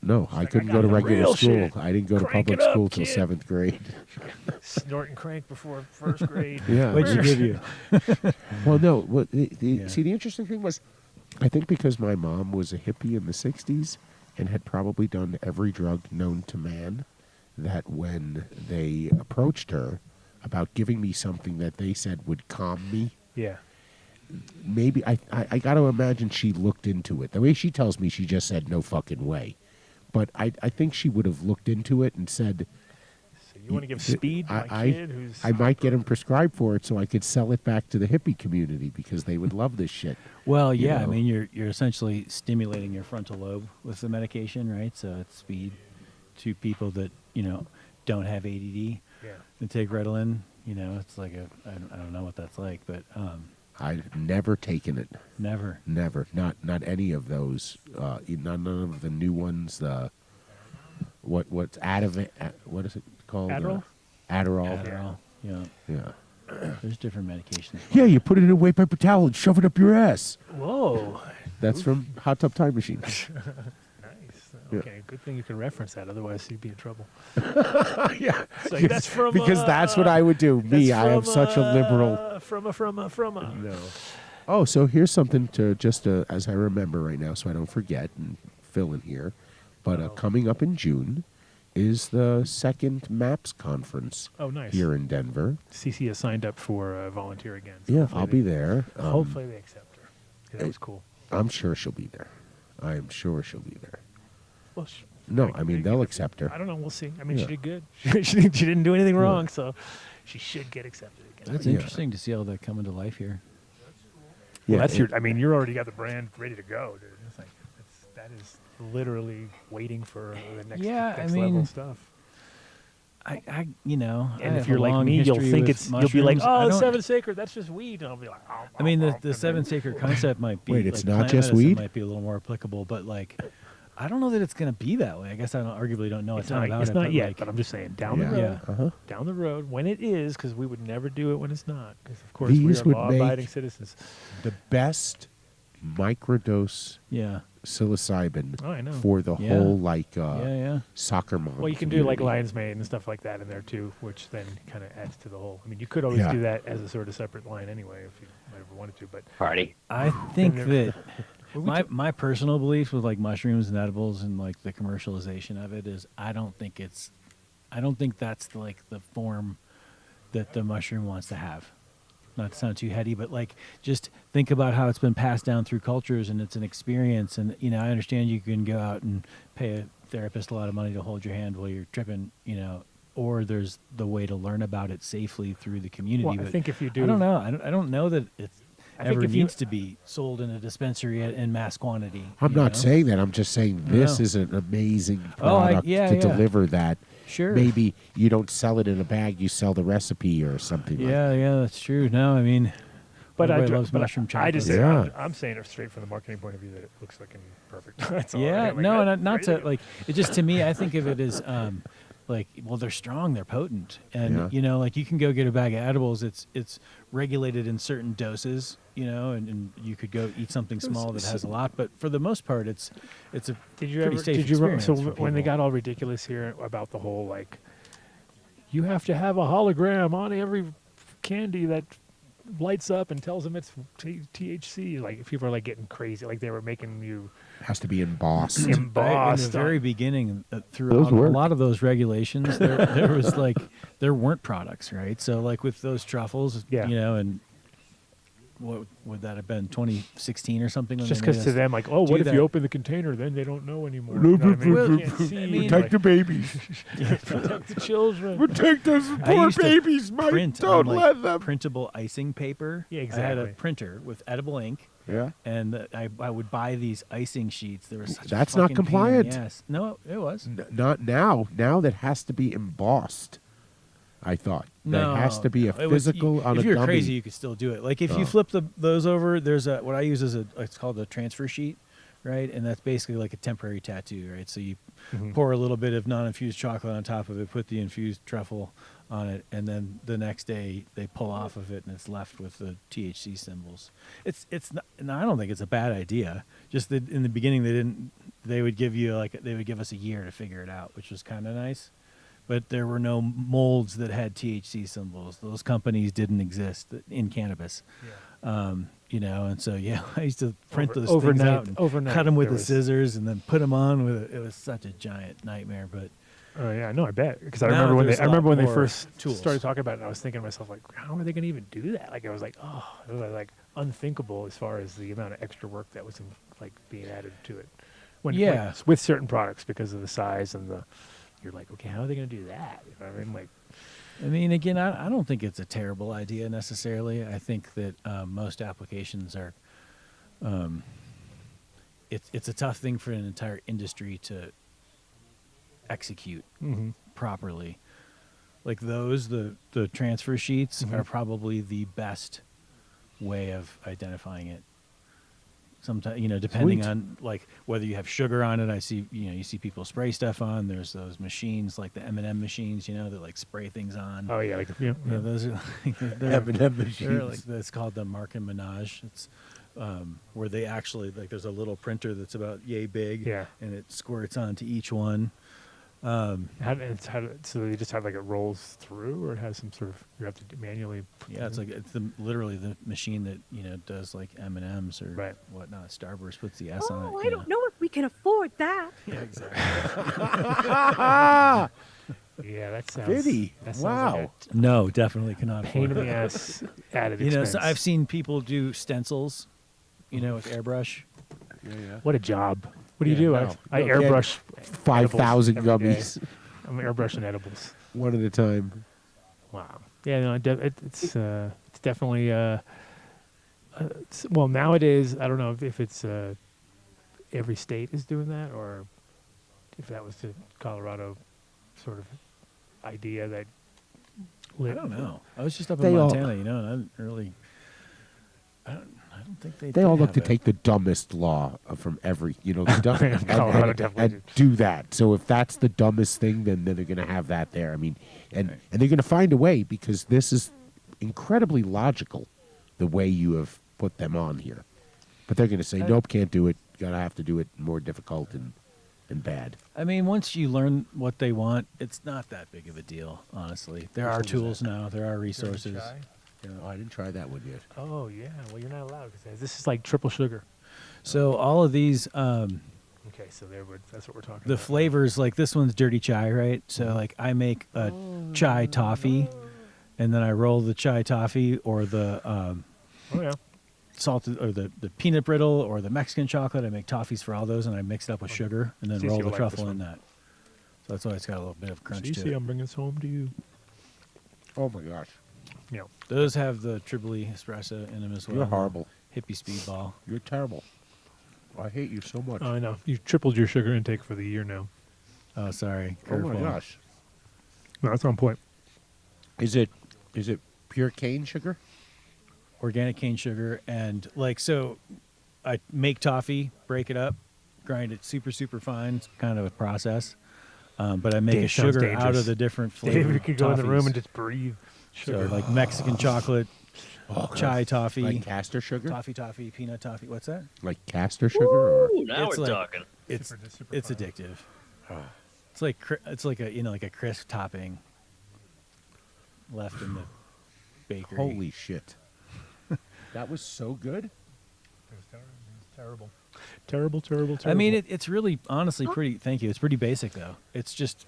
No, I like, couldn't I go to got the regular real school. shit. I didn't go to Crank public it up, school till kid. 7th grade. Snort and crank before first grade. Yeah. What'd she give you? Well, no. What, Yeah. See, the interesting thing was, I think because my mom was a hippie in the 60s and had probably done every drug known to man, that when they approached her about giving me something that they said would calm me, Yeah. maybe I got to imagine she looked into it. The way she tells me, she just said no fucking way. But I think she would have looked into it and said, So you want to give speed to my kid who's. I might get him prescribed for it so I could sell it back to the hippie community because they would love this shit. Well, You yeah. I know. mean, you're essentially stimulating your frontal lobe with the medication, right? So it's speed to people that don't have ADD. Yeah. And take Ritalin. It's like I don't know what that's like, but I've never taken it. never. Never. Not any of those. None of the new ones. What's what is it called? Adderall? Adderall. Adderall. Yeah. Yeah. There's different medications. Yeah, you put it in a white paper towel and shove it up your ass. Whoa. That's from Hot Tub Time Machine. Nice. Yeah. Okay, good thing you can reference that. Otherwise, you'd be in trouble. Yeah. It's like, that's from. Because that's what I would do. Me, that's I am from, such a liberal. From a. No. Oh, so here's something to just as I remember right now, so I don't forget and fill in here. But coming up in June is the second MAPS conference Oh, nice. here in Denver. CC has signed up for volunteer again. So Yeah, hopefully I'll be there. Hopefully they accept her. Yeah, that was cool. I'm sure she'll be there. I am sure she'll be there. Well, No, I mean they'll accept her. I don't know. We'll see. I mean, Yeah. she did good. she didn't do anything wrong, so she should get accepted again. That's Yeah. interesting to see all that come into life here. Well, that's it- your. I mean, you're already got the brand ready to go, dude. It's like that is literally waiting for the next, Yeah, I next mean, level stuff. I And have if you're a like long me, you'll history think with it's. You'll be like, mushrooms. I oh, don't- seven sacred. That's just weed. And I'll be like, oh, I mean, and the then- seven sacred concept might be. Wait, it's like, not plant just medicine weed? Might be a little more applicable, but like, I don't know that it's going to be that way. I guess I arguably don't know a It's ton not, about it's it. not but yet, like, but I'm just saying down Yeah. the road. Yeah. Uh-huh. Down the road, when it is, because we would never do it when it's not. Because of course These we would are make- law-abiding citizens. The best microdose yeah, psilocybin Oh, I know. for the Yeah. whole like yeah. soccer mom. Well, you can do like community. Lion's Mane and stuff like that in there too, which then kind of adds to the whole. I mean, you could always Yeah. do that as a sort of separate line anyway if you might ever wanted to, but Party. I think there- that Well, we my took- my personal belief with like mushrooms and edibles and like the commercialization of it is I don't think it's I don't think that's the form that the mushroom wants to have. Not to sound too heady, but like just think about how it's been passed down through cultures, and it's an experience. And I understand you can go out and pay a therapist a lot of money to hold your hand while you're tripping, or there's the way to learn about it safely through the community. Well, but I think if you do, I don't know. I don't know that it ever if you- needs to be sold in a dispensary in mass quantity. I'm you not know? saying that. I'm just saying this No. is an amazing Oh, product yeah. to deliver that. Sure. Maybe you don't sell it in a bag, you sell the recipe or something like that. Yeah, that's true. No, I mean, but everybody loves mushroom chocolate. I just, Yeah. I'm saying it straight from the marketing point of view that it looks fucking perfect. That's all. Yeah, I'm like, no, that's not to crazy. like it. Just to me, I think of it as well, they're strong, they're potent, and like you can go get a bag of edibles. It's regulated in certain doses, and you could go eat something small that has a lot. But for the most part, it's a Did you pretty ever? safe Did you remember? experience So for when they people. got all ridiculous here about the whole like, you have to have a hologram on every candy that lights up and tells them it's THC. Like people are like getting crazy. Like they were making you Has to be embossed. Right, in embossed. the very beginning, Those throughout a work. lot of those regulations, there was there weren't products, right? So like with those truffles, Yeah. and what would that have been, 2016 or something? when just they made because to us them, like, oh, do what if that? you open the container, then they don't know anymore. You know what I mean? Well, You can't see, I mean, Protect the babies. protect the children. Protect those I poor used to babies, Mike. print Don't on, let them. printable icing paper. Yeah, I had a exactly. printer with edible ink, Yeah. and I would buy these icing sheets. There was such That's a not fucking pain in the compliant. ass. No, it was. Not now. Now that has to be embossed. I thought No, that has to be a no, it was- physical on if a you're gummy. crazy, you could still do it. Like if you Oh. flip those over, there's what I use as it's called a transfer sheet, right? And that's basically like a temporary tattoo, right? So you pour a little bit of non-infused chocolate on top of it, put the infused truffle on it, and then the next day they pull off of it, and it's left with the THC symbols. It's not. And I don't think it's a bad idea. Just that in the beginning they would give us a year to figure it out, which was kind of nice. But there were no molds that had THC symbols. Those companies didn't exist in cannabis. And so I used to print those things out and cut them with there the was- scissors and then put them on with it. It was such a giant nightmare. But Oh yeah, no, I bet because I Now remember when there's I a lot remember when they more first tools. started talking about it. And I was thinking to myself like, how are they going to even do that? Like I was like, oh, it was like unthinkable as far as the amount of extra work that was like being added to it. Yeah. like, with certain products because of the size and you're like, okay, how are they going to do that? You know what I mean? Like, I mean, again, I don't think it's a terrible idea necessarily. I think that most applications are. It's a tough thing for an entire industry to execute properly. Like the transfer sheets are probably the best way of identifying it. Sometimes, depending Sweet. on like whether you have sugar on it. I see, you see people spray stuff on. There's those machines like the M&M machines, that like spray things on. oh yeah, like Yeah, those are they're, M&M they're machines. like it's called the Mark and Minaj. It's where they actually like there's a little printer that's about yay big, Yeah. and it squirts onto each one. so they just have like it rolls through, or it has some sort of you have to manually. Put Yeah, it's like it's literally the machine that does like M&Ms or Right. whatnot. Starburst puts the S on it. Oh, I don't know if we can afford that. Yeah, exactly. Yeah, that sounds. Fitty. That sounds Wow. like No, definitely cannot a pain in afford the that. ass added So expense. I've seen people do stencils, with airbrush. What a job! What do you Yeah, do? no. I No, airbrush 5,000 edibles every day. gummies. I'm airbrushing edibles. One at a time. Wow. Yeah, no, it's definitely. Well, nowadays I don't know if it's every state is doing that, or if that was the Colorado sort of idea that. I don't know. I was just up They in all- Montana, and I didn't really. I don't think they. They all did look have to it. take the dumbest law from every, the dumb, Colorado definitely and do that. So if that's the dumbest thing, then they're going to have that there. I mean, and they're going to find a way because this is incredibly logical, the way you have put them on here. But they're going to say, nope, can't do it. Got to have to do it more difficult and bad. I mean, once you learn what they want, it's not that big of a deal, honestly. There are tools now. There are resources. Oh, I didn't try that one yet. Oh yeah, well you're not allowed because this is like triple sugar. So all of these Okay, so that's what we're talking The about. flavors, like this one's dirty chai, right? So like I make a chai toffee, and then I roll the chai toffee or the Oh yeah. salted or the peanut brittle or the Mexican chocolate. I make toffees for all those, and I mix it up with sugar, and then Cece roll will the like truffle this in one. that. So that's why it's got a little bit of crunch Cece, to it. I'm bringing this home to you. Oh my gosh. Yeah. Those have the Tripoli espresso in them as well. You're horrible. Hippie speedball. You're terrible. I hate you so much. I know. You've tripled your sugar intake for the year now. Oh, sorry. Oh my Curveball. gosh. No, that's on point. Is it pure cane sugar? Organic cane sugar, and like so I make toffee, break it up, grind it super fine. It's kind of a process, but I make Dave, a sounds sugar out dangerous. of the different flavors. Dave, you could go in the room and just breathe sugar. So like Mexican chocolate, chai toffee, Like castor sugar? toffee, peanut toffee. What's that? Like castor sugar? Or? Ooh, now It's we're like- talking. It's Super it's fine. addictive. It's like a like a crisp topping left in the bakery. Holy shit. That was so good. It was terrible. Terrible. I mean, it's really, honestly, pretty. Thank you. It's pretty basic though. It's just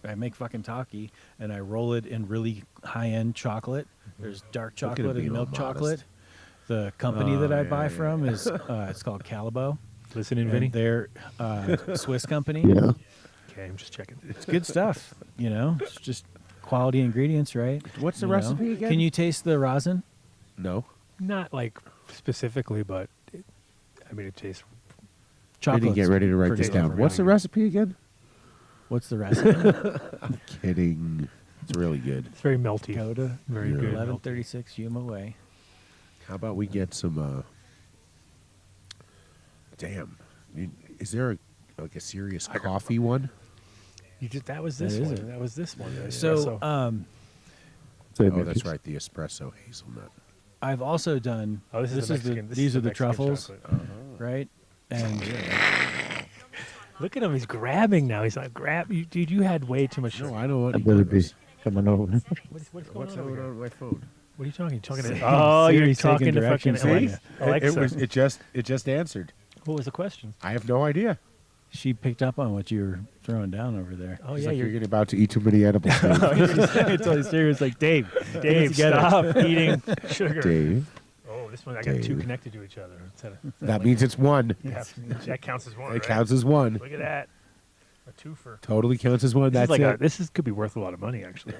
I make fucking taki and I roll it in really high-end chocolate. There's dark Look at chocolate him being and milk all chocolate. modest. The company that I buy yeah. from is it's called Calibo. Listening, And Vinny. they're Swiss company. Yeah. Okay, I'm just checking. It's good stuff. It's just quality ingredients, right? What's the You know? recipe again? Can you taste the rosin? No. Not like specifically, but it tastes. Chocolate. Didn't get ready to write pretty this down. really What's the good. recipe again? What's the recipe? I'm kidding. It's really good. It's very melty. Go to Very Yeah. good. 1136 Yuma Way. How about we get some? Damn. Is there a serious coffee one? That was this That is one. it. That was this one. So, Oh, that's right. The espresso hazelnut. I've also done. Oh, this is the Mexican. These are the Mexican truffles, chocolate. right? And Look at him. He's grabbing now. He's like, dude, you had way too much sugar. No, I don't want I any better of be those. coming over. What's going What's on over going here? on with my phone? What are you talking? You're talking See, to? Oh, you're Siri's talking taking to fucking directions. Alexa. It just answered. What was the question? I have no idea. she picked up on what you were throwing down over there. Oh It's yeah, like you're you're. getting about to eat too many edibles. Dave. It's always serious. Like Dave, Dave, stop eating sugar. Dave. Oh, this one I got two Dave. connected to each other. That means it's one. That counts as one. It right? counts as one. Look at that. A twofer. Totally counts as one. This That's is like it. this could be worth a lot of money actually.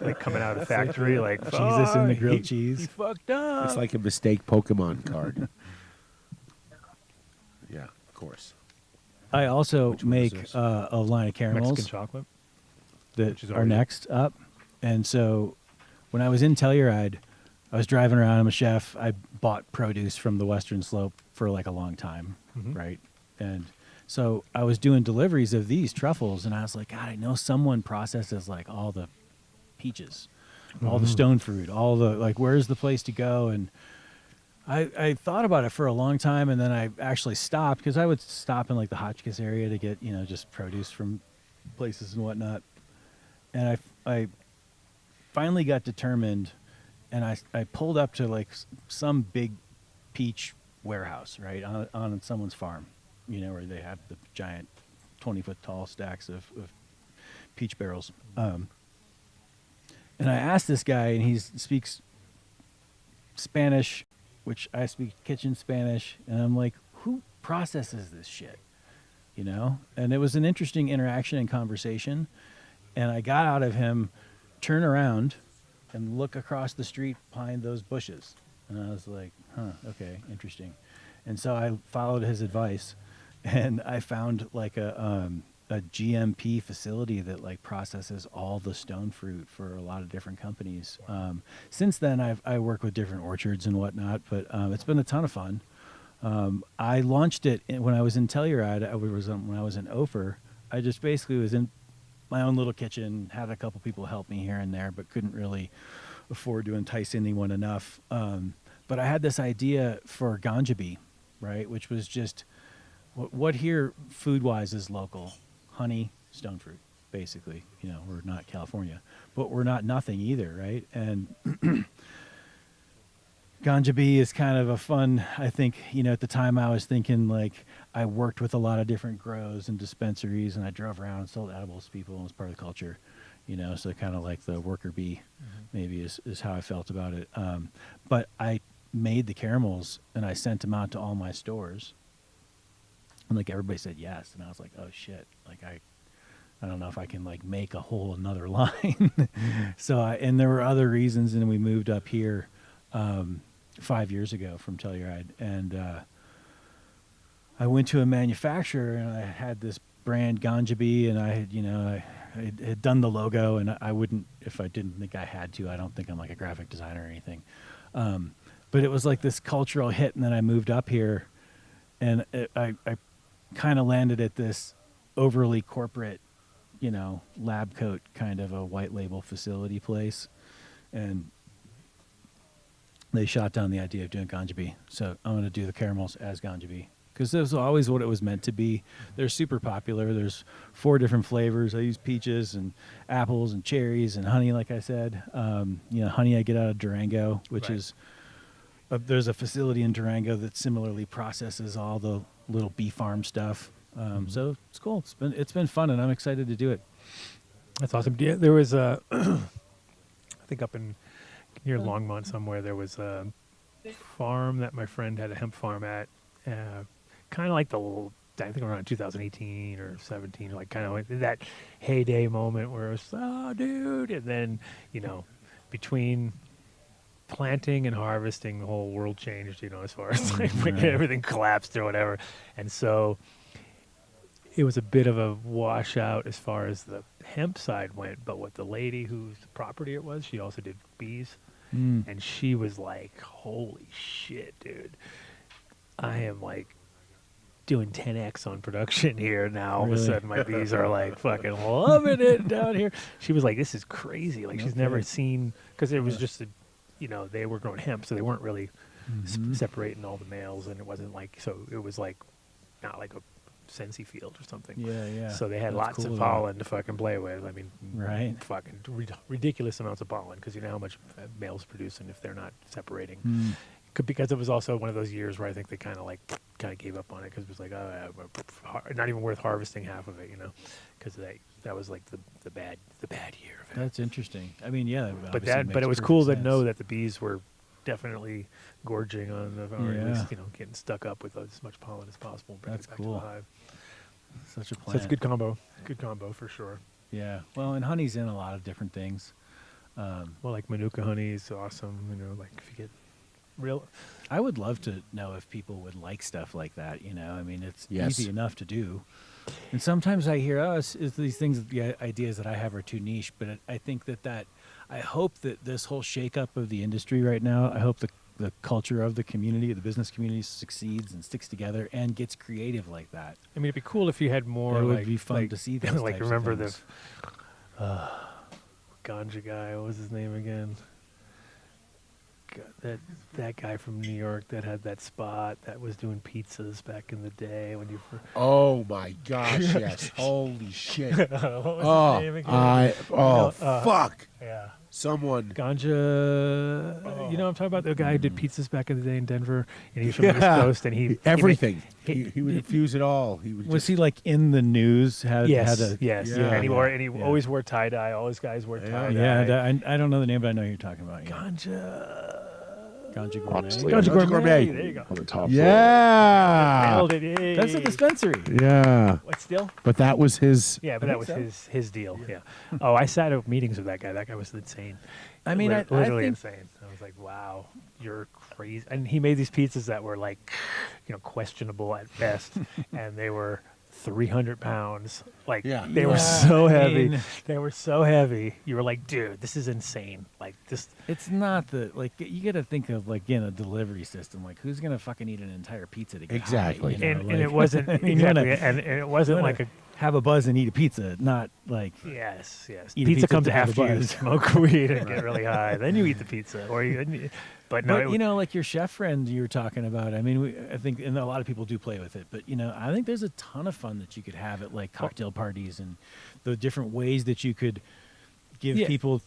Like coming out of the factory, like Jesus and the "Fuck, grilled he cheese. fucked up. It's like a mistake Pokemon card. Yeah, of course. I also Which one is make this? a line of caramels Mexican chocolate. that which is are already- next up. And so when I was in Telluride, I was driving around. I'm a chef. I bought produce from the Western Slope for like a long time, Mhm. right? And so I was doing deliveries of these truffles, and I was like, God, I know someone processes like all the peaches, all the stone fruit, all the like. Where's the place to go? And I thought about it for a long time, and then I actually stopped because I would stop in like the Hotchkiss area to get just produce from places and whatnot. And I finally got determined, and I pulled up to like some big peach warehouse, right, on someone's farm, where they have the giant 20-foot tall stacks of peach barrels. And I asked this guy, and he speaks Spanish, which I speak kitchen Spanish, and I'm like, who processes this shit? And it was an interesting interaction and conversation. And I got out of him, turn around, and look across the street behind those bushes. And I was like, okay, interesting. And so I followed his advice, and I found like a GMP facility that like processes all the stone fruit for a lot of different companies. Since then, I work with different orchards and whatnot, but it's been a ton of fun. I launched it when I was in Telluride. When I was in Ophir, I just basically was in my own little kitchen, had a couple people help me here and there, but couldn't really afford to entice anyone enough. But I had this idea for GanjaBee, right, which was just what here food-wise is local. Honey, stone fruit, basically. We're not California, but we're not nothing either, right? And GanjaBee is kind of a fun, I think, at the time I was thinking like I worked with a lot of different grows and dispensaries and I drove around and sold edibles to people and was part of the culture, so kind of like the worker bee maybe is how I felt about it. But I made the caramels and I sent them out to all my stores and like everybody said yes. And I was like, oh shit. Like I don't know if I can like make a whole another line. And there were other reasons and we moved up here 5 years ago from Telluride, and I went to a manufacturer and I had this brand GanjaBee, and I had done the logo, and I wouldn't if I didn't think I had to. I don't think I'm like a graphic designer or anything, but it was like this cultural hit, and then I moved up here, and I kind of landed at this overly corporate, lab coat kind of a white label facility place, and they shot down the idea of doing GanjaBee. So I'm going to do the caramels as GanjaBee because this was always what it was meant to be. They're super popular. There's 4 different flavors. I use peaches and apples and cherries and honey, like I said. Honey I get out of Durango, which is there's a facility in Durango that similarly processes all the little bee farm stuff. So it's cool. It's been fun, and I'm excited to do it. That's awesome. Yeah, there was I think up in near Longmont somewhere, there was a farm that my friend had a hemp farm at, kind of like I think around 2018 or 17, like kind of like that heyday moment where it was, oh, dude, and then, between planting and harvesting, the whole world changed, as far as like everything collapsed or whatever, and so it was a bit of a washout as far as the hemp side went, but what the lady whose property it was, she also did bees. And she was like, holy shit, dude. I am like doing 10x on production here now. All of a sudden my bees are like fucking loving it down here. She was like, this is crazy. Like she's never seen, because it was just, they were growing hemp, so they weren't really separating all the males, and it wasn't like, so it was like, not like a Sensi field or something. Yeah. So they had lots of pollen to fucking play with. I mean, fucking ridiculous amounts of pollen, because you know how much males producing if they're not separating. Because it was also one of those years where I think they kind of gave up on it, because it was like, oh, not even worth harvesting half of it, because that was like the bad year of it. That's interesting. I mean, yeah, but it was cool to know that the bees were definitely gorging on or at least getting stuck up with as much pollen as possible. That's back cool. To the hive. Such a plant. So it's a good combo for sure. Yeah. Well, and honey's in a lot of different things. Well, like Manuka honey is awesome. Like if you get real. I would love to know if people would like stuff like that. I mean, it's easy enough to do. And sometimes I hear, is these things, the ideas that I have are too niche. But I think that I hope that this whole shakeup of the industry right now, I hope the culture of the community, the business community, succeeds and sticks together and gets creative like that. I mean, it'd be cool if you had more. It would be fun to see those like types remember of things. the ganja guy. What was his name again? That guy from New York that had that spot that was doing pizzas back in the day when you. Oh my gosh! Yes. Holy shit! What was his name again? Fuck! Yeah. Someone. Ganja. You know what I'm talking about? The guy who did pizzas back in the day in Denver, and he was from the East Coast, and he everything. He would infuse it all. Was he like in the news? Yes. Yeah. And he always wore tie dye. All his guys wore tie dye. Yeah, I don't know the name, but I know who you're talking about. Ganja Gourmet. Ganja Gourmet. There you go. On the top Yeah. Nailed it. Yay. That's a dispensary. Yeah. What still? But that was his. Yeah, but that was his deal. Yeah. Oh, I sat at meetings with that guy. That guy was insane. I mean, literally I think insane. I was like, wow, you're crazy. And he made these pizzas that were like, questionable at best, and they were 300 pounds. Like, they were so heavy. They were so heavy. You were like, dude, this is insane. Like, this. It's not you got to think of a delivery system. Like, who's gonna fucking eat an entire pizza to get exactly? High, and it wasn't exactly, and it wasn't like a. Have a buzz and eat a pizza, not like yes. Pizza comes to have after a you buzz. smoke weed and get really high. Then you eat the pizza, but no. But like your chef friend you were talking about. I mean, I think, and a lot of people do play with it. But I think there's a ton of fun that you could have at like cocktail parties and the different ways that you could give people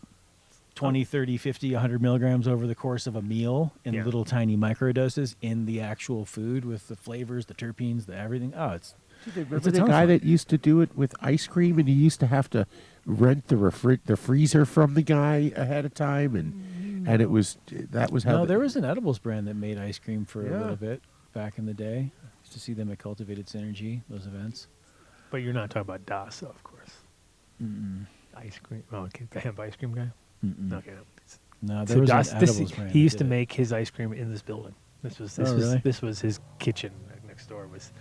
20, 30, 50, 100 milligrams over the course of a meal in Yeah. little tiny microdoses in the actual food with the flavors, the terpenes, the everything. Oh, it's Remember a the ton of guy fun. that used to do it with ice cream, and he used to have to rent the freezer from the guy ahead of time, and it was that was how. No, there was an edibles brand that made ice cream for a Yeah. little bit back in the day. Used to see them at Cultivated Synergy, those events. But you're not talking about Das, of course. Ice cream. Oh, okay. The hemp ice cream guy. Okay. No, So there was Das, an this, edibles brand. he that used to did it. make his ice cream in this building. This was really? this was his kitchen next door was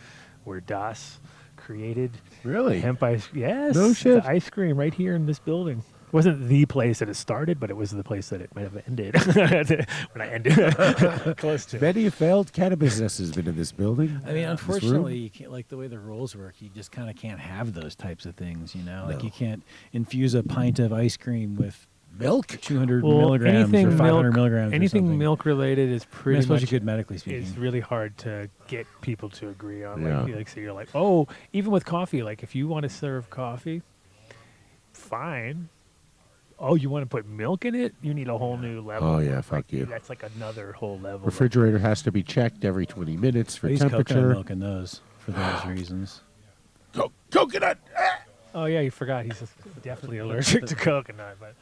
where Das created Really? hemp ice. Yes, No shit. the ice cream right here in this building. It wasn't the place that it started, but it was the place that it might have ended when I ended close to. Many a failed cannabis business has been in this building. I mean, unfortunately, you can't, like the way the rules work, you just kind of can't have those types of things, you know? Like No. you can't infuse a pint of ice cream with milk, 200 Well, milligrams or 500 milligrams. or anything something. milk related is I mean, pretty I suppose much you could medically speaking. It's really hard to get people to agree on. Yeah. Like so you're like, oh, even with coffee, like if you want to serve coffee, fine. Oh, you want to put milk in it? You need a whole new level. Oh, yeah, fuck you. That's like another whole level. refrigerator has to be checked every 20 minutes for I use coconut temperature. milk in those for those reasons. Coconut. Oh yeah, you forgot. He's definitely allergic to coconut. But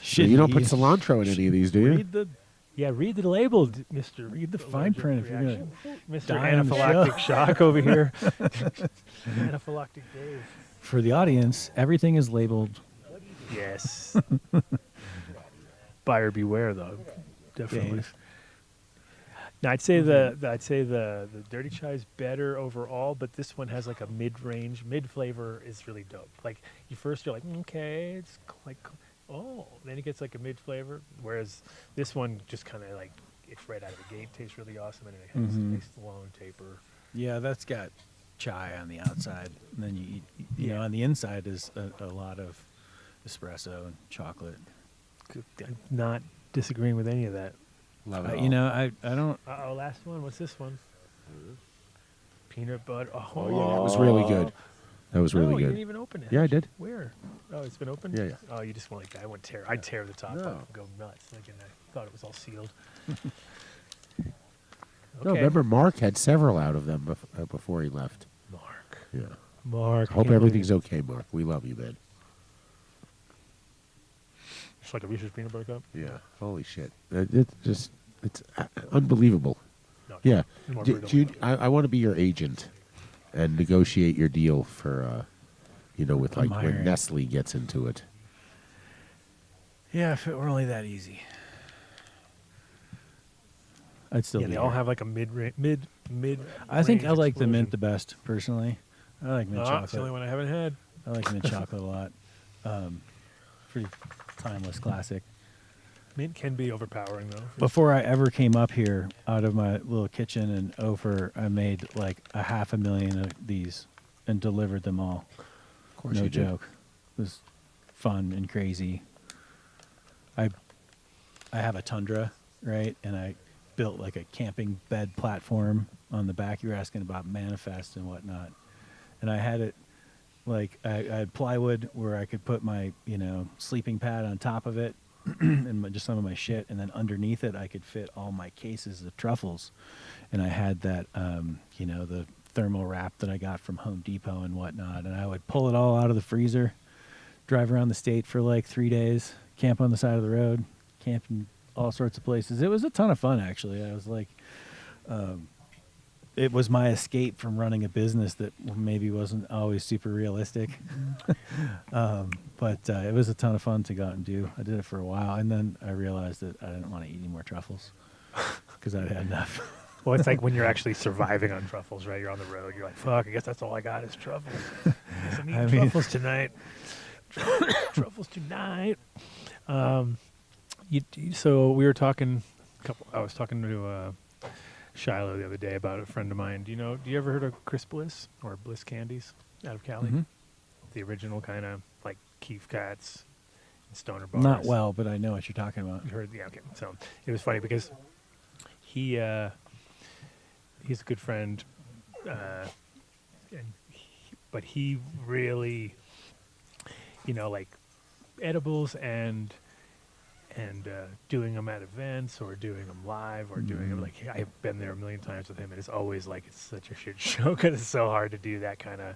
So you don't put cilantro in any of these, do you? Read the yeah, read the label, Mister. Read the fine print if you're gonna Mr. die on the Anaphylactic show. shock over here. Anaphylactic Dave. for the audience. Everything is labeled. Yes. Buyer beware, though. Definitely. Dave. Now, I'd say the dirty chai is better overall, but this one has like a mid-range, mid-flavor is really dope. Like you're like, okay, it's like, oh, then it gets like a mid-flavor, whereas this one just kind of like it's right out of the gate, tastes really awesome, and it has a nice long taper. Yeah, that's got chai on the outside, and then you eat. You know, on the inside is a lot of espresso and chocolate. I'm not disagreeing with any of that. Love it. You know, I don't. Uh-oh, last one. What's this one? Peanut butter. Oh, Oh, yeah, that was really good. That was no, really you good. didn't even open it. Yeah, I did. Where? Oh, it's been opened? Yeah, yeah. Oh, you just want like, I'd tear the top No. off and go nuts. Thinking I thought it was all sealed. No, remember Mark had several out of them before he left. Mark. Yeah. Mark. Hope can't everything's believe okay, Mark. We love you, man. it. It's like a Reese's peanut butter cup. Yeah. Holy shit. It's unbelievable. No, Yeah. more Do brutal. you, I want to be your agent and negotiate your deal for, with like when hiring. Nestle gets into it. Yeah, if it were only that easy, I'd still Yeah, be they all here. have like a mid. I think I range like the mint explosion. the best personally. I like mint It's the only chocolate. one I haven't had. I like mint chocolate a lot. Pretty timeless classic. Mint can be overpowering though. Before I ever came up here out of my little kitchen in Ophir, I made like 500,000 of these and delivered them all. Of course No you did. joke. It was fun and crazy. I have a Tundra, right? And I built like a camping bed platform on the back. You were asking about manifest and whatnot. And I had it like I had plywood where I could put my, sleeping pad on top of it and just some of my shit. And then underneath it, I could fit all my cases of truffles. And I had that, the thermal wrap that I got from Home Depot and whatnot. And I would pull it all out of the freezer, drive around the state for like 3 days, camp on the side of the road, camp in all sorts of places. It was a ton of fun, actually. I was like, it was my escape from running a business that maybe wasn't always super realistic. But it was a ton of fun to go out and do. I did it for a while, and then I realized that I didn't want to eat any more truffles because I'd had enough. Well, it's like when you're actually surviving on truffles, right? You're on the road. You're like, fuck, I guess that's all I got is truffles. Guess I'm eating truffles tonight. Truffles tonight. So we were talking, I was talking to Shiloh the other day about a friend of mine. Do you ever heard of Chris Bliss or Bliss Candies out of Cali? Mhm. The original kind of like Keef Cats and Stoner Bars. Not well, but I know what you're talking about. You heard, yeah, okay. So it was funny because he's a good friend, but he really, like edibles and and doing them at events or doing them live or doing them like I've been there a million times with him, and it's always like it's such a shit show because it's so hard to do that kind of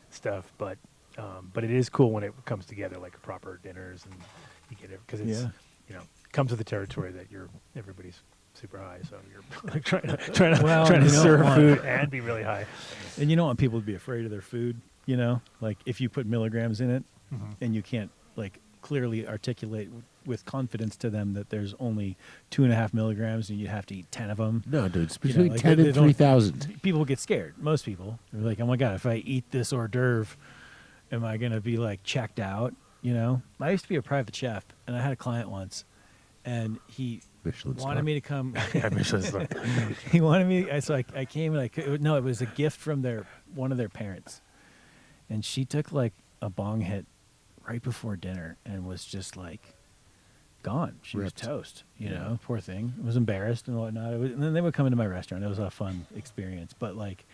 stuff. But it is cool when it comes together like proper dinners and you get it because it's comes with the territory that everybody's super high, so you're like trying to serve food and be really high. And you don't want people to be afraid of their food, like if you put milligrams in it and you can't like clearly articulate with confidence to them that there's only 2.5 milligrams and you have to eat 10 of them. No, dude, it's between 10 and 3,000. People get scared. Most people are like, oh my God, if I eat this hors d'oeuvre, am I going to be like checked out? I used to be a private chef and I had a client once and he wanted me to come. He wanted me. So I came and it was a gift from one of their parents. And she took like a bong hit right before dinner and was just like gone. She was toast, poor thing. I was embarrassed and whatnot. And then they would come into my restaurant. It was a fun experience. But like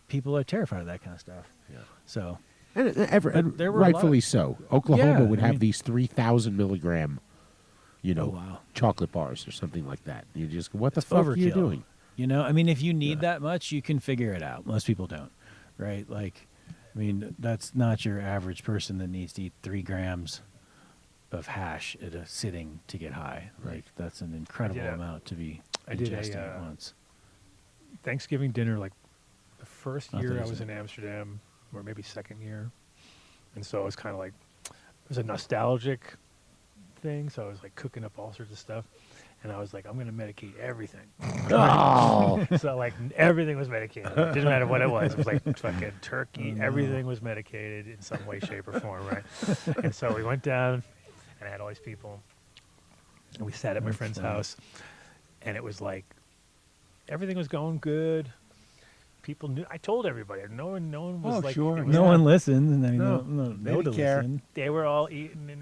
people are terrified of that kind of stuff. Yeah. So. And rightfully so. Oklahoma would have these 3,000 milligram, chocolate bars or something like that. You just, what the fuck are you doing? If you need that much, you can figure it out. Most people don't, right? Like, that's not your average person that needs to eat 3 grams of hash at a sitting to get high. Like, that's an incredible amount to be ingesting at once. Thanksgiving dinner, like the first year I was in Amsterdam, or maybe second year, and so it was kind of like it was a nostalgic thing. So I was like cooking up all sorts of stuff, and I was like, I'm gonna medicate everything. Oh, so like everything was medicated. It didn't matter what it was. It was like fucking turkey. Everything was medicated in some way, shape, or form, right? And so we went down, and I had all these people, and we sat at my friend's house, and it was like everything was going good. People knew. I told everybody. No one was like. Sure. No one listened, and no to listen. They were all eating, and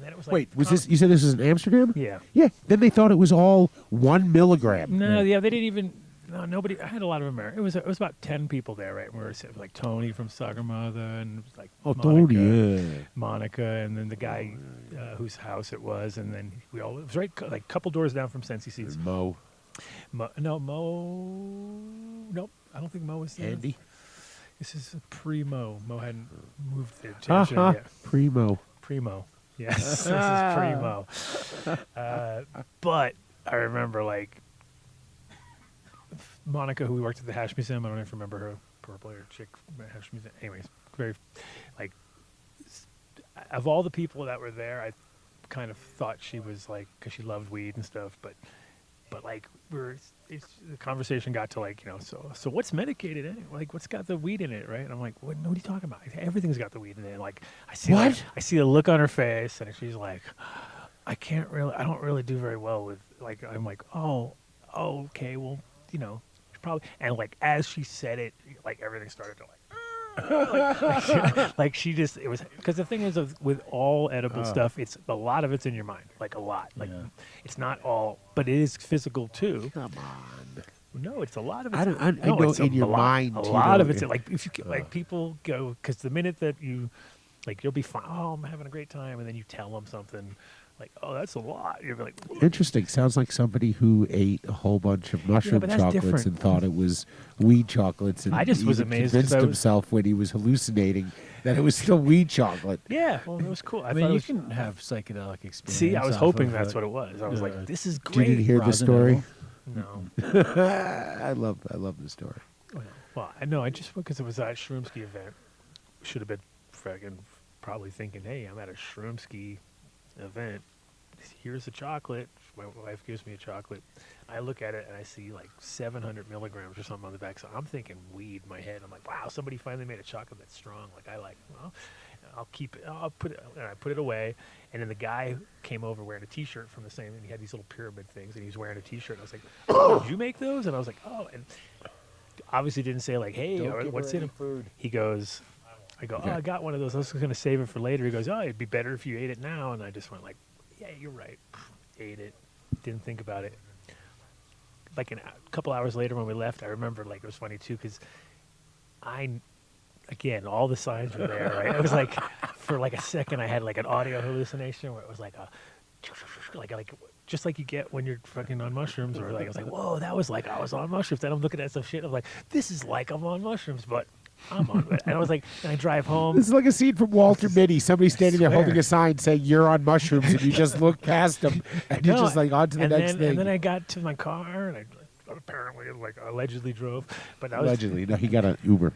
then it was like. Wait, was this? You said this was in Amsterdam? Yeah. Yeah. Then they thought it was all 1 milligram. No, they didn't even. No, nobody. I had a lot of Americans. It was about 10 people there, right? We were like Tony from Sagarmatha, and it was like Monica, and then the guy whose house it was, and then it was right like a couple doors down from Sensi Seats. Mo. Nope. I don't think Mo was there. Andy? This is pre-Mo. Mo hadn't moved there yet. Primo. Yes, this is pre-Mo. But I remember, like, Monica, who worked at the Hash Museum, I don't even remember her, purple hair chick at Hash Museum. Anyways, very, like, of all the people that were there, I kind of thought she was, like, because she loved weed and stuff, but like the conversation got to like, so what's medicated in it? Like, what's got the weed in it, right? And I'm like, what are you talking about? Everything's got the weed in it. And like, I see the look on her face, and she's like, I don't really do very well with like. I'm like, oh, okay, well, probably. And like as she said it, like everything started to like. Like she just it was because the thing is with all edible stuff, it's a lot of it's in your mind, like a lot, like it's not all, but it is physical too. Come on, no, it's a lot of it. I know it's in your mind. A lot of it's like if you like people go because the minute that you like you'll be fine. Oh, I'm having a great time, and then you tell them something. Like, oh, that's a lot. You're like, interesting. Sounds like somebody who ate a whole bunch of mushroom chocolates and thought it was weed chocolates. And I just was amazed. Convinced himself when he was hallucinating that it was still weed chocolate. Yeah, well, it was cool. I mean, you can have psychedelic experience. See, I was hoping that's what it was. I was like, this is great. Did you hear the story? No. I love the story. Well, I know. I just because it was at a Shroomski event. Should have been probably thinking, hey, I'm at a Shroomski event. Here's a chocolate. My wife gives me a chocolate. I look at it and I see like 700 milligrams or something on the back. So I'm thinking weed in my head. I'm like, wow, somebody finally made a chocolate that's strong. Like I like. Well, I'll keep it. I'll put it. And I put it away. And then the guy came over wearing a T-shirt from the same. And he had these little pyramid things. And he was wearing a T-shirt. And I was like, oh, did you make those? And I was like, oh. And obviously didn't say like, hey, what's in them? Food. He goes. I go, oh, I got one of those. I was going to save it for later. He goes, oh, it'd be better if you ate it now. And I just went like, yeah, you're right. Ate it. Didn't think about it. Like a couple hours later when we left, I remember like it was funny too because again, all the signs were there, right? It was like for like a second I had like an audio hallucination where it was like a like just like you get when you're fucking on mushrooms, or like I was like, whoa, that was like I was on mushrooms. And I'm looking at some shit. I'm like, this is like I'm on mushrooms, but I'm on it. And I was like, and I drive home. This is like a scene from Walter Mitty. Somebody standing there holding a sign saying "You're on mushrooms," and you just look past them, and you're just like on to the next thing. And then I got to my car, and I apparently like allegedly drove, but I was Allegedly, no, he got an Uber.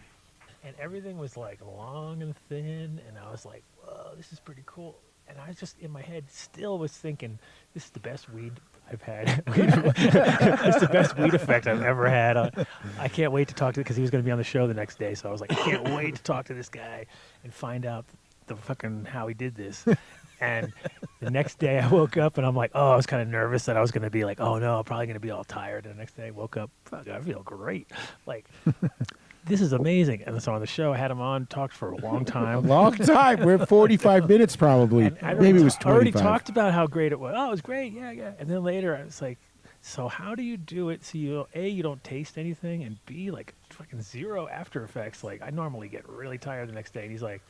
and everything was like long and thin, and I was like, whoa, this is pretty cool. And I was just in my head still was thinking, this is the best weed I've had. It's the best weed effect I've ever had. I can't wait to talk to because he was going to be on the show the next day. So I was like, I can't wait to talk to this guy and find out the fucking how he did this. And the next day I woke up and I'm like, oh, I was kind of nervous that I was going to be like, oh no, I'm probably going to be all tired. And the next day I woke up, fuck, I feel great. Like, this is amazing. And so on the show, I had him on, talked for a long time. Long time. We're at 45 minutes probably. Maybe it was 25. I already talked about how great it was. Oh, it was great. Yeah, yeah. And then later I was like, so how do you do it so you, A, you don't taste anything, and B, like fucking zero after effects. Like I normally get really tired the next day. And he's like,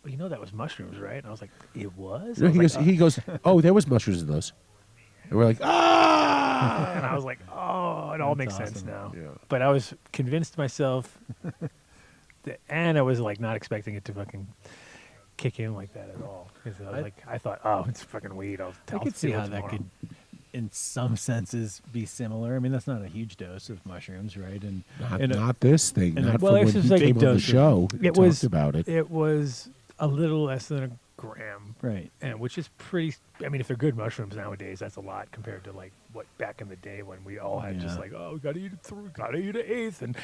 well, you know that was mushrooms, right? And I was like, it was? No, I he goes, oh, there was mushrooms in those. And we're like, ah! And I was like, oh, it all makes awesome. sense now. Yeah. But I was convinced myself, and I was like not expecting it to fucking kick in like that at all. 'Cause I thought, oh, it's fucking weed. I could see how that could, in some senses, be similar. I mean, that's not a huge dose of mushrooms, right? And Not this thing. and Not well, from it's when just he like came a on the dose of- show. It He was talked about it. It was a little less than a gram, right. and which is pretty. I mean, if they're good mushrooms nowadays, that's a lot compared to like what back in the day when we all had just Yeah. like, oh, we gotta eat gotta eat an eighth, and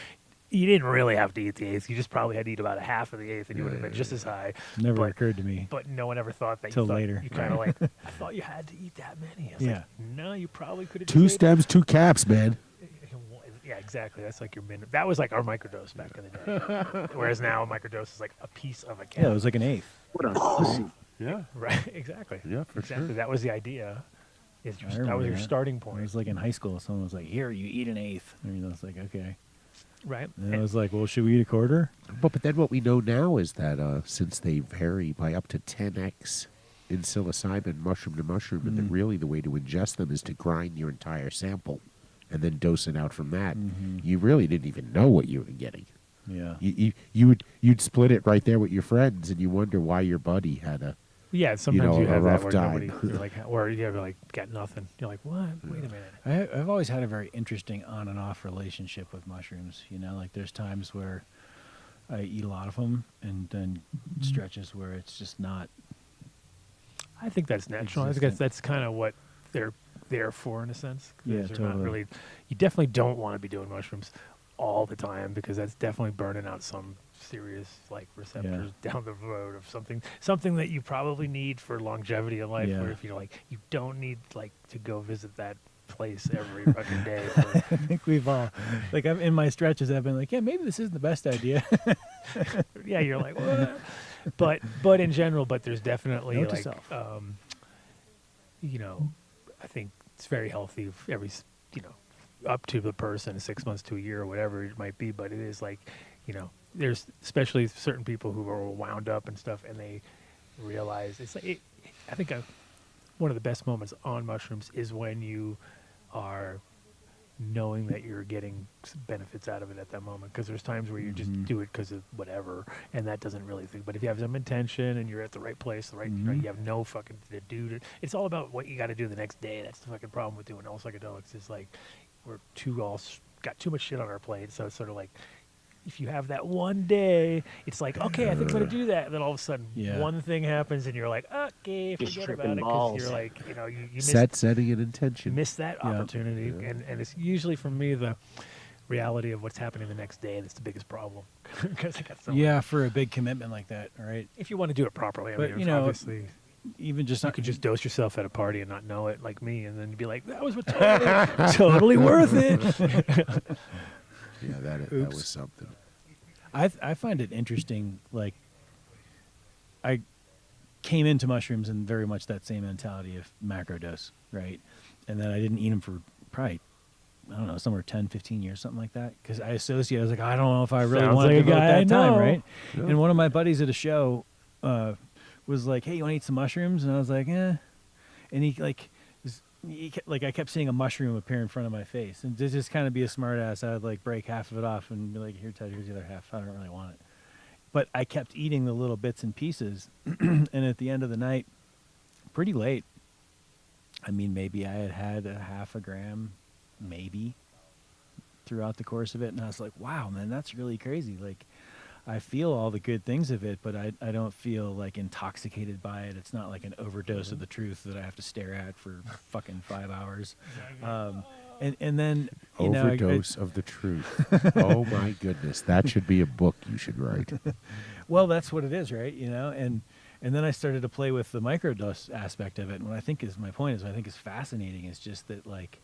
you didn't really have to eat the eighth. You just probably had to eat about a half of the eighth, and you would have been just as high. Never but, occurred to me. But no one ever thought that. Till you thought, later. You kind of like, I thought you had to eat that many. I was Yeah. like, no, you probably could have. 2 stems, 2 caps, man. Yeah, exactly. That's like your minute. That was like our microdose back in the day. Whereas now a microdose is like a piece of a cap. Yeah, it was like an eighth. What a pussy. Yeah. Right. Exactly. Yeah, for exactly. sure. That was the idea. That was remember your that. starting It point. was like in high school. Someone was like, here, you eat an eighth. I mean, I was like, okay. Right. And I was like, well, should we eat a quarter? But then what we know now is that since they vary by up to 10x in psilocybin, mushroom to mushroom, and then really the way to ingest them is to grind your entire sample and then dose it out from that. You really didn't even know what you were getting. Yeah. You'd split it right there with your friends, and you wonder why your buddy had a Yeah. Sometimes you a have that rough where time. nobody, you're like, or you have like got nothing. You're like, what? Wait a minute. I've always had a very interesting on and off relationship with mushrooms. You know, like there's times where I eat a lot of them, and then stretches where it's just not. I think that's natural. I think that's kind of what they're there for in a sense. Yeah, They're not totally. really. You definitely don't want to be doing mushrooms all the time because that's definitely burning out some serious like receptors down the road of something that you probably need for longevity in life. Yeah. Where if you're like, you don't need like to go visit that place every fucking day. For, I think we've all, like, in my stretches, I've been like, yeah, maybe this isn't the best idea. yeah, you're like, what? But in general, there's definitely Note to like, self. you know, I think it's very healthy every, you know, up to the person, 6 months to a year or whatever it might be. But it is like, you know, there's especially certain people who are wound up and stuff, and they realize it's like, I think one of the best moments on mushrooms is when you are knowing that you're getting benefits out of it at that moment, because there's times where you just do it because of whatever, and that doesn't really think. But if you have some intention and you're at the right place, you have no fucking to do. It's all about what you got to do the next day. That's the fucking problem with doing all psychedelics. Is like we're got too much shit on our plate, so it's sort of like, if you have that one day, it's like, okay, I think I'm going to do that. And then all of a sudden, one thing happens and you're like, okay, Just forget tripping about it. Because balls. you're like, you know, you setting an intention. miss that opportunity. And it's usually for me the reality of what's happening the next day that's the biggest problem. Because I got so much. For a big commitment like that, all right? If you want to do it properly, I But, mean, you know, obviously. Even just You could just dose yourself at a party and not know it, like me, and then you'd be like, that was totally worth it. Yeah, that was something. I find it interesting. Like, I came into mushrooms in very much that same mentality of macrodose, right? And then I didn't eat them for probably, I don't know, somewhere 10, 15 years, something like that. Because I was like, I don't know if I really Sounds want to like a devote guy that I time, know. right? Yeah. And one of my buddies at a show was like, hey, you want to eat some mushrooms? And I was like, eh. and I kept seeing a mushroom appear in front of my face, and to just kind of be a smart ass, I would like break half of it off and be like, here, Ted, here's the other half. I don't really want it. But I kept eating the little bits and pieces, and at the end of the night, pretty late, I mean, maybe I had a half a gram, maybe, throughout the course of it, and I was like, wow, man, that's really crazy. Like, I feel all the good things of it, but I don't feel like intoxicated by it. It's not like an overdose of the truth that I have to stare at for fucking 5 hours. And then overdose of the truth. Oh my goodness, that should be a book you should write. Well, that's what it is, right? And then I started to play with the microdose aspect of it. And what I think is my point is, what I think is fascinating is just that, like,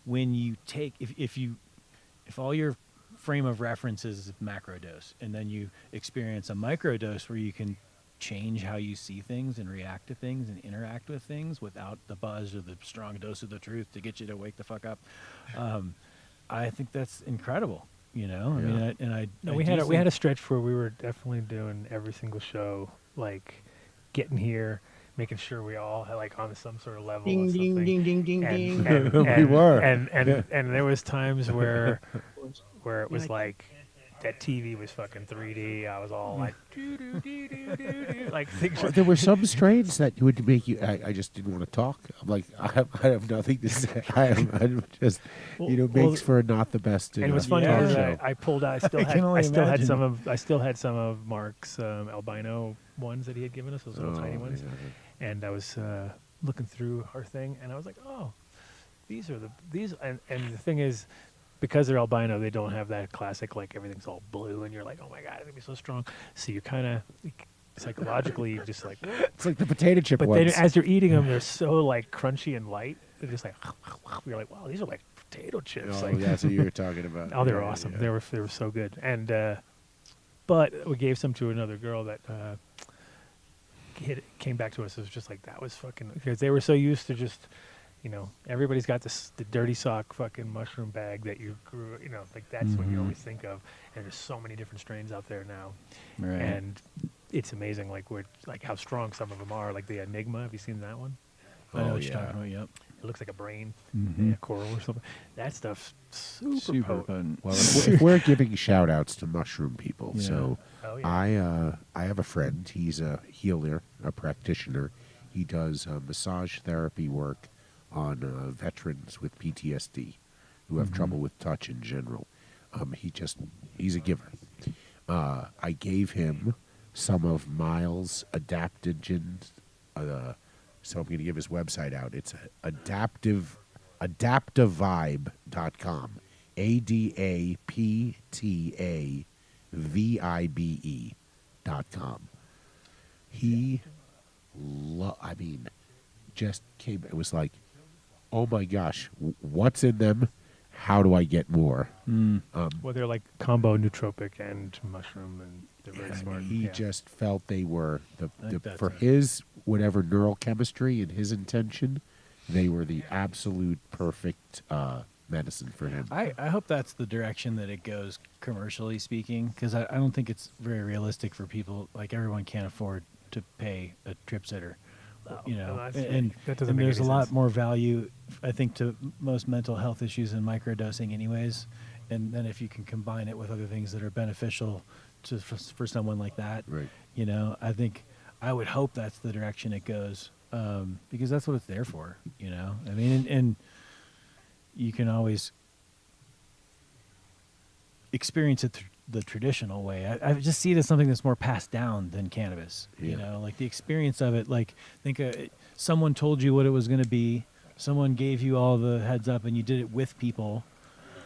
when you take, if all your frame of reference is macrodose, and then you experience a microdose where you can change how you see things and react to things and interact with things without the buzz or the strong dose of the truth to get you to wake the fuck up. I think that's incredible. I mean, we had a stretch where we were definitely doing every single show, like getting here, making sure we all had like on some sort of level Ding, of ding, something. ding, ding, ding, And- ding. and- We and- were. and there was times where it was like that TV was fucking 3D. I was all like, like things. There were some strains that would make you. I just didn't want to talk. I'm like, I have nothing to say. I'm just, makes for not the best. And it was funny Yeah. because show. I pulled out. I can only imagine. I still had some of Mark's albino ones that he had given us, those little tiny ones. yeah. And I was looking through our thing, and I was like, oh, these. And the thing is, because they're albino, they don't have that classic, like, everything's all blue, and you're like, oh my God, it's going to be so strong. So you kind of, psychologically, you're just like, It's like the potato chip but ones. then as you're eating them, they're so, like, crunchy and light. They're just like, you're like, wow, these are like potato chips. Oh, like, that's what you were talking about. oh, they were Yeah, awesome. yeah. They were so good. And, but we gave some to another girl that came back to us. It was just like, that was fucking, because they were so used to just, everybody's got the dirty sock fucking mushroom bag that you grew, like that's what you always think of. And there's so many different strains out there now. Right. And it's amazing, like how strong some of them are. Like the Enigma, have you seen that one? I know Oh, what you're yeah. talking about. Yep. It looks like a brain, Mhm. a coral or something. That stuff's super, Super potent. potent. Well, if we're giving shout outs to mushroom people, Yeah. so Oh, yeah. I have a friend. He's a healer, a practitioner. He does massage therapy work on veterans with PTSD who have trouble with touch in general. He's a giver. I gave him some of Miles' adaptogens. So I'm going to give his website out. It's adaptavibe.com. ADAPTAVIBE.com. He, just came. It was like, oh my gosh, what's in them? How do I get more? Well, they're like combo nootropic and mushroom, and they're very I smart. mean, he Yeah. just felt they were I think that's for it. his whatever neurochemistry and his intention, they were the absolute perfect medicine for him. I hope that's the direction that it goes, commercially speaking, because I don't think it's very realistic for people. Like, everyone can't afford to pay a trip sitter, No, that's- and that doesn't make there's a any lot sense. more value, I think, to most mental health issues in microdosing anyways. And then if you can combine it with other things that are beneficial for someone like that, Right. I would hope that's the direction it goes, because that's what it's there for, I mean, and you can always experience it the traditional way. I just see it as something that's more passed down than cannabis. Yeah. Like the experience of it. Like, think someone told you what it was going to be. Someone gave you all the heads up, and you did it with people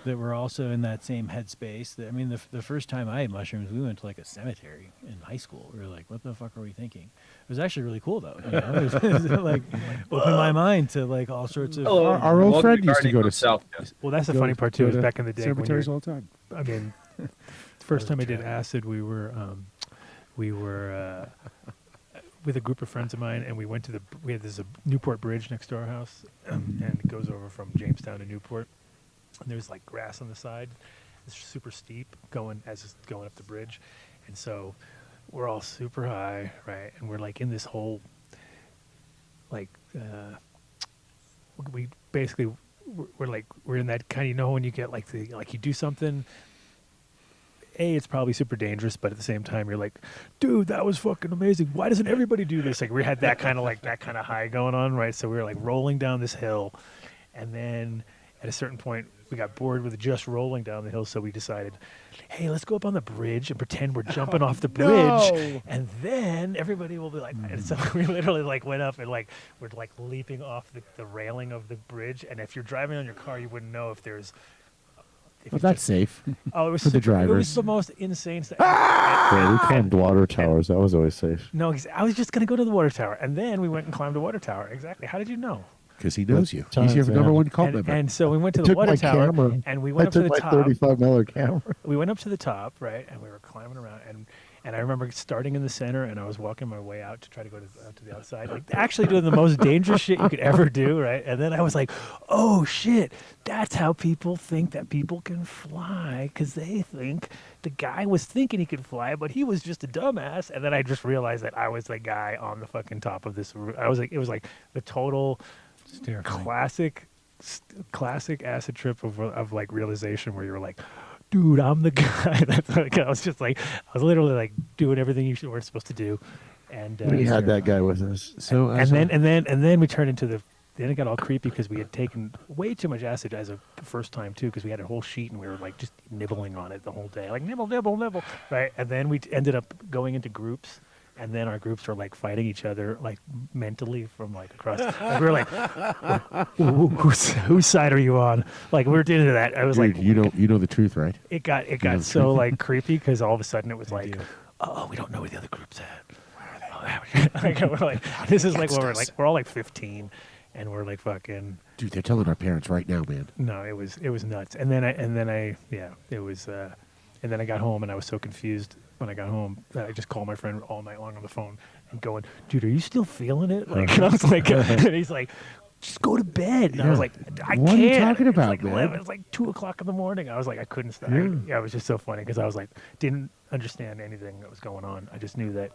that were also in that same headspace. I mean, the first time I ate mushrooms, we went to like a cemetery in high school. We were like, "What the fuck are we thinking?" It was actually really cool, though. It was like opened my mind to like all sorts of. Our old friend used to go to South. Well, that's the go funny part too. go Is to back in the day when cemeteries you're, all the time. I mean, the first time I did acid, we were with a group of friends of mine, and we had this Newport Bridge next to our house, and it goes over from Jamestown to Newport. And there's like grass on the side. It's super steep going up the bridge, and so we're all super high, right? And we're like in this whole like we basically we're in that kind of, when you get like you do something. It's probably super dangerous, but at the same time, you're like, dude, that was fucking amazing. Why doesn't everybody do this? Like, we had that kind of high going on, right? So we were like rolling down this hill, and then at a certain point, we got bored with just rolling down the hill, so we decided, hey, let's go up on the bridge and pretend we're jumping off the bridge, and then everybody will be like, and so we literally like went up and like we're like leaping off the railing of the bridge, and if you're driving on your car, you wouldn't know if there's. Well, that's safe. Oh, it was for the drivers. It was the most insane stuff. Yeah, we climbed water towers. That was always safe. No, I was just going to go to the water tower, and then we went and climbed the water tower. Exactly. How did you know? Because he knows you. He's your number one cult member. And so we went to I the took water my tower, camera. and we went up to the top. I took my $35 camera. We went up to the top, right, and we were climbing around, and I remember starting in the center, and I was walking my way out to try to go to the outside, like actually doing the most dangerous shit you could ever do, right? And then I was like, oh shit, that's how people think that people can fly, because they think the guy was thinking he could fly, but he was just a dumbass. And then I just realized that I was the guy on the fucking top of this roof. It was like the total classic acid trip of like realization, where you're like, dude, I'm the guy. That's like, I was literally like doing everything you weren't supposed to do, and We had that guy with us. So and then we turned into then it got all creepy because we had taken way too much acid as a first time too, because we had a whole sheet and we were like just nibbling on it the whole day, like nibble, right? And then we ended up going into groups. And then our groups were like fighting each other, like mentally from like across. Like, we were like, whose side are you on? Like we were into that. I was Dude, like, you know the truth, right? It got so like creepy because all of a sudden it was like, oh, we don't know where the other group's at. Like, we're like, this is like when we're all like 15, and we're like fucking. Dude, they're telling our parents right now, man. No, it was nuts. And then it was. And then I got home and I was so confused when I got home that I just called my friend all night long on the phone and going, dude, are you still feeling it? Like, and I was like, and he's like, just go to bed. And I was like, I can't. What are you talking about, like man? 11, it was like 2:00 in the morning. I was like, I couldn't stop. Yeah. It was just so funny because I was like, didn't understand anything that was going on. I just knew that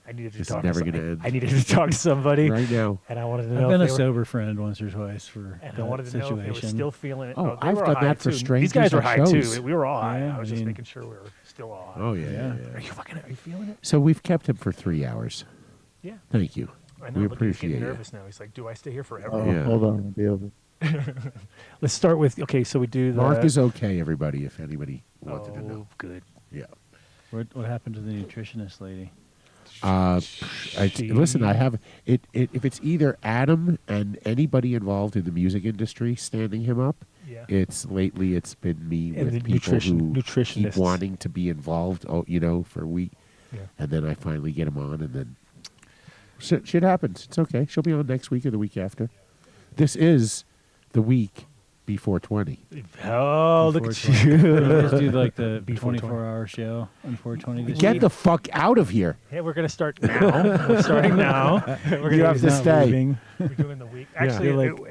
I needed to This is talk. never to gonna end. I needed to talk to somebody Right now. and I wanted to know. I've been if a they were, sober friend once or twice for and I that wanted to know if they were situation. still feeling it. Oh, they I've were done high, that for too. strangers These guys were at high shows. too. We were all high. Yeah, I was I just mean- making sure we were still all high. Oh yeah. Are you feeling it? So we've kept him for 3 hours. Yeah. Thank you. I know. We look, he's appreciate getting it. nervous now. He's like, do I stay here forever? Oh, Yeah. hold on. I'll be able Let's start with, okay, so we do the... Mark is okay, everybody, if anybody wanted to know. Good. Yeah. What happened to the nutritionist lady? Listen, I have it. If it's either Adam and anybody involved in the music industry standing him up, Yeah. it's been me And with the people who keep nutritionists. wanting to be involved. Oh, for a week, Yeah. and then I finally get him on, and then shit happens. It's okay. She'll be on next week or the week after. This is the week before 20. Oh, look at 420. you. Let's do like the Before 24-hour show on 420 this Get week. the fuck out of here. Hey, we're going to start now. We're starting now. We're You gonna have do to Not stay. leaving. We're doing the week. Yeah. Actually, You're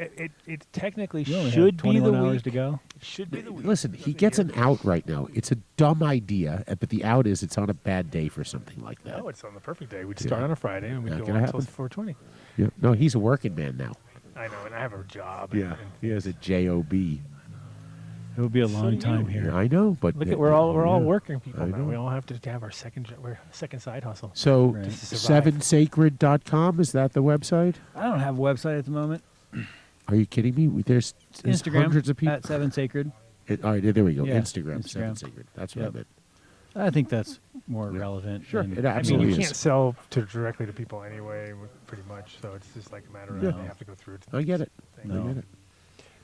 it technically You only should have be the 21 hours week. to go. It should be the week. Listen, he of the gets year. an out right now. It's a dumb idea, but the out is it's on a bad day for something like that. No, it's on the perfect day. We'd start on a Friday and we'd Not go gonna until happen. 420. Yeah. No, he's a working man now. I know, and I have a job. Yeah, he has a job. It will be a long do time you. here. I know, but Look at we're all yeah. working people I now. know. We all have to have our second side hustle. So, Right. Just to survive. 7sacred.com, is that the website? I don't have a website at the moment. Are you kidding me? There's Instagram hundreds of people. at 7sacred. All right, there we go. Yeah, Instagram, Instagram. 7sacred. That's what Yep. I meant. I think that's more Yeah. relevant. Sure, than- it I mean, absolutely you is. can't sell directly to people anyway, pretty much. So it's just like a matter of Yeah. they have to go through it. I get it. Thing. I No. get it.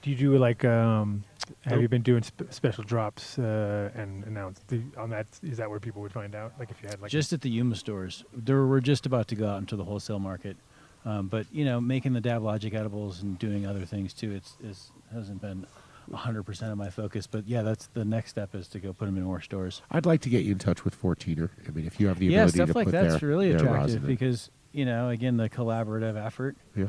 Do you do like? Have you been doing special drops and announce on that? Is that where people would find out? Like if you had like Just at the Yuma stores. We're just about to go out into the wholesale market. But, making the DabLogic edibles and doing other things too, hasn't been 100% of my focus. But, yeah, that's the next step is to go put them in more stores. I'd like to get you in touch with 14er. I mean, if you have the Yeah, ability stuff to like put that's their, really their attractive rosin in. because, again, the collaborative effort, Yeah.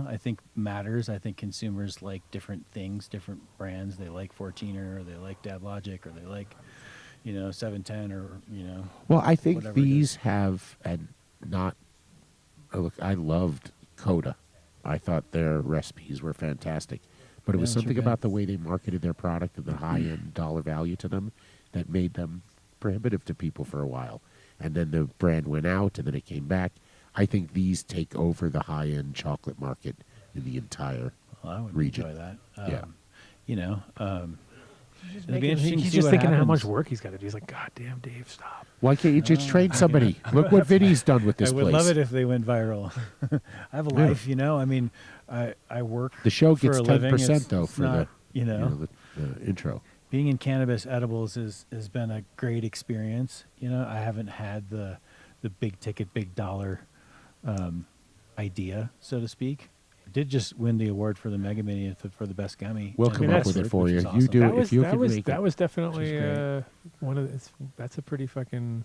I think matters. I think consumers like different things, different brands. They like 14er or they like DabLogic or they like, 710 or, Well, I think whatever it these is. have, and not, look, I loved Coda. I thought their recipes were fantastic. But it was Yeah, sure something did. about the way they marketed their product and the high-end dollar value to them that made them prohibitive to people for a while. And then the brand went out, and then it came back. I think these take over the high-end chocolate market in the entire Well, I would region. enjoy that. Yeah. You know, He's it'll be interesting to he's see just what thinking how happens. much work he's got to do. He's like, God damn, Dave, stop. Why can't you just train somebody? Look what Vinny's done with this I would place. love it if they went viral. I have a Yeah. life, you know. I mean, I work. The show for gets a living. 10% It's- though it's for not, the you know, the intro. being in cannabis edibles has been a great experience. You know, I haven't had the big ticket, big dollar idea, so to speak. I did just win the award for the Mega Mini for the best gummy. We'll Gummy come up Award, with it for which you. is You awesome. do That if was you that can was make that it. was definitely great. one of the, that's a pretty fucking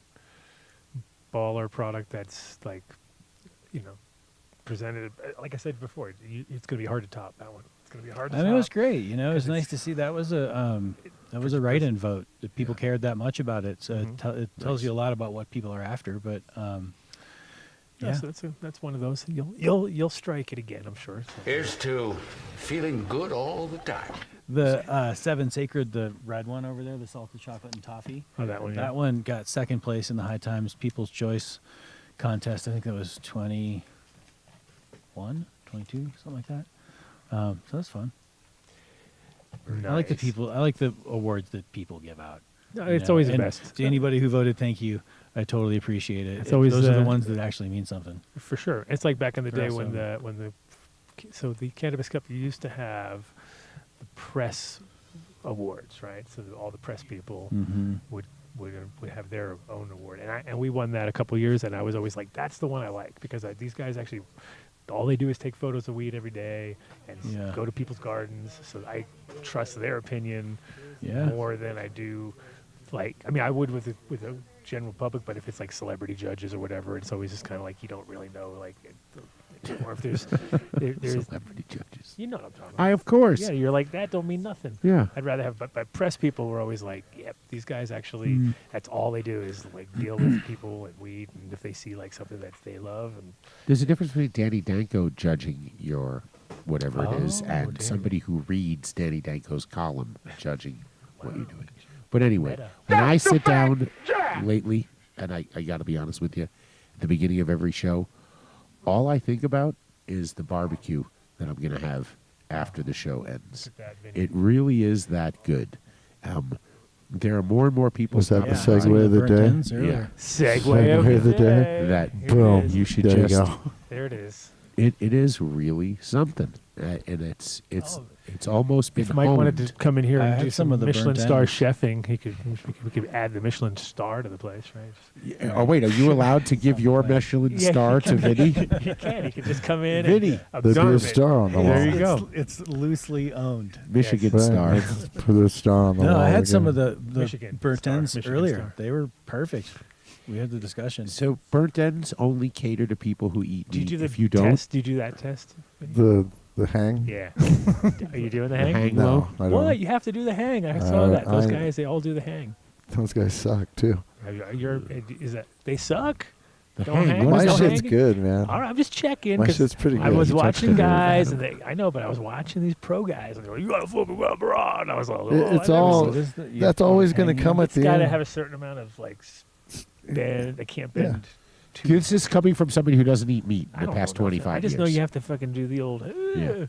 baller product. That's like, you know, presented. Like I said before, it's gonna be hard to top that one. It's gonna be hard. To I mean, top. it was great. You know, it was 'Cause nice it's- to see that was a write-in vote. That people cared that much about it. So it tells you a lot about what people are after. But Yeah, yeah, so that's one of those. You'll strike it again, I'm sure. So. Here's to feeling good all the time. the Seven Sacred, the red one over there, the salted chocolate and toffee. Oh, that one. Yeah. That one got second place in the High Times People's Choice contest. I think that was 21, 22, something like that. So that's fun. I like the Nice. people. I like the awards that people give out. No, you it's know, always the and best. To anybody who voted, thank you. I totally appreciate it. It's always, those are the uh, ones that actually mean something. For sure. It's like back in the For day us, when the Cannabis Cup used to have the press awards, right? So that all the press people would have their own award, and we won that a couple years, and I was always like, that's the one I like because these guys actually, all they do is take photos of weed every day and Yeah. go to people's gardens, so I trust their opinion Yeah. more than I do. Like, I mean, I would with a general public, but if it's like celebrity judges or whatever, it's always just kind of like you don't really know, like, or if there's Celebrity judges. you know what I'm talking about. Of course. Yeah, you're like, that don't mean nothing. Yeah. I'd rather have, but press people were always like, yep, these guys actually, that's all they do is like deal with people and weed, and if they see like something that they love, and There's a difference between Danny Danko judging your whatever it is Oh, and damn. somebody who reads Danny Danko's column judging what you're doing. But anyway, Meta. when I sit down lately, and I got to be honest with you, at the beginning of every show, all I think about is the barbecue that I'm going to have after the show ends. Look at that, Vinny. It really is that good. There are more and more people Was that the stopping segue by of the burnt day? ends earlier. Yeah. Segue of the day. that Here it Boom. is. you should There you just go. There it is. it is really something, and it's almost been If Mike wanted honed. to come in here I and had do some some of the Michelin burnt star ends. chefing, we could add the Michelin star to the place, right? Oh wait, are you allowed to give your Michelin Yeah, star he to Vinny? He can. He could just come in Vinny. and There'd be observe a it. star on the There wall. you go. It's loosely owned. Michigan Right, star. let's Put a star on the No, wall. I had some again. of the Michigan burnt star, ends Michigan earlier. star. They were perfect. We had the discussion. So burnt ends only cater to people who eat Do you meat. do the If you don't, test? Do you do that test? Vinny? The hang. Yeah. Are you doing the hang? hang No, low. I don't. What? You have to do the hang. I saw that. Those I- guys, they all do the hang. Those guys suck too. Is that they suck? The Don't hang. hang. What My is Don't the shit's hang? good, man. All right, I'm just checking. My 'cause shit's pretty I good. was You touched watching it, guys, Adam. and I know, but I was watching these pro guys, and they were like, "You gotta fucking go bra," and I was like, "Oh, It's I never all- saw this." That's always going to come at It's the got to end. have a certain amount of like bend. They can't Yeah. bend. Too. This is coming from somebody who doesn't eat meat I in the don't past know nothing. 25 I just years. know you have to fucking do the old. Yeah.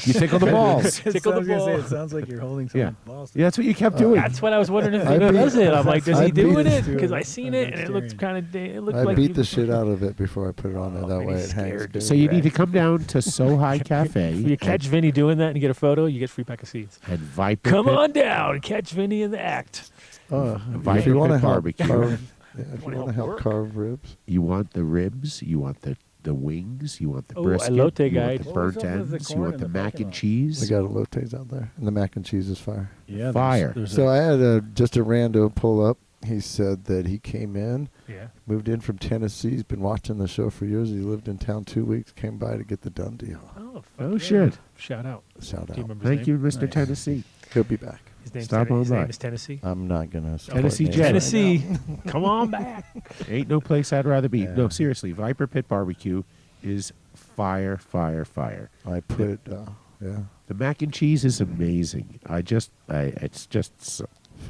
You tickle the balls. Tickle the ball. It sounds like you're holding Yeah. someone's balls. Yeah, that's what you kept doing. That's what I was wondering if I he beat- does it. I'm like, does I he doing beat it? it. Because I seen I'm it and it looked vegetarian. kind of. It looked I like beat he the was shit fucking- out of it before I put it on there. Oh, That man, way he's it hangs scared. good. So you need to come down to Sohai Cafe. If you catch Vinny doing that and you get a photo, you get a free pack of seeds. and Viper Come Pit, on down and catch Vinny in the act. Viper if you want to Pit help barbecue. carve, if you Wanna want to help help work? carve ribs, You want the ribs. You want the wings. You want the Oh, brisket. elote you guy. want the What was burnt up with the ends. You corn want in the the mac parking and lot? I cheese. got elotes out there, and the mac and cheese is fire. Yeah, Fire. So I had just a rando pull up. He said that he came in, Yeah. moved in from Tennessee. He's been watching the show for years. He lived in town 2 weeks. Came by to get the Dunn deal. Oh, fuck Oh, yeah. shit. Shout out. Shout Do you out. remember his Thank name? you, Mr. Nice. Tennessee. He'll be back. His name's Stop on his by. name is Tennessee. I'm not gonna. support Tennessee names Jet. right Tennessee. Come on back. Ain't no place I'd rather be. Yeah. No, seriously, Viper Pit Barbecue. is fire, fire, fire. I put, The mac and cheese is amazing. It's just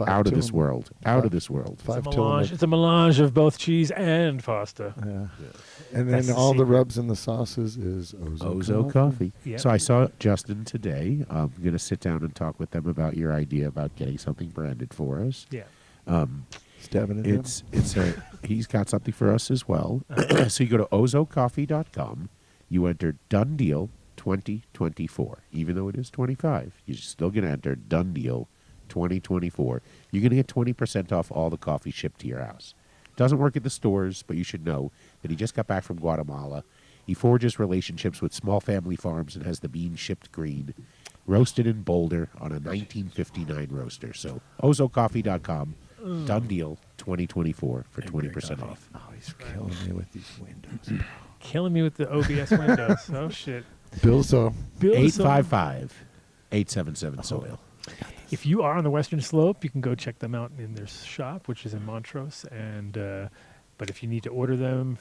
out of this world. Out of this world. It's a melange of both cheese and pasta. Yeah. And then all the rubs in the sauces is Ozo coffee. Yep. So I saw Justin today. I'm going to sit down and talk with them about your idea about getting something branded for us. Yeah. Stabbing it He's got something for us as well. So you go to ozocoffee.com. You enter Done Deal 2024. Even though it is 25, you're still going to enter Done Deal 2024. You're going to get 20% off all the coffee shipped to your house. Doesn't work at the stores, but you should know that he just got back from Guatemala. He forges relationships with small family farms and has the beans shipped green, roasted in Boulder on a 1959 roaster. So ozocoffee.com, Done Deal 2024 for 20% off. Oh, he's killing me with these windows. Killing me with the OBS windows. Oh, shit. Bill so 855-877-SOIL. If you are on the Western Slope, you can go check them out in their shop, which is in Montrose. And but if you need to order them,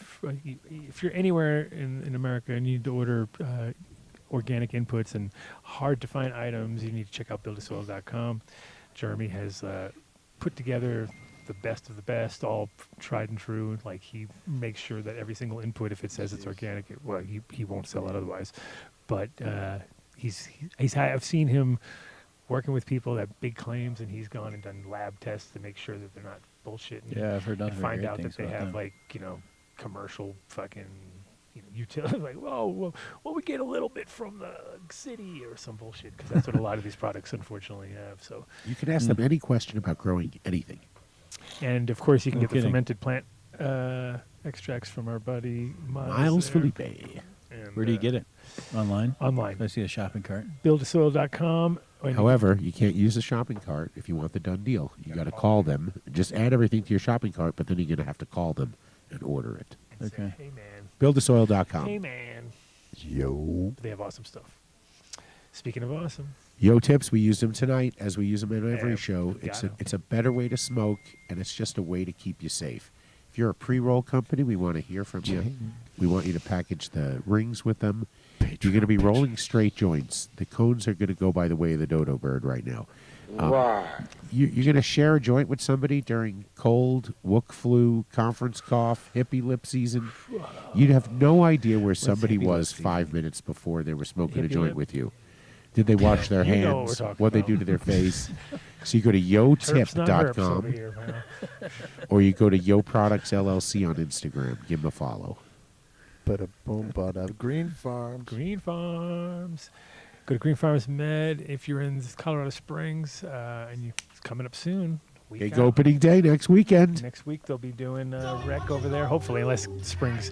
if you're anywhere in America and you need to order organic inputs and hard to find items, you need to check out buildasoil.com. Jeremy has put together the best of the best, all tried and true. Like, he makes sure that every single input, if it says it's organic, he won't sell it otherwise. But I've seen him working with people that have big claims, and he's gone and done lab tests to make sure that they're not bullshit. And, Yeah, I've heard nothing and but find great out that things they about have them. like, commercial fucking utility. Like, well, we get a little bit from the city or some bullshit, because that's what a lot of these products unfortunately have. So You can ask them any question about growing anything. and of course you can No get the kidding. fermented plant extracts from our buddy Miles there. Felipe. And, Where do you get it? Online? Online. I see a shopping cart. Buildasoil.com. And However, you can't use the shopping cart if you want the Done Deal. You got to call them. Just add everything to your shopping cart, but then you're going to have to call them and order it. and say, Okay. hey man, Buildasoil.com. hey man, Yo. they have awesome stuff. Speaking of awesome, Yo tips, we use them tonight as we use them in every Yeah, show. we got 'em. It's a better way to smoke, and it's just a way to keep you safe. If you're a pre-roll company, we want to hear from you. We want you to package the rings with them. You're going to be rolling straight joints. The cones are going to go by the way of the dodo bird right now. You're going to share a joint with somebody during cold, wook flu, conference cough, hippie lip season. You'd have no idea where somebody hippie lip was season? 5 minutes before they were smoking a Hippie joint lip? with you. Did they wash their You know what we're hands? talking What they about. do to their face? So you go to Terps, not herps over yotip.com here, man. or you go to Yo Products LLC on Instagram. Give them a follow. But a boom, but a Green Farms. Green Farms. Go to Green Farms Med if you're in Colorado Springs, and it's coming up soon. Big opening day next weekend. Next week they'll be doing a rec over there, hopefully, unless Springs.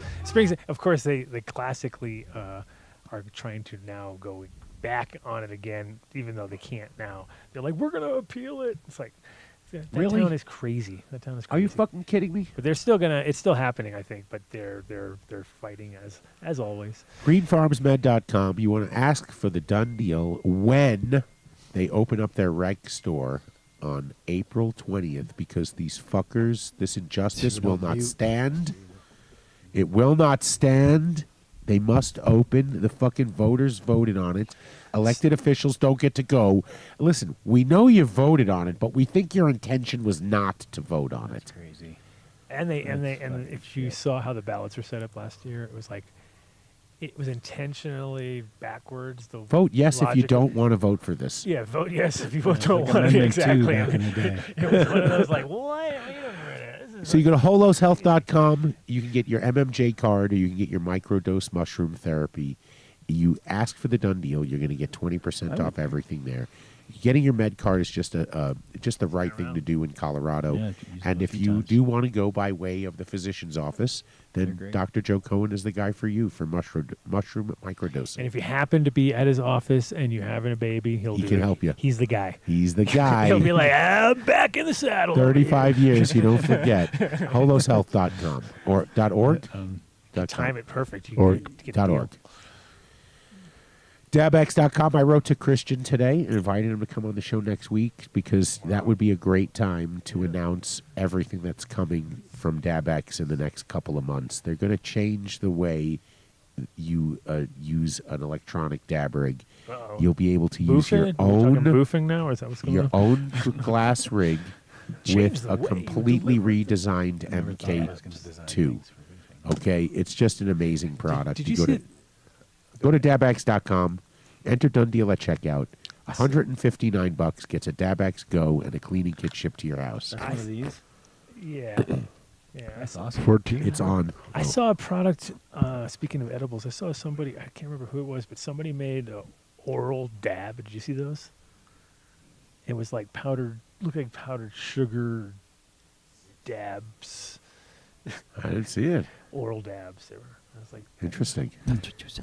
Of course, they classically are trying to now go back on it again, even though they can't now. They're like, we're going to appeal it. It's like, that Really? town is crazy. That town is crazy. Are you fucking kidding me? But they're still gonna. It's still happening, I think. But they're fighting as always. GreenFarmsMed.com. You want to ask for the Done Deal when they open up their rec store on April 20th, because these fuckers, this injustice will not stand. It will not stand. They must open. The fucking voters voted on it. Elected officials don't get to go. Listen, we know you voted on it, but we think your intention was not to vote on it. Crazy. And if you saw how the ballots were set up last year, it was like, it was intentionally backwards. The Vote yes if you logic- don't want to vote for this. Yeah, vote yes if you don't like want to. Amendment 2 Exactly. back in the day. It was one of those like, what? Wait a minute. This is So you go to holoshealth.com. You can get your MMJ card, or you can get your microdose mushroom therapy. You ask for the Done Deal. You're going to get 20% off everything there. Getting your med card is just the right thing to do in Colorado. Yeah, you can use And them a if few you times. do want to go by way of the physician's office, then great. Dr. Joe Cohen is the guy for you for mushroom microdosing. And if you happen to be at his office and you're having a baby, He do can it. help you. He's the guy. He's the guy. He'll be like, I'm back in the saddle. over 35 here." years, you don't forget. holoshealth.com or .org. Time it perfect. You Or get the deal. .org. Dabx.com. I wrote to Christian today and invited him to come on the show next week, because that would be a great time to announce everything that's coming from Dabx in the next couple of months. They're going to change the way you use an electronic dab rig, Uh-oh. you'll be able to use your Boofing? Are we talking own boofing now, or is that what's going your on? own glass rig Change with the a way you completely deliver redesigned MK2. Okay, it's just an amazing product. Did you go see to go to dabax.com, enter Dunn Deal at checkout. $159 gets a Dabax Go and a cleaning kit shipped to your house. That's one of these. Yeah. Yeah. That's awesome. 14. It's on. I saw a product, speaking of edibles, I saw somebody, I can't remember who it was, but somebody made a oral dab. Did you see those? It was like powdered, looked like powdered sugar dabs. I didn't see it. Oral dabs. They were. I was like, Interesting.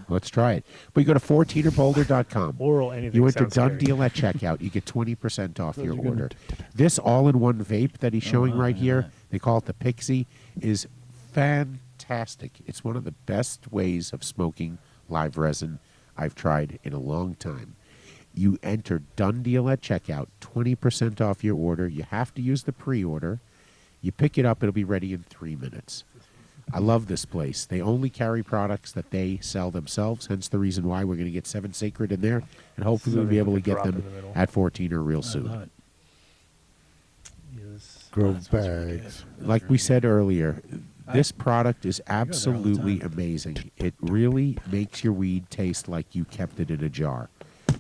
Let's try it. But you go to 14erboulder.com. Oral anything. You enter sounds Dunn scary. Deal at checkout. You get 20% off your order. This all-in-one vape that he's showing wow, right look at here, that. they call it the Pixie, is fantastic. It's one of the best ways of smoking live resin I've tried in a long time. You enter Dunn Deal at checkout, 20% off your order. You have to use the pre-order. You pick it up, it'll be ready in 3 minutes. I love this place. They only carry products that they sell themselves, hence the reason why we're going to get 7 Sacred in there, and hopefully So we'll they be have able a to get drop them in the middle. at 14er real I love soon. it. Yes. Grove bags. Like we said earlier, this product is there all the absolutely time. amazing. It really makes your weed taste like you kept it in a jar.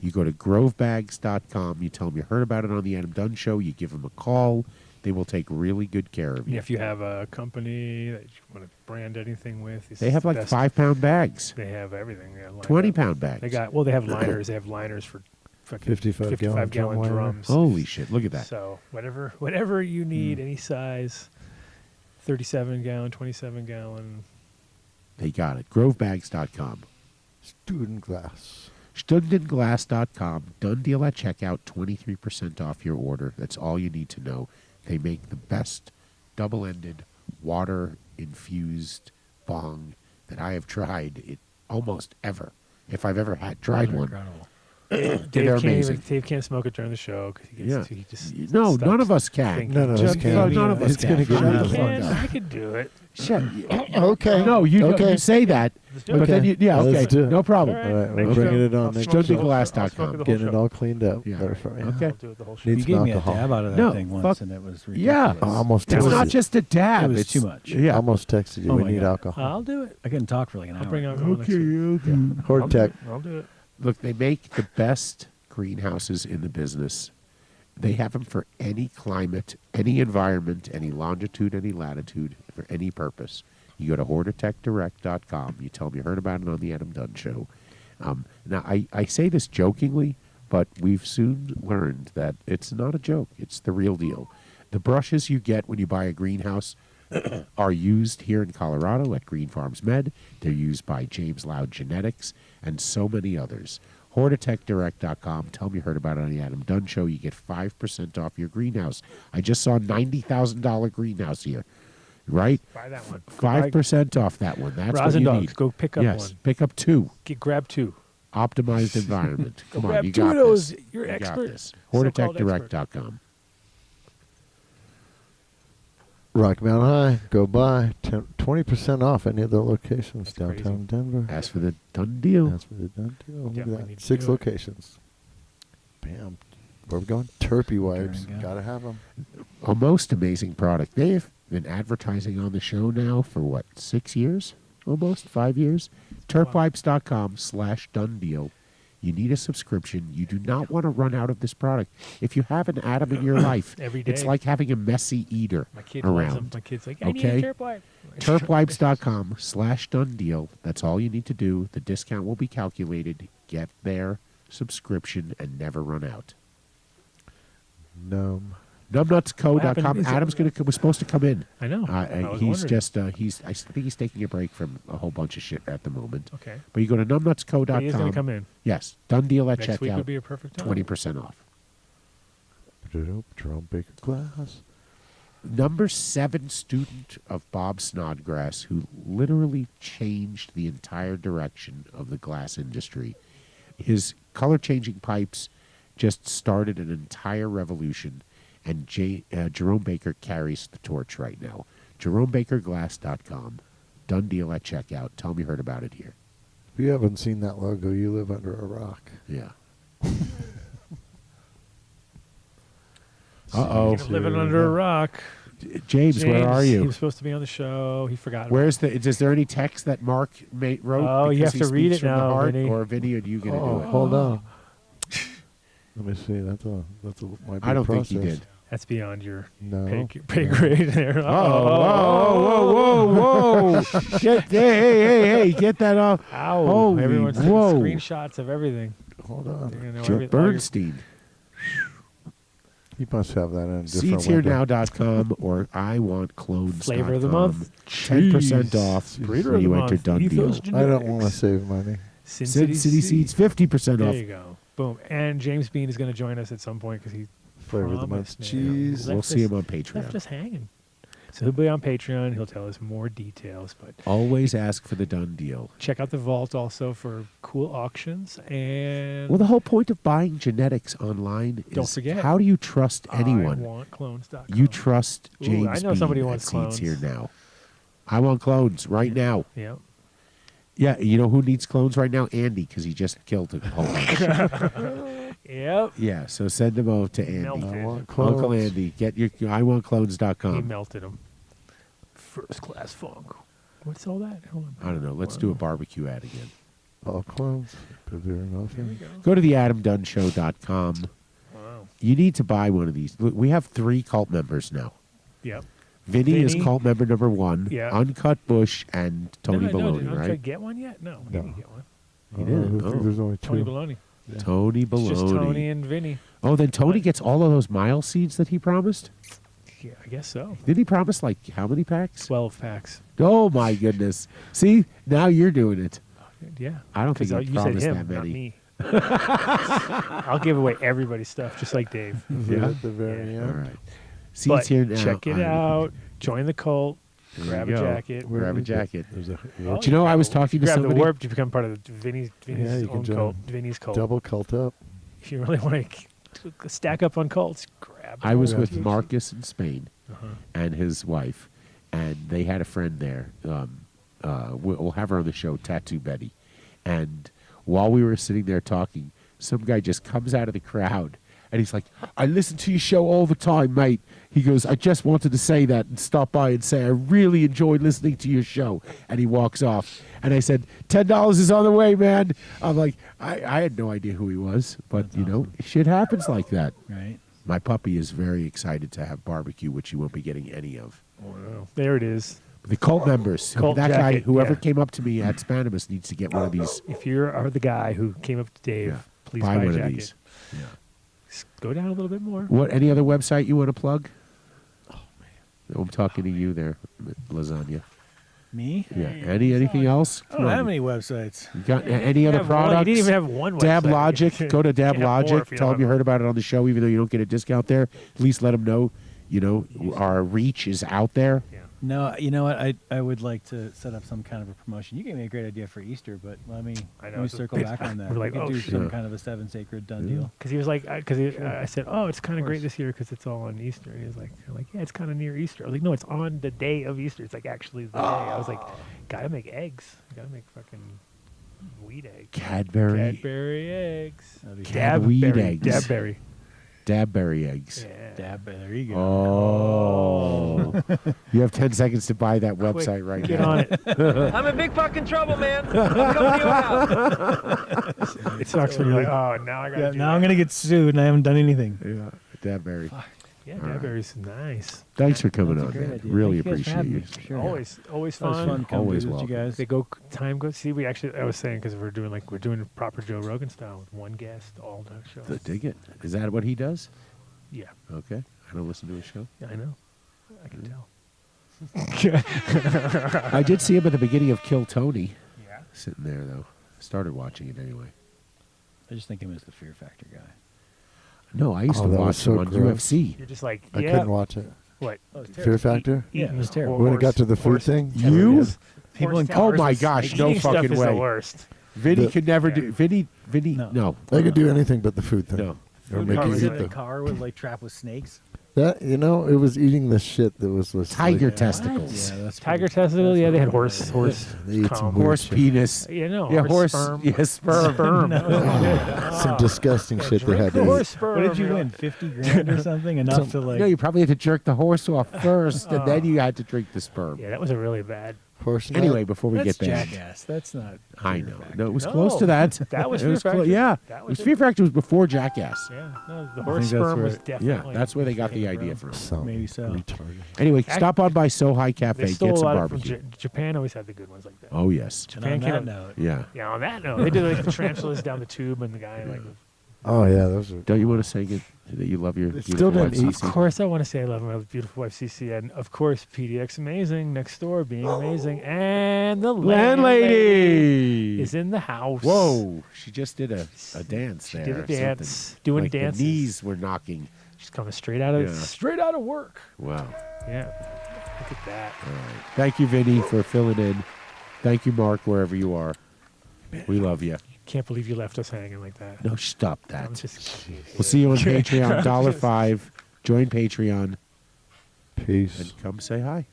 You go to grovebags.com, you tell them you heard about it on the Adam Dunn Show, you give them a call, they will take really good care of you. If you have a company that you want to brand anything with, this They is have the like best. 5-pound bags, They have everything. Yeah, lined up. 20-pound bags. They got they have liners. They have liners for fucking 55 gallon drum liner. drums. Holy shit, look at that. So whatever you need, any size, 37 gallon, 27 gallon. They got it. Grovebags.com. Student glass. StudentGlass.com. Done deal at checkout. 23% off your order. That's all you need to know. They make the best double-ended water-infused bong that I have tried almost ever. If I've ever tried one. Incredible. They're amazing. Dave can't smoke it during the show because he gets he just No, stops none of us can. thinking. None of us Just- can. None of us It's can. gonna get Shut me the the fuck can, up. I could do it. Shut. Okay. No, you okay. say that. do But then it. you, yeah, Let's okay, do it. no problem. All All right, we're next bringing show, it on I'll next smoke show. the whole- I'll StudentGlass.com. smoke the whole Getting it show. all cleaned up. Yeah. Better for you. Okay. I'll do it the whole show. Needs You gave some me a alcohol. dab out of that No, thing once, fuck- and it was Yeah. ridiculous. Almost It's texted not you. just a dab. It was it's too much. Yeah. Almost texted you. Oh we my need God. alcohol. I'll do it. I couldn't talk for like an hour. I'll bring alcohol next week. Hortec. I'll do it. Look, they make the best greenhouses in the business. They have them for any climate, any environment, any longitude, any latitude, for any purpose. You go to HortitechDirect.com. You tell them you heard about it on the Adam Dunn Show. Now, I say this jokingly, but we've soon learned that it's not a joke. It's the real deal. The brushes you get when you buy a greenhouse are used here in Colorado at Green Farms Med. They're used by James Loud Genetics and so many others. HortitechDirect.com. Tell them you heard about it on the Adam Dunn Show. You get 5% off your greenhouse. I just saw a $90,000 greenhouse here. Right? Buy that one. 5% off that one. That's Rosin what you Dogs, need. go pick up yes, one. pick up 2. Grab 2. Optimized environment. Come on, grab you 2 got of those. this. You're You got expert. this. So-called HortitechDirect.com. Rock Mountain High. Go by. 20% off any of the locations downtown Denver. As for the done deal. That's for the done deal. Look Yeah, at we that. need to 6 do it. locations. Bam. Where are we going? Terpy wipes. Go. Gotta have them. A most amazing product. They've been advertising on the show now for what, 6 years? Almost 5 years? Terpwipes.com/done deal. You need a subscription. You do not want to run out of this product. If you have an Adam in your life, Every day. it's like having a messy eater My kid loves them. around. My kid's like, I need Okay? a turp wipe. Terpwipes.com/done deal. That's all you need to do. The discount will be calculated. Get their subscription and never run out. Numbnutsco.com. happened? Is it- Adam's was supposed to come in. I know. I was He's wondering. just I think he's taking a break from a whole bunch of shit at the moment. Okay. But you go to numbnutsco.com. But he is going to come in. Yes, done deal at Next week checkout. would be a perfect time. 20% off. Jerome Baker glass. Number 7 student of Bob Snodgrass, who literally changed the entire direction of the glass industry. His color-changing pipes just started an entire revolution, and Jerome Baker carries the torch right now. JeromeBakerGlass.com. Done deal at checkout. Tell me you heard about it here. If you haven't seen that logo, you live under a rock. Yeah. Uh-oh. Living under a rock. James, where are you? He was supposed to be on the show. He forgot. Where's the? Is there any text that Mark wrote? Oh, you because have he to read speaks it from the now, heart, Vinny. or Vinny, or do you get to do it? Hold on. Let me see. That's a might be I don't process. think he did. That's beyond your No. pay grade there. Whoa! Hey! Get that off! Ow! Holy Everyone's taking whoa. screenshots of everything. Hold on. They're gonna know Jeff Bernstein. You must have that in a different window. SeatsHereNow.com or IWantClones.com. Flavor of the month. 10% off Breeder when of you the enter month. Dunn deal. Ethos I don't want to save money. Sin City Seeds 50% There off. you go. Boom. And James Bean is going to join us at some point because he Flavor of the month. promised, man. Cheese. We'll Left see us- him on Patreon. Left us hanging. So he'll be on Patreon. He'll tell us more details. But Always ask for the Dunn deal. check out the vault also for cool auctions. And Well, the whole point of buying genetics online is Don't forget, how do you trust anyone? IWantClones.com. You trust Ooh, James I know somebody Bean who at wants Seeds clones. Here Now. I want clones right now. Yep. Yeah, you know who needs clones right now? Andy, because he just killed a whole bunch. Yep. Yeah, so send them over to Andy. Melted. I want Uncle clones. Andy, get your He IWantClones.com. melted them. First class funk. What's all that? Hold on. I don't know. Let's do a barbecue ad again. All clones. But they're nothing. Go to theadamdunnshow.com. Wow. You need to buy one of these. Look, we have 3 cult members now. Yep. Vinny is Vinny. cult member number 1. Yeah. Uncut Bush and Tony no, Baloney, did right? I get one yet? No, he didn't get one. He didn't. I think there's only 2. Tony Baloney. Tony It's Baloney. just Tony and Vinny. Oh, then Tony gets all of those mile seeds that he promised? Yeah, I guess so. Did he promise like how many packs? 12 packs. Oh my goodness. See, now you're doing it. Yeah. I don't think 'Cause he you said promised him, that not many. me. I'll give away everybody's stuff, just like Dave. Yeah. At the very Yeah. end. All right. But Seeds here now. check it out. Join the cult. There Grab you a go. jacket. Grab a jacket. There's a Oh, Do you know I was talking to grab somebody? the warp to become part of the Vinny's Yeah, you can own join. cult. Vinny's cult. double cult up. If you really want to stack up on cults, grab. I was one. with Marcus in Spain Uh-huh. and his wife, and they had a friend there. We'll have her on the show, Tattoo Betty. And while we were sitting there talking, some guy just comes out of the crowd, and he's like, I listen to your show all the time, mate. He goes, I just wanted to say that and stop by and say I really enjoyed listening to your show. And he walks off. And I said, $10 is on the way, man. I'm like, I had no idea who he was. But, That's you know, awesome. shit happens like that. Right. My puppy is very excited to have barbecue, which you won't be getting any of. Wow. There it is. The cult members. Cult that guy, jacket, whoever yeah. came up to me at Spanimus needs to get one of these. If you are the guy who came up to Dave, Yeah. please Buy buy a one of jacket. these. Yeah. Go down a little bit more. What? Any other website you want to plug? Oh man, I'm talking to you there, Lasagna. Me? Yeah. Anything else? I don't have any websites. You got any other have one. products? You didn't even have one website. DabLogic. Go to You can have more DabLogic. if you Tell don't them you have heard about it on the show, even though you don't get a discount there. At least let them know. You know, our reach is out there. Yeah. No, you know what? I would like to set up some kind of a promotion. You gave me a great idea for Easter, but let me circle back on that. We're like, we could oh, do shit. some kind of a 7 sacred Dunn deal. Because he was like, I said, oh, it's kind of great this year because it's all on Easter. And he was like, yeah, it's kind of near Easter. I was like, no, it's on the day of Easter. It's like actually the day. I was like, gotta make eggs. Gotta make fucking wheat eggs. Cadbury eggs. Weed eggs. Dabberry. Dabberry eggs. Yeah. There you go. Oh. You have 10 seconds to buy that website right Get now. on it. I'm in big fucking trouble, man. I'm coming to your house. It sucks when you're like, oh, now I got to do now I'm going to get sued and I haven't done anything. Yeah, Dabberry. Yeah, All right. Dabberry's nice. Thanks for coming That's a on, great man. idea. Really Thank you guys for appreciate having you. me, for sure. Always That was fun. fun coming Always to visit you welcome. guys. They go time goes. See, I was saying because we're doing proper Joe Rogan style with one guest all the show. I dig it. Is that what he does? Yeah, Okay. I don't listen to his show. I know. I can tell. I did see him at the beginning of Kill Tony. Yeah. Sitting there, though. Started watching it anyway. I just think him as the Fear Factor guy. No, I used Oh, to that watch was so him on gross. UFC. You're just like, I yeah. couldn't watch it. What? Fear Factor? Yeah, it was terrible. When it got to the food thing? You? People in Oh cars my with gosh, snakes. no Eating stuff fucking is way. the worst. Vinny The- could never do. Vinny, No. no. They could do anything but the food thing. No. Or Food make car you was eat in a the. car with like trapped with snakes. That it was eating the shit that was Tiger like, testicles. Yeah, that's Tiger testicle. Yeah, they had horse They eat some cum. weird Horse shit. penis. Yeah, no, Yeah, horse horse. sperm. Yeah, sperm. Sperm. Some disgusting shit they had The to horse eat. sperm. What did you know. win? 50 grand or something? Enough to like. No, you probably had to jerk the horse off first, and then you had to drink the sperm. Yeah, that was a really bad. Horse nut? Anyway, before we That's get there, jackass. That's not. I Fear know. Factor. No, it was No, close to that. that was It Fear Factor. Yeah, That it was was Fear Factor was before Jackass. Yeah, no, the I horse think that's sperm was where- definitely. Yeah, that's where they got the insane, idea bro. from. So Maybe so. retarded. Anyway, stop on by Sohai Cafe, They stole get a some lot barbecue. from Japan. Always had the good ones like that. Oh yes. And Japan on came that up- note, Yeah. Yeah, on that note, they did like the tarantulas down the tube and the guy like. Oh yeah, those are. Don't you want to say that you love your still beautiful didn't wife, eat. Of Cece? course, I want to say I love my beautiful wife, Cece, and of course, PDX amazing next door, being amazing, and the landlady is in the house. Whoa! She just did a dance She there. did a or something. dance, doing like dances. The knees were knocking. She's coming straight out of work. Wow. Yeah, look at that. All right. Thank you, Vinny, for filling in. Thank you, Mark, wherever you are. We love you. Can't believe you left us hanging like that. No, stop that. I'm just. We'll see you on Patreon. $5. Join Patreon Peace. and come say hi.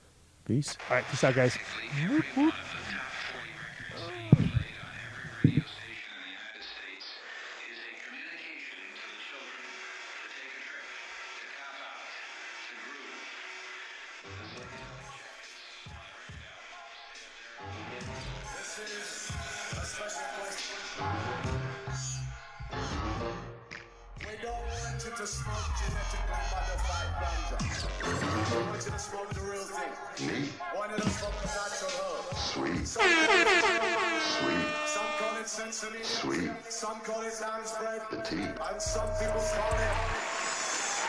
Peace. All right, peace out, guys. Whoop, whoop. Sweet. Some call it sensory. Sweet. Some call it dance bread. The tea. And some people call it.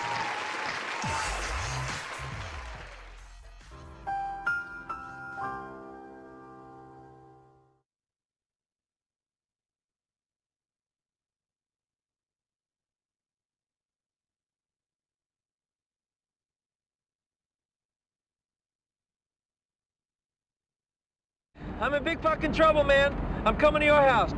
I'm in big fucking trouble, man. I'm coming to your house.